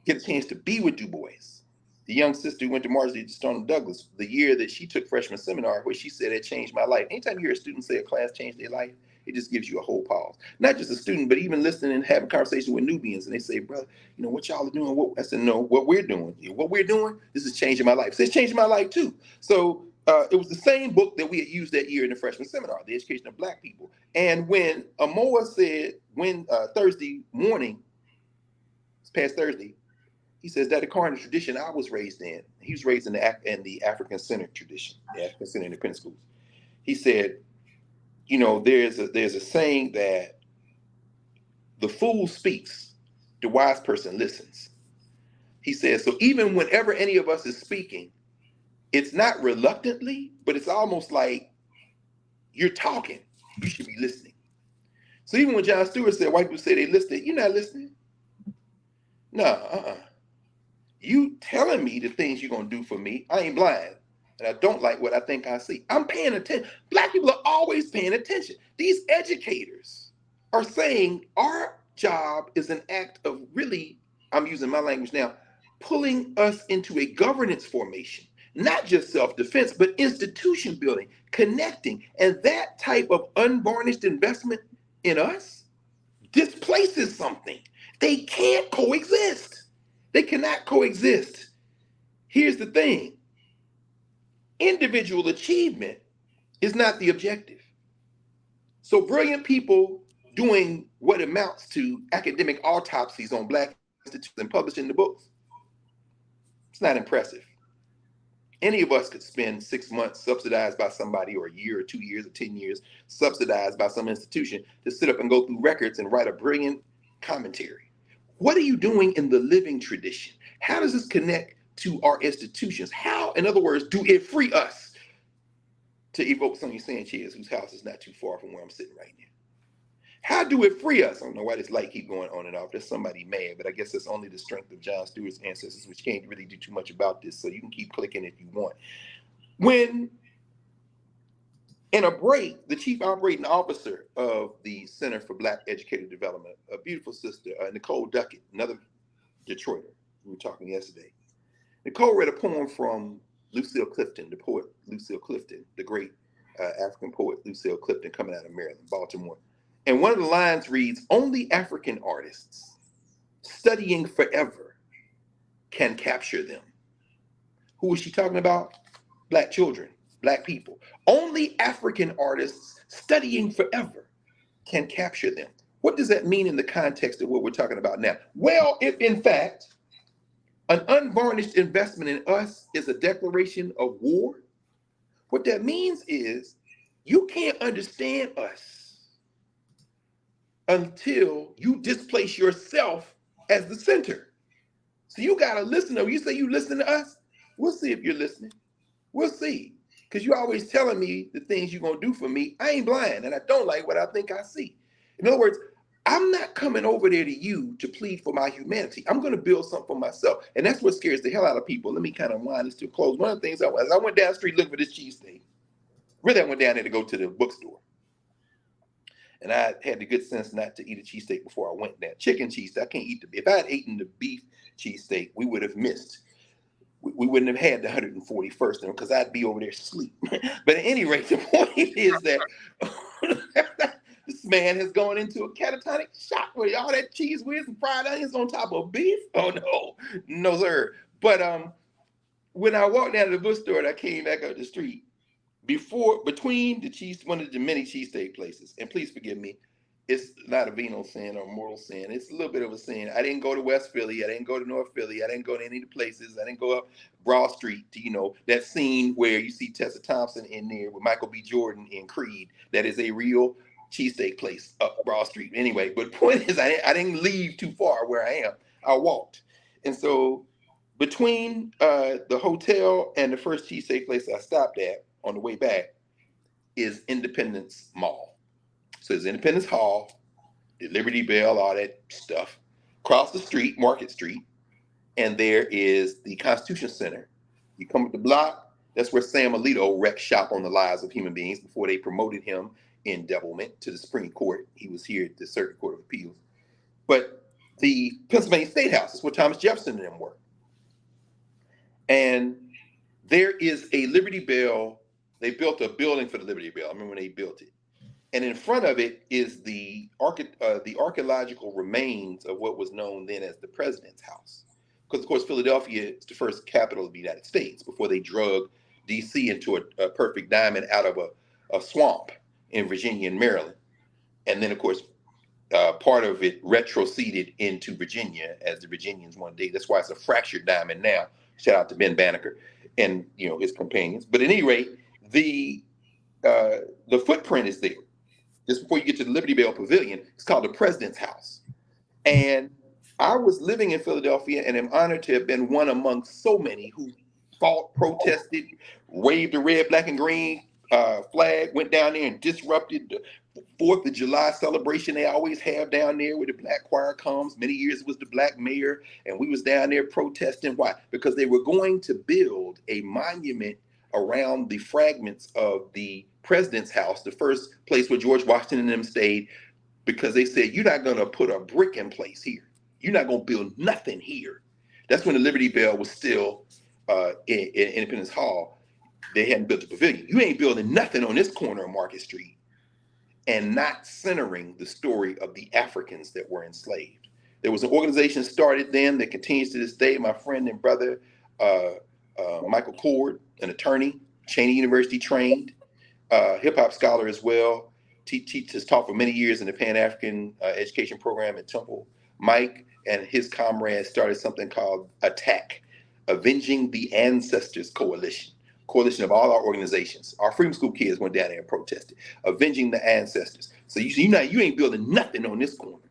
Speaker 2: get a chance to be with DuBois. The young sister who went to Marjorie Stoneman Douglas, the year that she took freshman seminar, where she said it changed my life. Anytime you hear a student say a class changed their life, it just gives you a whole pause. Not just a student, but even listening and having conversation with Nubians, and they say, brother, what y'all are doing? I said, no, what we're doing. What we're doing, this is changing my life. So it's changing my life too. So it was the same book that we had used that year in the freshman seminar, The Education of Black People. And when Amoa said, Thursday morning, this past Thursday, he says that the Carr tradition I was raised in, he was raised in the African-centered tradition, the African-centered independent schools. He said, there's a saying that the fool speaks, the wise person listens. He says, so even whenever any of us is speaking, it's not reluctantly, but it's almost like you're talking. You should be listening. So even when Jon Stewart said, white people say they listen, you're not listening. No, You telling me the things you're going to do for me, I ain't blind. And I don't like what I think I see. I'm paying attention. Black people are always paying attention. These educators are saying our job is an act of really, I'm using my language now, pulling us into a governance formation, not just self-defense, but institution building, connecting. And that type of unvarnished investment in us displaces something. They can't coexist. They cannot coexist. Here's the thing. Individual achievement is not the objective. So brilliant people doing what amounts to academic autopsies on Black institutions and publishing the books, it's not impressive. Any of us could spend 6 months subsidized by somebody, or a year or 2 years or 10 years subsidized by some institution to sit up and go through records and write a brilliant commentary. What are you doing in the living tradition? How does this connect to our institutions? How, in other words, do it free us to evoke Sonia Sanchez, whose house is not too far from where I'm sitting right now? How do it free us? I don't know why this light keep going on and off. There's somebody mad, but I guess that's only the strength of Jon Stewart's ancestors, which can't really do too much about this, so you can keep clicking if you want. When in a break, the chief operating officer of the Center for Black Educator Development, a beautiful sister, Nicole Duckett, another Detroiter, we were talking yesterday. Nicole read a poem from Lucille Clifton, the poet Lucille Clifton, the great African poet Lucille Clifton, coming out of Maryland, Baltimore. And one of the lines reads, only African artists studying forever can capture them. Who was she talking about? Black children, Black people. Only African artists studying forever can capture them. What does that mean in the context of what we're talking about now? Well, if in fact, an unvarnished investment in us is a declaration of war, what that means is you can't understand us until you displace yourself as the center. So you got to listen. You say you listen to us, we'll see if you're listening. We'll see. Because you're always telling me the things you're going to do for me. I ain't blind, and I don't like what I think I see. In other words, I'm not coming over there to you to plead for my humanity. I'm going to build something for myself. And that's what scares the hell out of people. Let me kind of wind this to a close. One of the things, as I went down the street looking for this cheesesteak, really I went down there to go to the bookstore. And I had the good sense not to eat a cheesesteak before I went there. Chicken cheesesteak, I can't eat the beef. If I had eaten the beef cheesesteak, we would have missed. We wouldn't have had the 141st because I'd be over there asleep. But at any rate, the point is that This man has gone into a catatonic shock with all that cheese whiz and fried onions on top of beef. Oh no, sir. But when I walked down to the bookstore and I came back up the street, between one of the many cheesesteak places, and please forgive me, it's not a venal sin or mortal sin. It's a little bit of a sin. I didn't go to West Philly. I didn't go to North Philly. I didn't go to any of the places. I didn't go up Broad Street to, that scene where you see Tessa Thompson in there with Michael B. Jordan in Creed. That is a real cheesesteak place up Broad Street. Anyway, but the point is I didn't leave too far where I am. I walked. And so between the hotel and the first cheesesteak place I stopped at on the way back is Independence Mall. So there's Independence Hall, the Liberty Bell, all that stuff. Across the street, Market Street, and there is the Constitution Center. You come up the block, that's where Sam Alito wrecked shop on the lives of human beings before they promoted him in devilment to the Supreme Court. He was here at the Circuit Court of Appeals. But the Pennsylvania State House is where Thomas Jefferson and them were. And there is a Liberty Bell. They built a building for the Liberty Bell. I remember when they built it. And in front of it is the archaeological remains of what was known then as the President's House. Because, of course, Philadelphia is the first capital of the United States before they drug D.C. into a perfect diamond out of a swamp in Virginia and Maryland. And then, of course, part of it retroceded into Virginia as the Virginians one day. That's why it's a fractured diamond now. Shout out to Ben Banneker and his companions. But at any rate, the footprint is there. Just before you get to the Liberty Bell Pavilion, it's called the President's House. And I was living in Philadelphia and am honored to have been one among so many who fought, protested, waved the red, black, and green flag, went down there and disrupted the 4th of July celebration they always have down there where the black choir comes. Many years it was the black mayor, and we was down there protesting. Why? Because they were going to build a monument around the fragments of the President's House, the first place where George Washington and them stayed, because they said, you're not going to put a brick in place here. You're not going to build nothing here. That's when the Liberty Bell was still in Independence Hall. They hadn't built a pavilion. You ain't building nothing on this corner of Market Street and not centering the story of the Africans that were enslaved. There was an organization started then that continues to this day. My friend and brother, Michael Cord, an attorney, Cheney University trained, hip hop scholar as well, has taught for many years in the Pan-African education program at Temple. Mike and his comrades started something called ATTACK, Avenging the Ancestors Coalition of all our organizations. Our Freedom School kids went down there and protested, Avenging the Ancestors. So you ain't building nothing on this corner.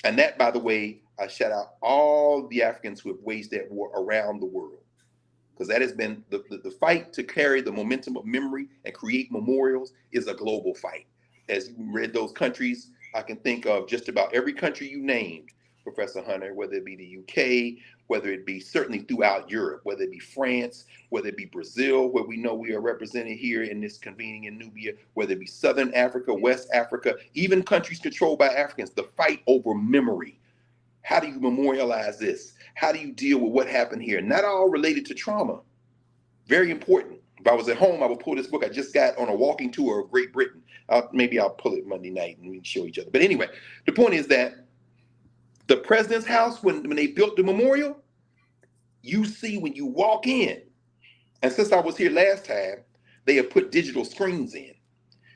Speaker 2: And that, by the way, I shout out all the Africans who have waged that war around the world. Because that has been the fight to carry the momentum of memory and create memorials is a global fight. As you read those countries, I can think of just about every country you named, Professor Hunter, whether it be the UK, whether it be certainly throughout Europe, whether it be France, whether it be Brazil, where we know we are represented here in this convening in Nubia, whether it be Southern Africa, West Africa, even countries controlled by Africans, the fight over memory. How do you memorialize this? How do you deal with what happened here? Not all related to trauma. Very important. If I was at home, I would pull this book. I just got on a walking tour of Great Britain. Maybe I'll pull it Monday night and we can show each other. But anyway, the point is that the President's House, when they built the memorial, you see when you walk in, and since I was here last time, they have put digital screens in,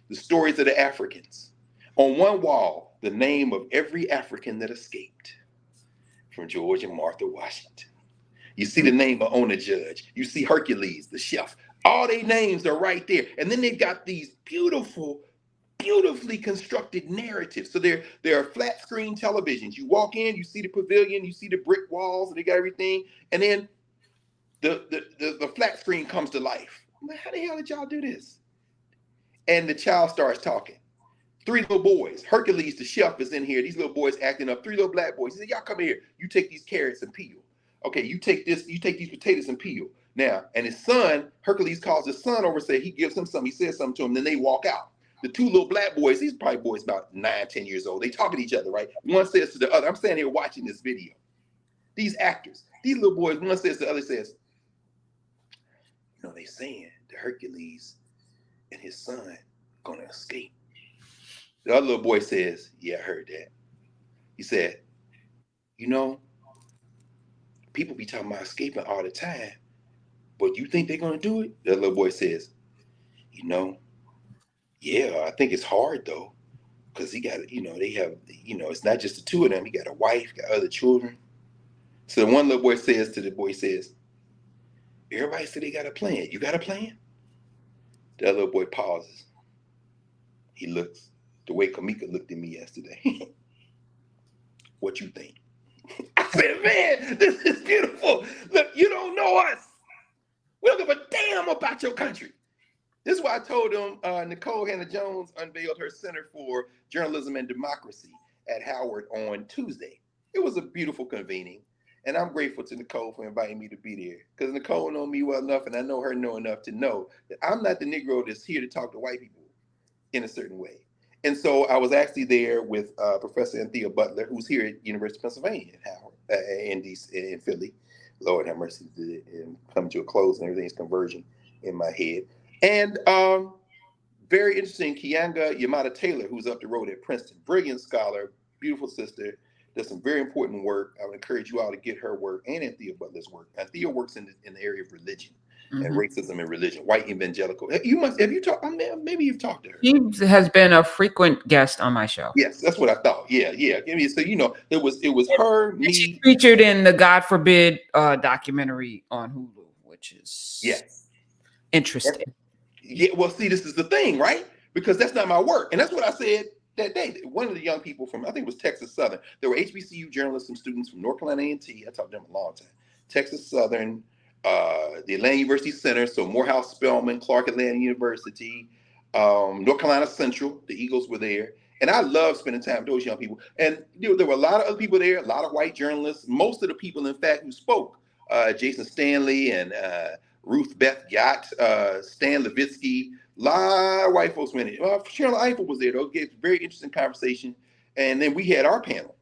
Speaker 2: the stories of the Africans. On one wall, the name of every African that escaped from George and Martha Washington. You see the name of Ona Judge. You see Hercules, the chef. All their names are right there. And then they've got these beautifully constructed narratives. So there are flat screen televisions. You walk in, you see the pavilion, you see the brick walls, and they got everything. And then the flat screen comes to life. I'm like, how the hell did y'all do this? And the child starts talking. 3 little boys. Hercules, the chef, is in here. These little boys acting up. 3 little black boys. He said, y'all come here. You take these carrots and peel. Okay, you take these potatoes and peel. Now, and his son, Hercules calls his son over, say he gives him something, he says something to him, then they walk out. The 2 little black boys, these probably boys about 9, 10 years old, they talking to each other, right? One says to the other, I'm standing here watching this video. These actors, these little boys, one says to the other, says, they saying that Hercules and his son gonna escape. The other little boy says, yeah, I heard that. He said, you know, people be talking about escaping all the time, but you think they're going to do it? The little boy says, you know, yeah, I think it's hard though. Because he got, they have, it's not just the two of them. He got a wife, got other children. So the one little boy says to the boy, says, everybody said they got a plan. You got a plan? The other little boy pauses. He looks the way Kamika looked at me yesterday. What you think? I said, man, this is beautiful. Look, you don't know us. We don't give a damn about your country. This is why I told them Nicole Hannah-Jones unveiled her Center for Journalism and Democracy at Howard on Tuesday. It was a beautiful convening, and I'm grateful to Nicole for inviting me to be there, because Nicole knows me well enough, and I know her know enough to know that I'm not the Negro that's here to talk to white people in a certain way. And so I was actually there with Professor Anthea Butler, who's here at University of Pennsylvania at Howard, in Philly. Lord have mercy, and come to a close, and everything's converging in my head. And very interesting, Kianga Yamada Taylor, who's up the road at Princeton, brilliant scholar, beautiful sister, does some very important work. I would encourage you all to get her work and Anthea Butler's work. Anthea works in the area of religion and racism and religion, white evangelical. Have you talked? Maybe you've talked to her.
Speaker 1: She has been a frequent guest on my show.
Speaker 2: Yes, that's what I thought. Yeah. So it was her, me.
Speaker 1: She featured in the God Forbid documentary on Hulu, which is interesting.
Speaker 2: Yeah, well, see, this is the thing, right? Because that's not my work. And that's what I said that day. One of the young people from, I think it was Texas Southern, there were HBCU journalism students from North Carolina A&T. I talked to them a long time. Texas Southern, the Atlanta University Center, so Morehouse Spelman, Clark Atlanta University, North Carolina Central, the Eagles were there. And I love spending time with those young people. And there were a lot of other people there, a lot of white journalists. Most of the people, in fact, who spoke, Jason Stanley and Ruth Beth Yacht, Stan Levitsky, a lot of white folks went in. Cheryl Eiffel was there, though. It gave a very interesting conversation. And then we had our panel.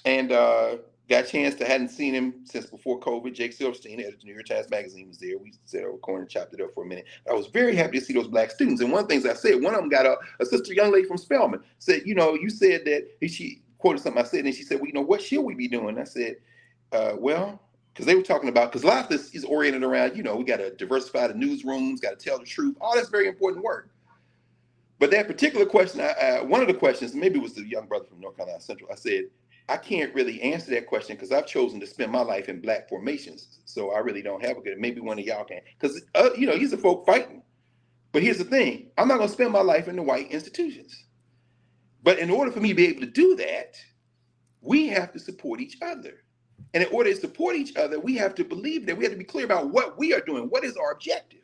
Speaker 2: And got a chance to, hadn't seen him since before COVID. Jake Silverstein, editor of New York Times Magazine, was there. We sat over corner and chopped it up for a minute. I was very happy to see those black students. And one of the things I said, one of them got a sister, young lady from Spelman, said, you said that, she quoted something I said, and she said, well, what should we be doing? I said, well, because they were talking about, because a lot of this is oriented around, we got to diversify the newsrooms, got to tell the truth. All that's very important work. But that particular question, one of the questions, maybe it was the young brother from North Carolina Central, I said, I can't really answer that question because I've chosen to spend my life in black formations. So I really don't have a good, maybe one of y'all can. Because, these are folk fighting. But here's the thing, I'm not going to spend my life in the white institutions. But in order for me to be able to do that, we have to support each other. And in order to support each other, we have to believe that we have to be clear about what we are doing. What is our objective?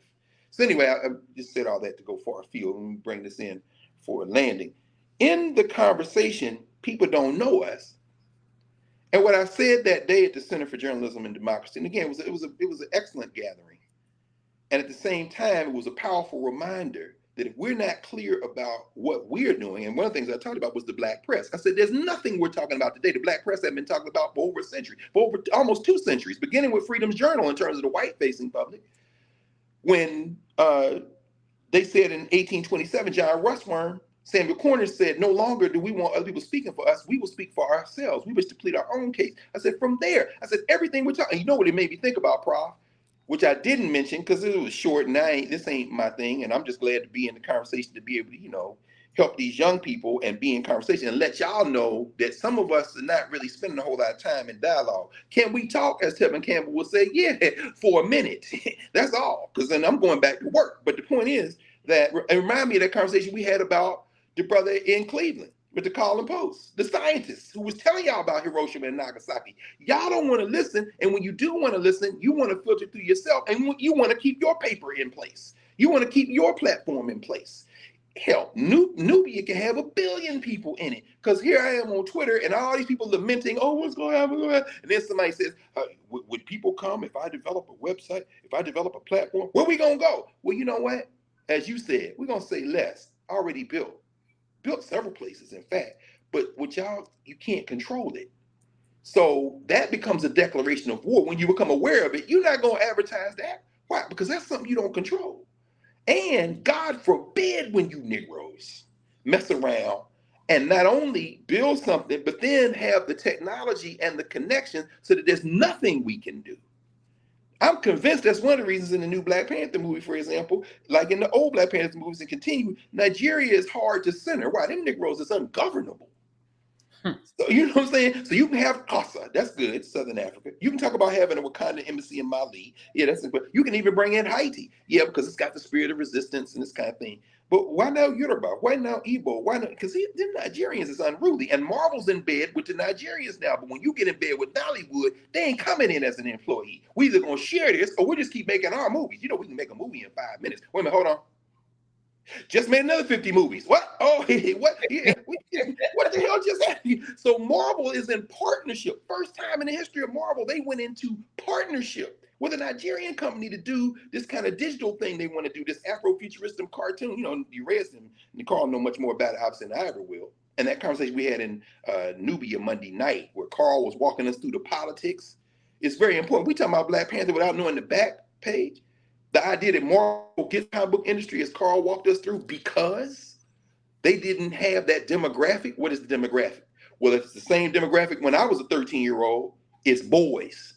Speaker 2: So anyway, I just said all that to go far afield. Let me bring this in for a landing. In the conversation, people don't know us. And what I said that day at the Center for Journalism and Democracy, and again, it was an excellent gathering. And at the same time, it was a powerful reminder that if we're not clear about what we're doing, and one of the things I talked about was the black press. I said, there's nothing we're talking about today. The black press have been talking about for over a century, for over almost 2 centuries, beginning with Freedom's Journal in terms of the white-facing public. When they said in 1827, John Rushworm, Samuel Corner said, no longer do we want other people speaking for us. We will speak for ourselves. We wish to plead our own case. I said, from there, everything we're talking, you know what it made me think about, Prof, which I didn't mention because it was short and this ain't my thing. And I'm just glad to be in the conversation to be able to, help these young people and be in conversation and let y'all know that some of us are not really spending a whole lot of time in dialogue. Can we talk, as Tevin Campbell will say, yeah, for a minute. That's all, because then I'm going back to work. But the point is that, it reminded me of that conversation we had about the brother in Cleveland with the Colin Post, the scientist who was telling y'all about Hiroshima and Nagasaki. Y'all don't want to listen. And when you do want to listen, you want to filter through yourself and you want to keep your paper in place. You want to keep your platform in place. Hell, Nubia can have 1 billion people in it. Because here I am on Twitter and all these people lamenting, oh, what's going to happen? And then somebody says, would people come if I develop a website, if I develop a platform? Where we going to go? Well, you know what? As you said, we're going to say less. Already built several places, in fact, but with y'all, you can't control it. So that becomes a declaration of war. When you become aware of it, you're not going to advertise that. Why? Because that's something you don't control. And God forbid when you Negroes mess around and not only build something, but then have the technology and the connection so that there's nothing we can do. I'm convinced that's one of the reasons in the new Black Panther movie, for example, like in the old Black Panther movies and continue, Nigeria is hard to center. Why? Them Negroes is ungovernable. So you know what I'm saying? So you can have Asa, that's good, Southern Africa. You can talk about having a Wakanda embassy in Mali. Yeah, that's good. You can even bring in Haiti. Yeah, because it's got the spirit of resistance and this kind of thing. But why now Yoruba? Why now Igbo? Why not? Because them Nigerians is unruly. And Marvel's in bed with the Nigerians now. But when you get in bed with Nollywood, they ain't coming in as an employee. We either gonna share this or we'll just keep making our movies. You know, we can make a movie in 5 minutes. Wait a minute, hold on. Just made another 50 movies. What? Oh, what? Yeah, what the hell just happened? So Marvel is in partnership. First time in the history of Marvel, they went into partnership with a Nigerian company to do this kind of digital thing they want to do, this Afrofuturistic cartoon. You know, you read them, and Carl know much more about it, obviously, than I ever will. And that conversation we had in Nubia Monday night, where Carl was walking us through the politics, it's very important. We talking about Black Panther without knowing the back page. The idea that Marvel gets the comic book industry, as Carl walked us through, because they didn't have that demographic. What is the demographic? Well, it's the same demographic when I was a 13-year-old. It's boys.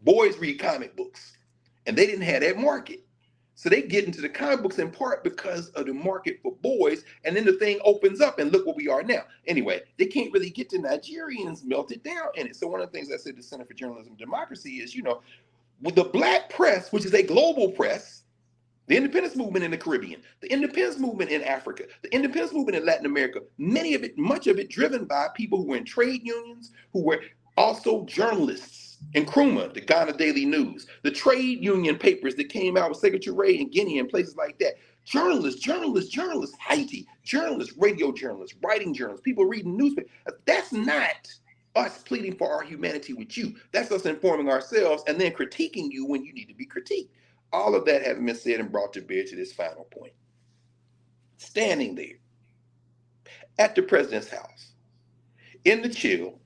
Speaker 2: Boys read comic books. And they didn't have that market. So they get into the comic books in part because of the market for boys. And then the thing opens up and look where we are now. Anyway, they can't really get the Nigerians melted down in it. So one of the things I said to the Center for Journalism and Democracy is, you know, with the Black press, which is a global press, the independence movement in the Caribbean, the independence movement in Africa, the independence movement in Latin America, much of it driven by people who were in trade unions, who were also journalists. Nkrumah, the Ghana Daily News, the trade union papers that came out with Secretary Ray in Guinea and places like that. Journalists, Haiti, journalists, radio journalists, writing journalists, people reading newspapers. That's not us pleading for our humanity with you. That's us informing ourselves and then critiquing you when you need to be critiqued. All of that having been said and brought to bear to this final point. Standing there at the president's house, in the chill,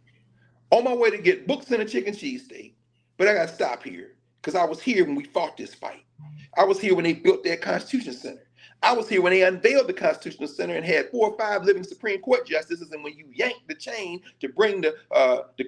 Speaker 2: on my way to get books and a chicken cheesesteak, but I got to stop here because I was here when we fought this fight. I was here when they built that Constitution Center. I was here when they unveiled the Constitutional Center and had 4 or 5 living Supreme Court justices. And when you yanked the chain to bring the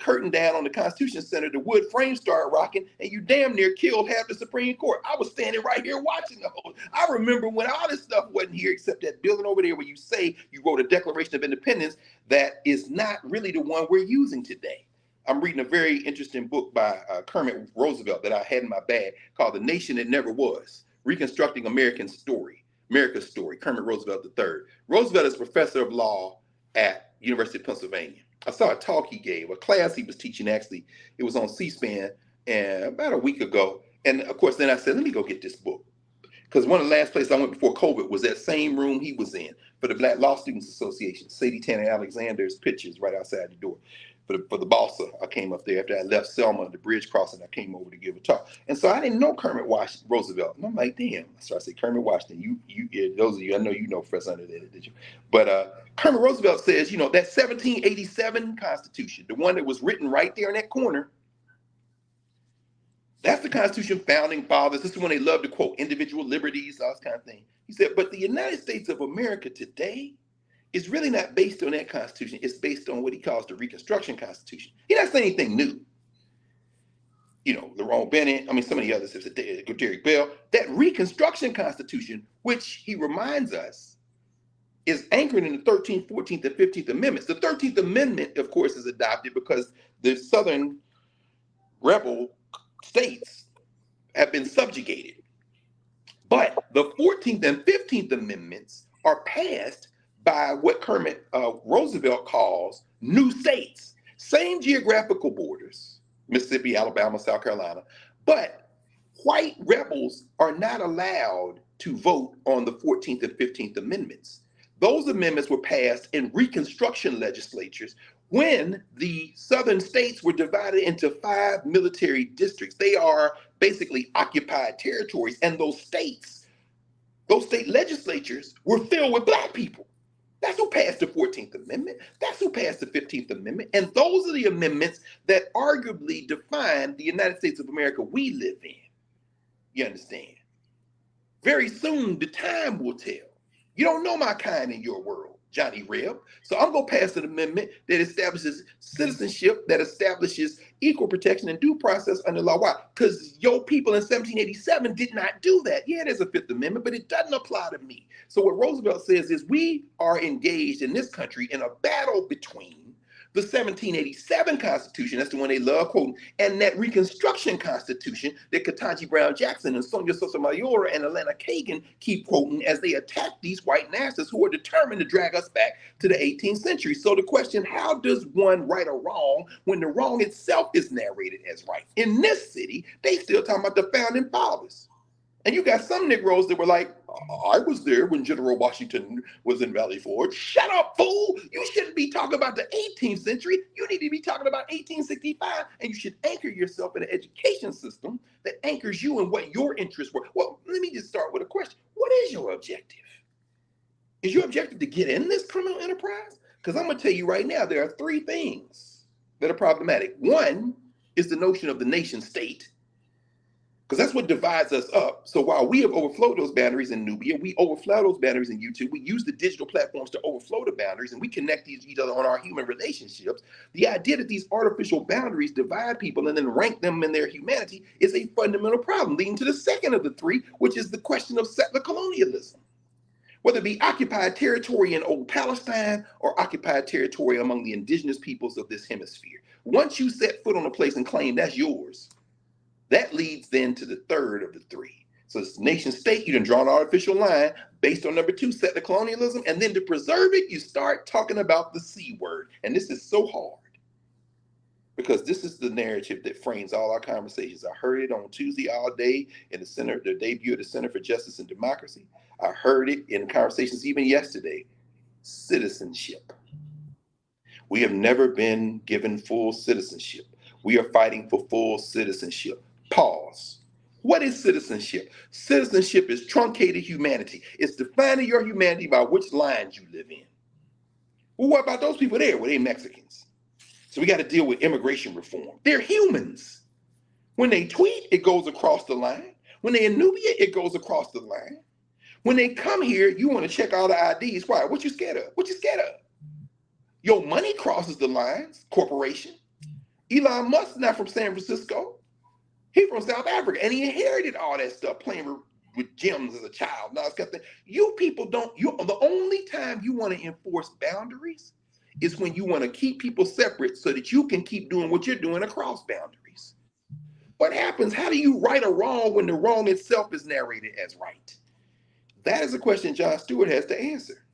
Speaker 2: curtain down on the Constitution Center, the wood frame started rocking, and you damn near killed half the Supreme Court. I was standing right here watching the whole. I remember when all this stuff wasn't here, except that building over there where you say you wrote a Declaration of Independence that is not really the one we're using today. I'm reading a very interesting book by Kermit Roosevelt that I had in my bag called The Nation That Never Was, Reconstructing America's Story, Kermit Roosevelt III. Roosevelt is professor of law at University of Pennsylvania. I saw a talk he gave, a class he was teaching, actually. It was on C-SPAN and about a week ago. And of course, then I said, let me go get this book. Because one of the last places I went before COVID was that same room he was in for the Black Law Students Association. Sadie Tanner Alexander's pictures right outside the door. For the Balsa, I came up there after I left Selma, the bridge crossing. I came over to give a talk, and so I didn't know Kermit Roosevelt. And I'm like, damn. So I said, Kermit Washington. Those of you, I know you know Professor Under that, did you? But Kermit Roosevelt says, you know, that 1787 Constitution, the one that was written right there in that corner, that's the Constitution founding fathers. This is when they love to quote individual liberties, all this kind of thing. He said, but the United States of America today is really not based on that Constitution. It's based on what he calls the Reconstruction Constitution. He's not saying anything new. You know, Lerone Bennett, some of the others, Derek Bell, that Reconstruction Constitution, which he reminds us, is anchored in the 13th, 14th, and 15th Amendments. The 13th Amendment, of course, is adopted because the Southern rebel states have been subjugated. But the 14th and 15th Amendments are passed by what Kermit Roosevelt calls new states. Same geographical borders, Mississippi, Alabama, South Carolina, but white rebels are not allowed to vote on the 14th and 15th Amendments. Those amendments were passed in Reconstruction legislatures when the southern states were divided into 5 military districts. They are basically occupied territories, and those state legislatures were filled with Black people. That's who passed the 14th Amendment. That's who passed the 15th Amendment. And those are the amendments that arguably define the United States of America we live in. You understand? Very soon, the time will tell. You don't know my kind in your world. Johnny Reb. So I'm going to pass an amendment that establishes citizenship, that establishes equal protection and due process under law. Why? Because your people in 1787 did not do that. Yeah, there's a Fifth Amendment, but it doesn't apply to me. So what Roosevelt says is we are engaged in this country in a battle between the 1787 Constitution, that's the one they love quoting, and that Reconstruction Constitution that Ketanji Brown Jackson and Sonia Sotomayor and Atlanta Kagan keep quoting as they attack these white nationalists who are determined to drag us back to the 18th century. So the question, how does one right or wrong when the wrong itself is narrated as right? In this city, they still talking about the founding fathers. And you got some Negroes that were like, I was there when General Washington was in Valley Forge. Shut up, fool. You shouldn't be talking about the 18th century. You need to be talking about 1865. And you should anchor yourself in an education system that anchors you in what your interests were. Well, let me just start with a question. What is your objective? Is your objective to get in this criminal enterprise? Because I'm going to tell you right now, there are three things that are problematic. One is the notion of the nation state, because that's what divides us up. So while we have overflowed those boundaries in Nubia, we overflow those boundaries in YouTube, we use the digital platforms to overflow the boundaries, and we connect each other on our human relationships. The idea that these artificial boundaries divide people and then rank them in their humanity is a fundamental problem, leading to the second of the three, which is the question of settler colonialism. Whether it be occupied territory in old Palestine or occupied territory among the indigenous peoples of this hemisphere. Once you set foot on a place and claim that's yours, that leads then to the third of the three. So it's nation state, you done draw an artificial line based on number two, settler colonialism. And then to preserve it, you start talking about the C word. And this is so hard because this is the narrative that frames all our conversations. I heard it on Tuesday all day in the center, the debut of the Center for Justice and Democracy. I heard it in conversations even yesterday. Citizenship. We have never been given full citizenship. We are fighting for full citizenship. Pause. What is citizenship? Citizenship is truncated humanity. It's defining your humanity by which lines you live in. Well, what about those people there? Well, they're Mexicans. So we got to deal with immigration reform. They're humans. When they tweet, it goes across the line. When they're in Nubia, it goes across the line. When they come here, you want to check all the IDs. Why? What you scared of? What you scared of? Your money crosses the lines, corporation. Elon Musk not from San Francisco. He's from South Africa, and he inherited all that stuff, playing with gems as a child. Now, you people don't, the only time you want to enforce boundaries is when you want to keep people separate so that you can keep doing what you're doing across boundaries. What happens? How do you right or wrong when the wrong itself is narrated as right? That is a question Jon Stewart has to answer.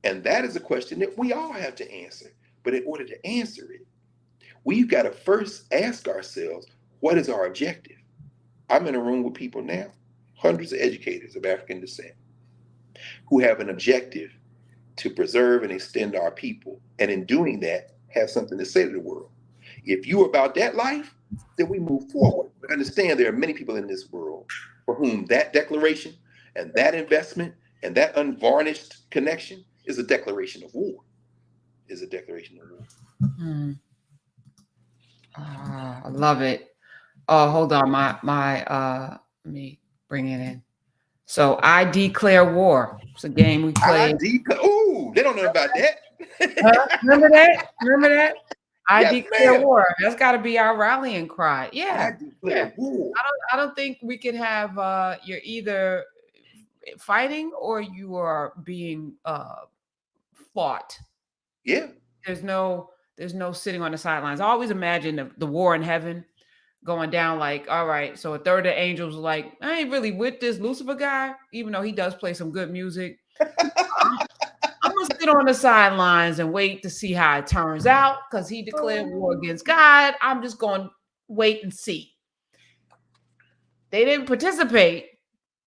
Speaker 2: And that is a question that we all have to answer. But in order to answer it, we've got to first ask ourselves, what is our objective? I'm in a room with people now, hundreds of educators of African descent, who have an objective to preserve and extend our people. And in doing that, have something to say to the world. If you're about that life, then we move forward. But understand there are many people in this world for whom that declaration and that investment and that unvarnished connection is a declaration of war. Is a declaration of war.
Speaker 1: I love it. Oh, hold on. Let me bring it in. So I declare war. It's a game we play.
Speaker 2: Ooh, they don't know about that.
Speaker 1: Remember that? Remember that? I
Speaker 2: Yes,
Speaker 1: declare
Speaker 2: ma'am.
Speaker 1: war. That's got to be our rallying cry. Yeah.
Speaker 2: I declare war.
Speaker 1: I don't think we can have you're either fighting or you are being fought.
Speaker 2: Yeah.
Speaker 1: There's no sitting on the sidelines. I always imagine the war in heaven going down like, all right, so a third of the angels were like, I ain't really with this Lucifer guy, even though he does play some good music. I'm gonna sit on the sidelines and wait to see how it turns out because he declared war against God. I'm just going to wait and see. They didn't participate,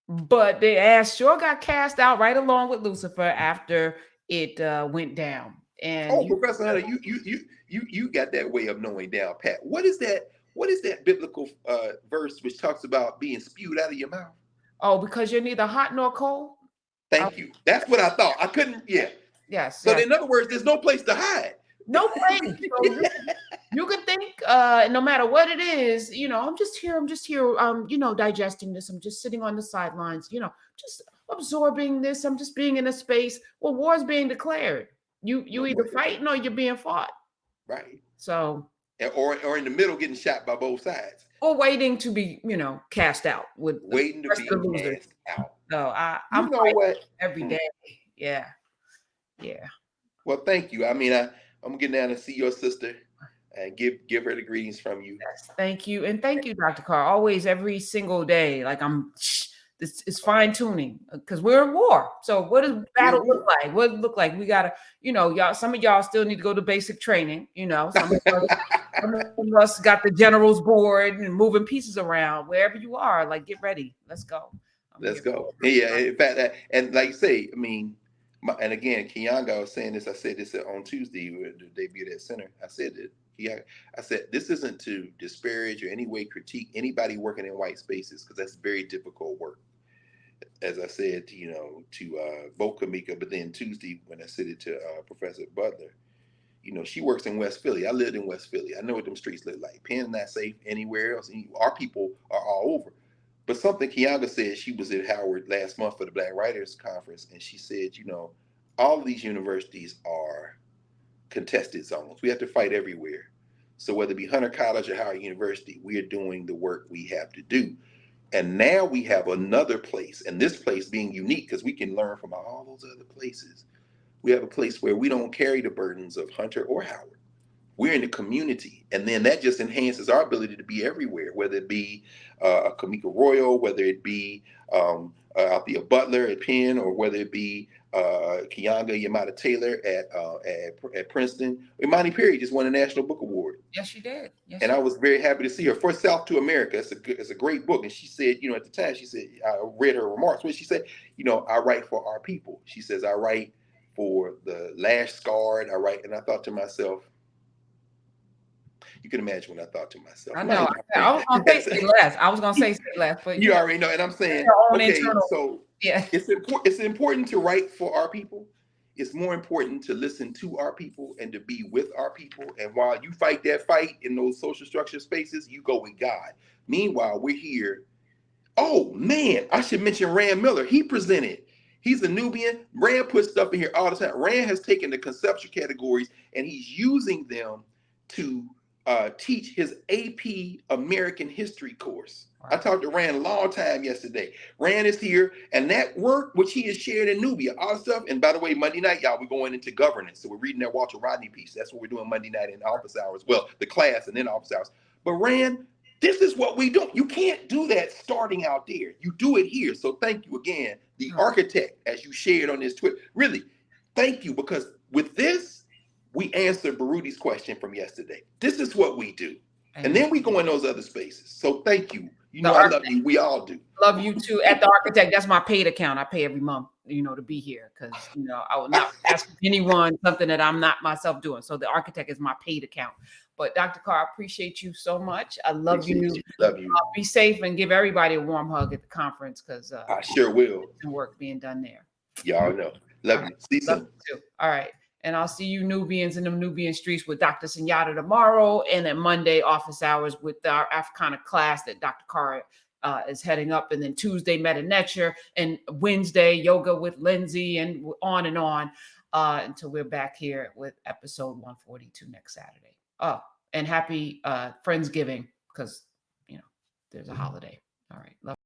Speaker 1: but their ass sure got cast out right along with Lucifer after it went down. And
Speaker 2: Professor Hunter, you got that way of knowing down pat. What is that biblical verse which talks about being spewed out of your mouth?
Speaker 1: Oh, because you're neither hot nor cold.
Speaker 2: Thank you. That's what I thought. I couldn't. Yeah.
Speaker 1: Yes.
Speaker 2: So in other words, there's no place to hide.
Speaker 1: No place. So You can think, no matter what it is, I'm just here, digesting this. I'm just sitting on the sidelines, just absorbing this. I'm just being in a space where war is being declared. You either fighting or you're being fought.
Speaker 2: Right.
Speaker 1: So,
Speaker 2: or in the middle, getting shot by both sides.
Speaker 1: Or waiting to be, cast out with
Speaker 2: Waiting to be cast out.
Speaker 1: So
Speaker 2: I'm what?
Speaker 1: Every day. Yeah.
Speaker 2: Well, thank you. I mean, I'm getting down to see your sister and give her the greetings from you.
Speaker 1: Yes, thank you. And thank you, Dr. Carr. Always, every single day. Like this is fine tuning because we're in war. So what does battle look like? What does it look like? We gotta, y'all, some of y'all still need to go to basic training, some of us got the general's board and moving pieces around. Wherever you are, like, get ready. Let's go.
Speaker 2: Let's go. Yeah, in fact, and like you say, I mean, and again, Kenyanga was saying this. I said this on Tuesday with the debut at Center. I said that. Yeah, I said this isn't to disparage or any way critique anybody working in white spaces, because that's very difficult work. As I said, to both Kamika, but then Tuesday when I said it to Professor Butler, she works in West Philly. I lived in West Philly. I know what them streets look like. Penn not safe anywhere else. Our people are all over. But something Kenyanga said, she was at Howard last month for the Black Writers Conference, and she said, all of these universities are contested zones. We have to fight everywhere. So whether it be Hunter College or Howard University, we are doing the work we have to do. And now we have another place, and this place being unique because we can learn from all those other places. We have a place where we don't carry the burdens of Hunter or Howard. We're in the community, and then that just enhances our ability to be everywhere, whether it be Kamika Royal, whether it be Althea Butler at Penn, or whether it be Kenyanga Yamada Taylor at Princeton. Imani Perry just won a National Book Award.
Speaker 1: Yes, she did. Yes,
Speaker 2: and I was very happy to see her for South to America. It's a great book. And she said, at the time, she said, I read her remarks where she said, I write for our people. She says, I write for the lash scarred. And I thought to myself, you can imagine what I thought to myself.
Speaker 1: I know. I was going to say less. I was going to say less, but
Speaker 2: you already know. And I'm saying, okay, so yeah, it's important to write for our people. It's more important to listen to our people and to be with our people. And while you fight that fight in those social structure spaces, you go with God. Meanwhile, we're here. Oh man, I should mention Rand Miller. He presented. He's a Nubian. Rand puts stuff in here all the time. Rand has taken the conceptual categories and he's using them to teach his AP American history course. Wow. I talked to Rand a long time yesterday. Rand is here, and that work which he has shared in Nubia, all the stuff. And by the way, Monday night, y'all, we're going into governance. So we're reading that Walter Rodney piece. That's what we're doing Monday night in office hours. Well, the class and then office hours. But Rand, this is what we do. You can't do that starting out there. You do it here. So thank you again, the architect, as you shared on this Twitter. Really, thank you, because with this, we answered Baruti's question from yesterday. This is what we do. And then we go in those other spaces. So thank you. I love you. We all do.
Speaker 1: Love you too. At the architect, that's my paid account. I pay every month, to be here because, I will not ask anyone something that I'm not myself doing. So the architect is my paid account. But Dr. Carr, I appreciate you so much. I love you.
Speaker 2: Love you.
Speaker 1: Be safe and give everybody a warm hug at the conference because
Speaker 2: I sure will.
Speaker 1: Work being done there.
Speaker 2: Y'all know. Love you. See you soon.
Speaker 1: Too. All right. And I'll see you Nubians in the Nubian streets with Dr. Senyata tomorrow, and then Monday office hours with our Africana class that Dr. Carr is heading up, and then Tuesday Meta-Nature, and Wednesday yoga with Lindsay, and on until we're back here with episode 142 next Saturday. Oh, and happy Friendsgiving because there's a holiday. All right. Love